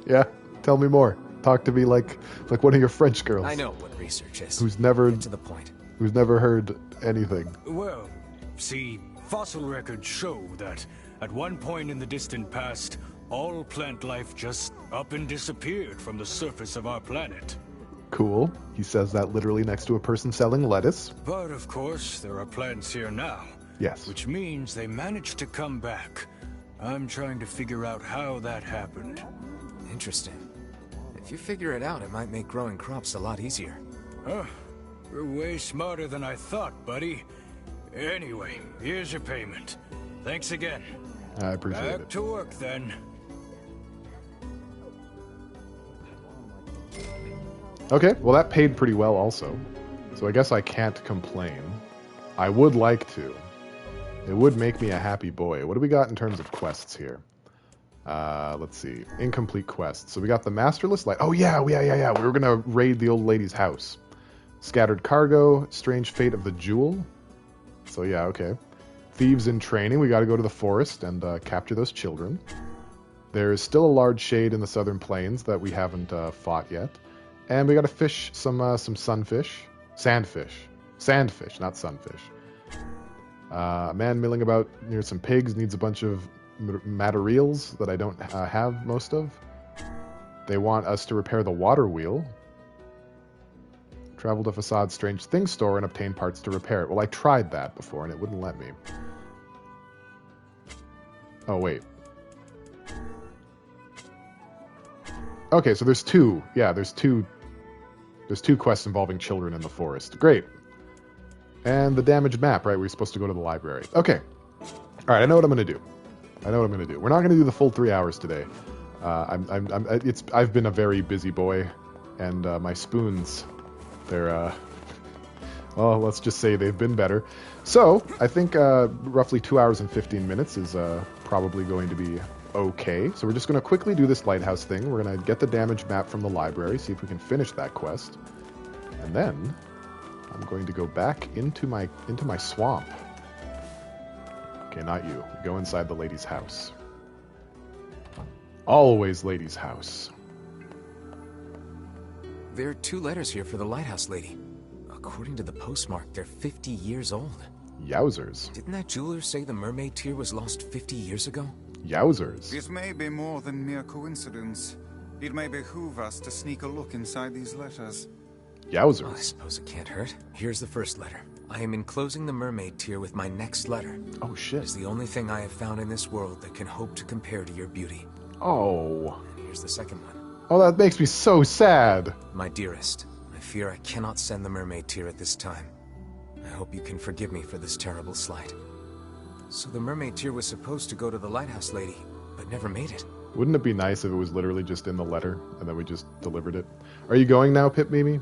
Yeah, tell me more. Talk to me like one of your French girls. I know what research is. Who's never... Get to the point. Who's never heard anything. Well, see, fossil records show that at one point in the distant past, all plant life just up and disappeared from the surface of our planet. Cool. He says that literally next to a person selling lettuce. But of course, there are plants here now. Yes. Which means they managed to come back. I'm trying to figure out how that happened. Interesting. If you figure it out, it might make growing crops a lot easier. Huh. You're way smarter than I thought, buddy. Anyway, here's your payment. Thanks again. I appreciate it. Back to work, then. Okay, well that paid pretty well also. So I guess I can't complain. I would like to. It would make me a happy boy. What do we got in terms of quests here? Let's see. Incomplete quests. So we got the Masterless Light. Oh yeah. We were going to raid the old lady's house. Scattered Cargo. Strange Fate of the Jewel. So yeah, okay. Thieves in Training. We got to go to the forest and capture those children. There is still a large shade in the Southern Plains that we haven't fought yet. And we got to fish some sunfish. Sandfish, not sunfish. A man milling about near some pigs needs a bunch of materials that I don't have most of. They want us to repair the water wheel. Travel to Facade's Strange Things store and obtain parts to repair it. Well, I tried that before and it wouldn't let me. Oh, wait. Okay, so there's two. Yeah, there's two quests involving children in the forest. Great. And the damaged map, right? We're supposed to go to the library. Okay. All right, I know what I'm going to do. We're not going to do the full 3 hours today. I've been a very busy boy, and my spoons, they're, well, let's just say they've been better. So I think roughly 2 hours and 15 minutes is probably going to be okay. So we're just going to quickly do this lighthouse thing. We're going to get the damaged map from the library, see if we can finish that quest, and then I'm going to go back into my swamp. Okay, not you. Go inside the lady's house. Always lady's house. There are 2 letters here for the lighthouse lady. According to the postmark, they're 50 years old. Yowzers. Didn't that jeweler say the mermaid tear was lost 50 years ago? Yowzers. It may be more than mere coincidence. It may behoove us to sneak a look inside these letters. Yowzers. Well, I suppose it can't hurt. Here's the first letter. I am enclosing the mermaid tear with my next letter. Oh, shit. It's the only thing I have found in this world that can hope to compare to your beauty. Oh. And here's the second one. Oh, that makes me so sad. My dearest, I fear I cannot send the mermaid tear at this time. I hope you can forgive me for this terrible slight. So the mermaid tear was supposed to go to the lighthouse lady, but never made it. Wouldn't it be nice if it was literally just in the letter, and then we just delivered it? Are you going now, Pip Mimi?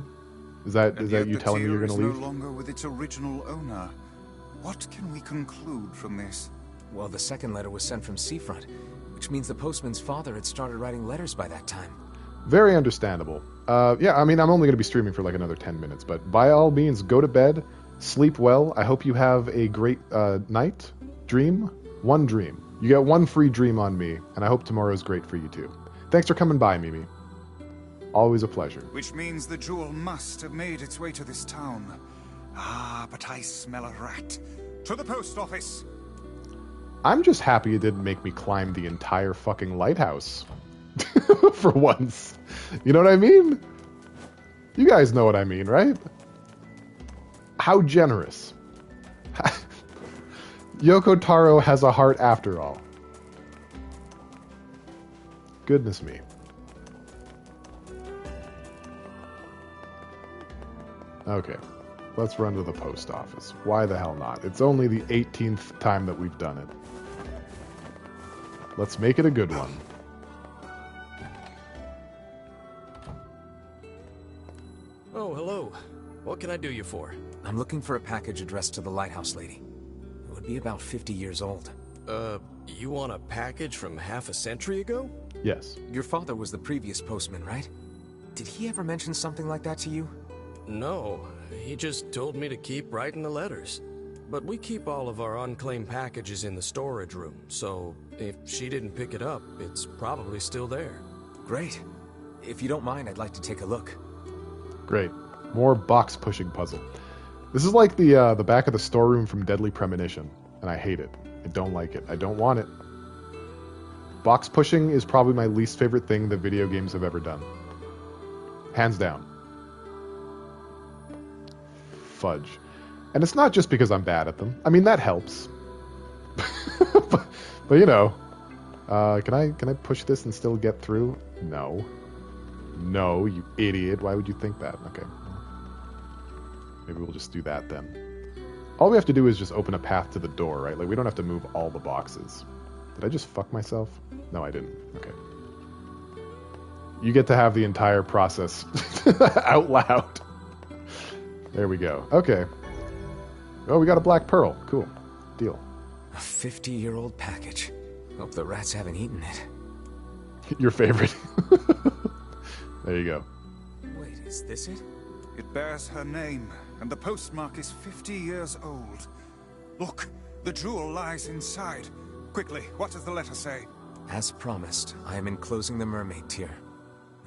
Is that you telling me you're going to leave? No longer with its original owner. What can we conclude from this? Well, the second letter was sent from Seafront, which means the postman's father had started writing letters by that time. Very understandable. Yeah, I mean, I'm only going to be streaming for like another 10 minutes, but by all means, go to bed, sleep well. I hope you have a great night. Dream. One dream. You get one free dream on me, and I hope tomorrow's great for you too. Thanks for coming by, Mimi. Always a pleasure. Which means the jewel must have made its way to this town. Ah, but I smell a rat. To the post office! I'm just happy it didn't make me climb the entire fucking lighthouse. For once. You know what I mean? You guys know what I mean, right? How generous. Yoko Taro has a heart after all. Goodness me. Okay, let's run to the post office. Why the hell not? It's only the 18th time that we've done it. Let's make it a good one. Oh, hello. What can I do you for? I'm looking for a package addressed to the lighthouse lady. It would be about 50 years old. You want a package from half a century ago? Yes. Your father was the previous postman, right? Did he ever mention something like that to you? No, he just told me to keep writing the letters. But we keep all of our unclaimed packages in the storage room, so if she didn't pick it up, it's probably still there. Great. If you don't mind, I'd like to take a look. Great. More box pushing puzzle. This is like the back of the storeroom from Deadly Premonition, and I hate it. I don't like it. I don't want it. Box pushing is probably my least favorite thing that video games have ever done. Hands down. Fudge. And it's not just because I'm bad at them. I mean, that helps. but you know, can I push this and still get through? No. No, you idiot. Why would you think that? Okay. Maybe we'll just do that then. All we have to do is just open a path to the door, right? Like, we don't have to move all the boxes. Did I just fuck myself? No, I didn't. Okay. You get to have the entire process out loud. There we go. Okay. Oh, we got a black pearl. Cool. Deal. A 50-year-old package. Hope the rats haven't eaten it. Your favorite. There you go. Wait, is this it? It bears her name, and the postmark is 50 years old. Look, the jewel lies inside. Quickly, what does the letter say? As promised, I am enclosing the mermaid tear.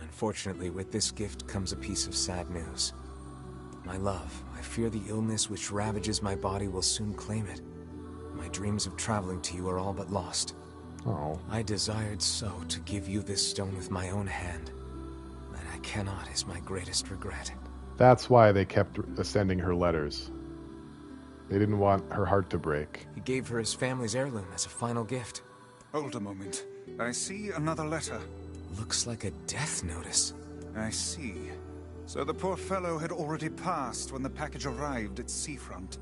And Unfortunately, with this gift comes a piece of sad news. My love, I fear the illness which ravages my body will soon claim it. My dreams of traveling to you are all but lost. Oh. I desired so to give you this stone with my own hand. That I cannot is my greatest regret. That's why they kept sending her letters. They didn't want her heart to break. He gave her his family's heirloom as a final gift. Hold a moment. I see another letter. Looks like a death notice. I see. So the poor fellow had already passed when the package arrived at Seafront.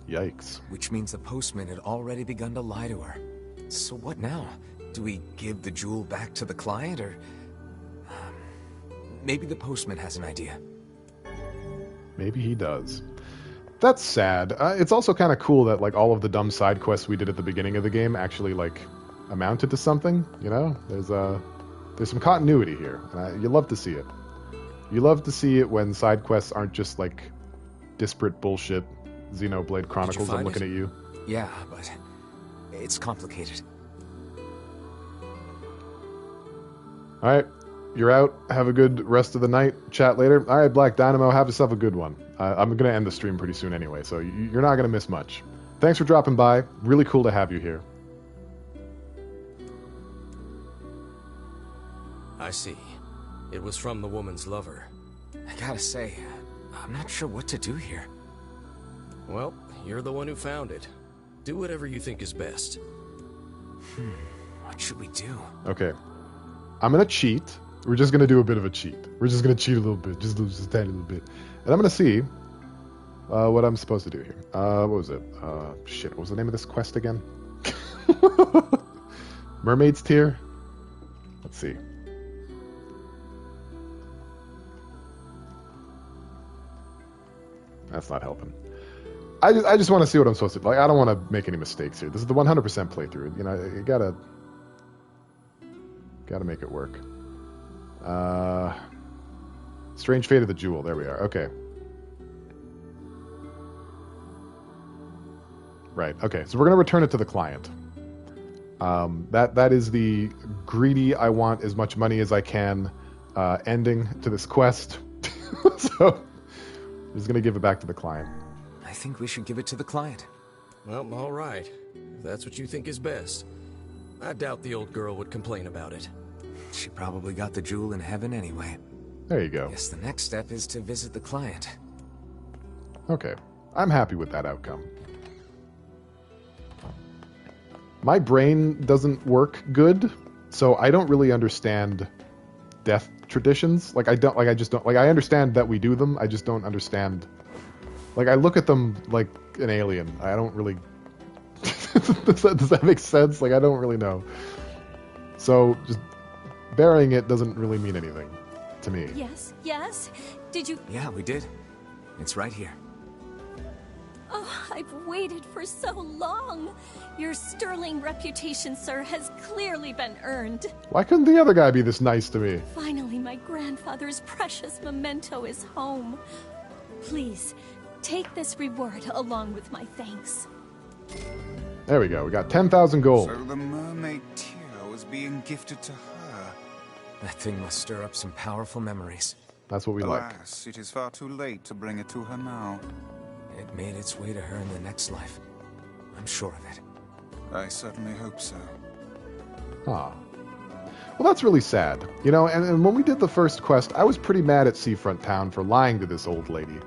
Yikes. Which means the postman had already begun to lie to her. So what now? Do we give the jewel back to the client, or... maybe the postman has an idea. Maybe he does. That's sad. It's also kind of cool that like all of the dumb side quests we did at the beginning of the game actually like amounted to something. You know, there's some continuity here, and you love to see it. You love to see it when side quests aren't just like disparate bullshit. Xenoblade Chronicles. I'm looking at you. Yeah, but it's complicated. All right, you're out. Have a good rest of the night. Chat later. All right, Black Dynamo, have yourself a good one. I'm going to end the stream pretty soon anyway, so you're not going to miss much. Thanks for dropping by. Really cool to have you here. I see. It was from the woman's lover. I gotta say, I'm not sure what to do here. Well, you're the one who found it. Do whatever you think is best. What should we do? Okay. I'm going to cheat. We're just going to do a bit of a cheat. We're just going to cheat a little bit. Just a tiny little bit. And I'm going to see what I'm supposed to do here. What was it? Shit, what was the name of this quest again? Mermaid's Tear? Let's see. That's not helping. I just want to see what I'm supposed to do. Like, I don't want to make any mistakes here. This is the 100% playthrough. You know, you gotta make it work. Strange Fate of the Jewel. There we are. Okay. Right. Okay. So we're gonna return it to the client. That is the greedy, I want as much money as I can ending to this quest. So I'm just gonna give it back to the client. I think we should give it to the client. Well, all right. If that's what you think is best. I doubt the old girl would complain about it. She probably got the jewel in heaven anyway. There you go. Guess the next step is to visit the client. Okay. I'm happy with that outcome. My brain doesn't work good, so I don't really understand death traditions. I understand that we do them, I just don't understand. Like, I look at them like an alien. I don't really... does that make sense? Like, I don't really know. So, just burying it doesn't really mean anything to me. Yes, yes. Did you... Yeah, we did. It's right here. Oh, I've waited for so long. Your sterling reputation, sir, has clearly been earned. Why couldn't the other guy be this nice to me? Finally, my grandfather's precious memento is home. Please, take this reward along with my thanks. There we go. We got 10,000 gold. So the mermaid tear was being gifted to her. That thing must stir up some powerful memories. That's what we like. Alas, it is far too late to bring it to her now. It made its way to her in the next life. I'm sure of it. I certainly hope so. Ah. Well, that's really sad. You know, and when we did the first quest, I was pretty mad at Seafront Town for lying to this old lady.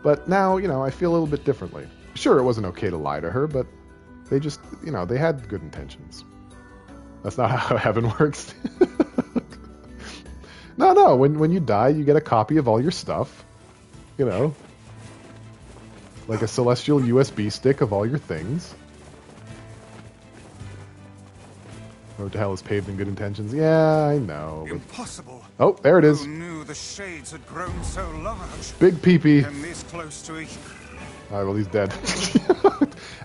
But now, you know, I feel a little bit differently. Sure, it wasn't okay to lie to her, but they just, you know, they had good intentions. That's not how heaven works. No, when you die, you get a copy of all your stuff. You know. Like a celestial USB stick of all your things. Road to hell is paved in good intentions. Yeah, I know. Impossible. Oh, there it is. Who knew the shades had grown so large? Big peepee. And this close to each. Alright, well, he's dead.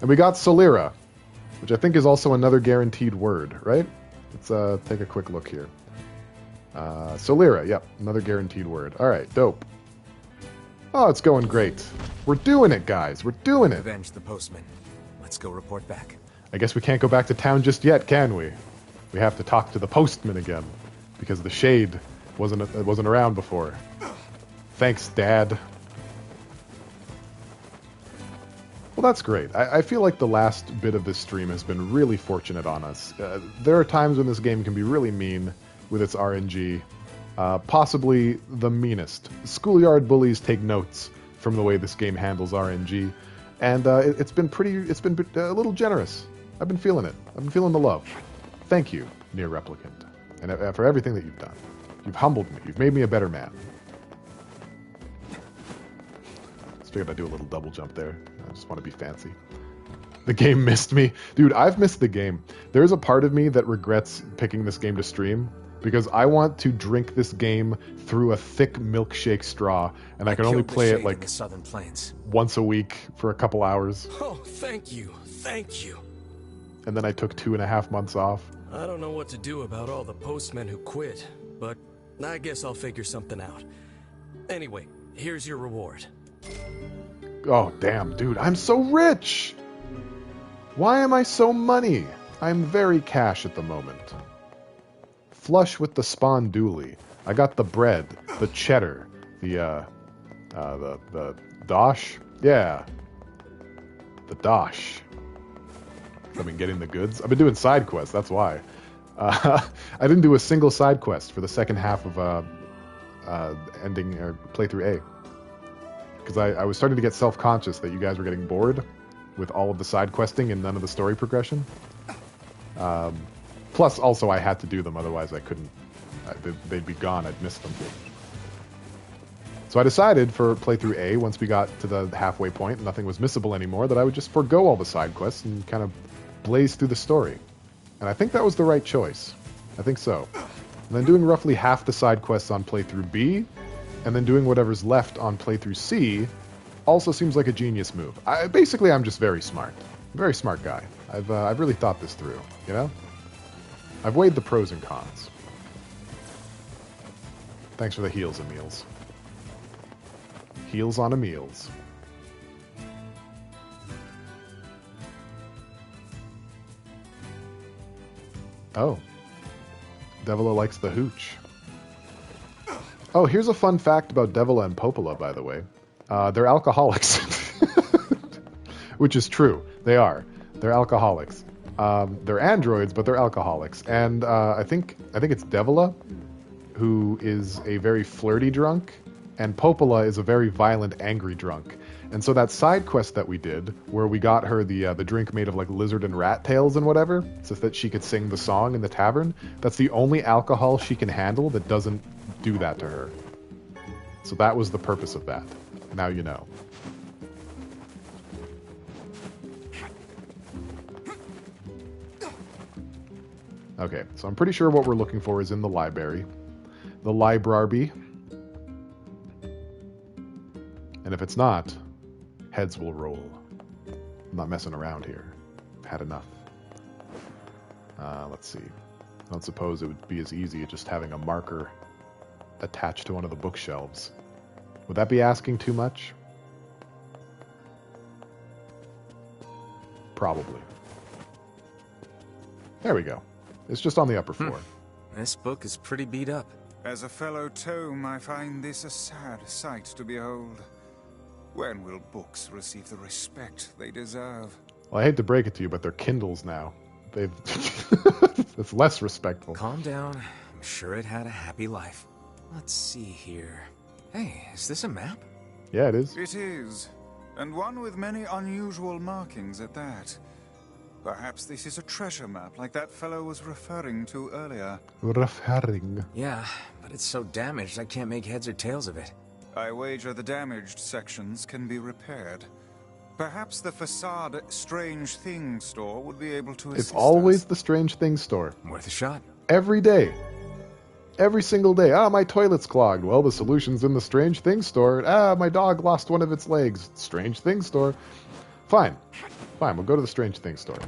And we got Solera, which I think is also another guaranteed word, right? Let's take a quick look here. Solera, yep, another guaranteed word. Alright, dope. Oh, it's going great. We're doing it, guys. We're doing it. Avenge the postman. Let's go report back. I guess we can't go back to town just yet, can we? We have to talk to the postman again, because the shade wasn't around before. Thanks, Dad. Well, that's great. I feel like the last bit of this stream has been really fortunate on us. There are times when this game can be really mean with its RNG. Possibly the meanest. Schoolyard bullies take notes from the way this game handles RNG, and it's been a little generous. I've been feeling it. I've been feeling the love. Thank you, NieR Replicant, and for everything that you've done. You've humbled me. You've made me a better man. Just figured I'd do a little double jump there. I just want to be fancy. The game missed me. Dude, I've missed the game. There's a part of me that regrets picking this game to stream, because I want to drink this game through a thick milkshake straw, and I can only play it like the Southern Plains. once a week for a couple hours. Oh, thank you. Thank you. And then I took 2.5 months off. I don't know what to do about all the postmen who quit, but I guess I'll figure something out. Anyway, here's your reward. Oh, damn, dude, I'm so rich! Why am I so money? I'm very cash at the moment. Flush with the spawn dually. I got the bread, the cheddar, the dosh? Yeah. The dosh. I've been getting the goods. I've been doing side quests, that's why. I didn't do a single side quest for the second half of ending playthrough A. Because I was starting to get self-conscious that you guys were getting bored with all of the side questing and none of the story progression. Plus, also, I had to do them, otherwise I couldn't. They'd be gone, I'd miss them. So I decided for playthrough A, once we got to the halfway point and nothing was missable anymore, that I would just forego all the side quests and kind of blaze through the story. And I think that was the right choice. I think so. And then doing roughly half the side quests on playthrough B, and then doing whatever's left on playthrough C, also seems like a genius move. Basically, I'm just very smart. Very smart guy. I've really thought this through, you know? I've weighed the pros and cons. Thanks for the heals and meals. Heals on a meals. Oh. Devila likes the hooch. Oh, here's a fun fact about Devila and Popola, by the way. They're alcoholics. Which is true. They are. They're alcoholics. They're androids, but they're alcoholics. And I think it's Devila who is a very flirty drunk, and Popola is a very violent, angry drunk. And so that side quest that we did, where we got her the drink made of like lizard and rat tails and whatever, so that she could sing the song in the tavern, that's the only alcohol she can handle that doesn't do that to her. So that was the purpose of that. Now you know. Okay, so I'm pretty sure what we're looking for is in the library. The library. And if it's not, heads will roll. I'm not messing around here. I've had enough. Let's see. I don't suppose it would be as easy as just having a marker attached to one of the bookshelves. Would that be asking too much? Probably. There we go. It's just on the upper floor. This book is pretty beat up. As a fellow tome, I find this a sad sight to behold. When will books receive the respect they deserve? Well, I hate to break it to you, but they're Kindles now. They've... It's less respectful. Calm down. I'm sure it had a happy life. Let's see here. Hey, is this a map? Yeah, it is. It is. And one with many unusual markings at that. Perhaps this is a treasure map like that fellow was referring to earlier. Referring? Yeah, but it's so damaged I can't make heads or tails of it. I wager the damaged sections can be repaired. Perhaps the facade Strange Things store would be able to assist It's always us. the Strange Things store. Worth a shot. Every day. Every single day. Ah, my toilet's clogged. Well, the solution's in the Strange Things store. Ah, my dog lost one of its legs. Strange Things store. Fine. Fine, we'll go to the Strange Things store.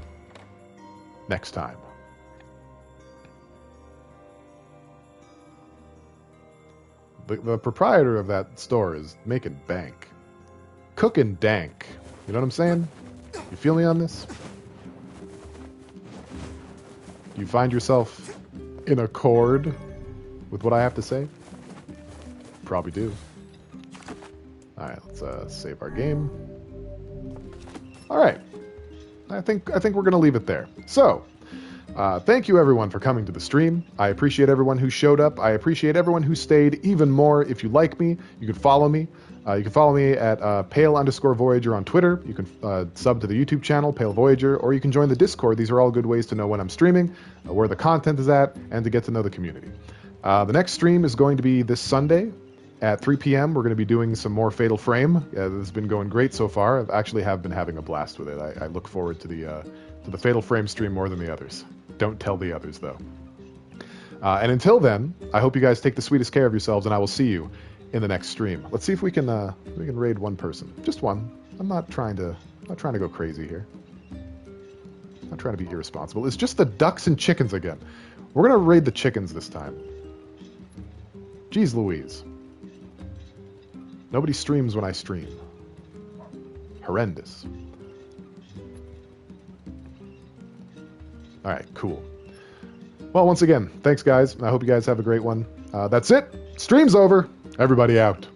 Next time. The proprietor of that store is making bank. Cooking dank. You know what I'm saying? You feel me on this? You find yourself in accord with what I have to say? Probably do. All right, let's save our game. All right, I think we're gonna leave it there. So, thank you everyone for coming to the stream. I appreciate everyone who showed up. I appreciate everyone who stayed even more. If you like me, you can follow me. You can follow me at Pale_Voyager on Twitter. You can sub to the YouTube channel, Pale Voyager, or you can join the Discord. These are all good ways to know when I'm streaming, where the content is at, and to get to know the community. The next stream is going to be this Sunday at 3 p.m. We're going to be doing some more Fatal Frame. This has been going great so far. I actually have been having a blast with it. I look forward to the Fatal Frame stream more than the others. Don't tell the others, though. And until then, I hope you guys take the sweetest care of yourselves, and I will see you in the next stream. Let's see if we can raid one person. Just one. I'm not trying to go crazy here. I'm not trying to be irresponsible. It's just the ducks and chickens again. We're going to raid the chickens this time. Jeez Louise. Nobody streams when I stream. Horrendous. All right, cool. Well, once again, thanks, guys. I hope you guys have a great one. That's it. Stream's over. Everybody out.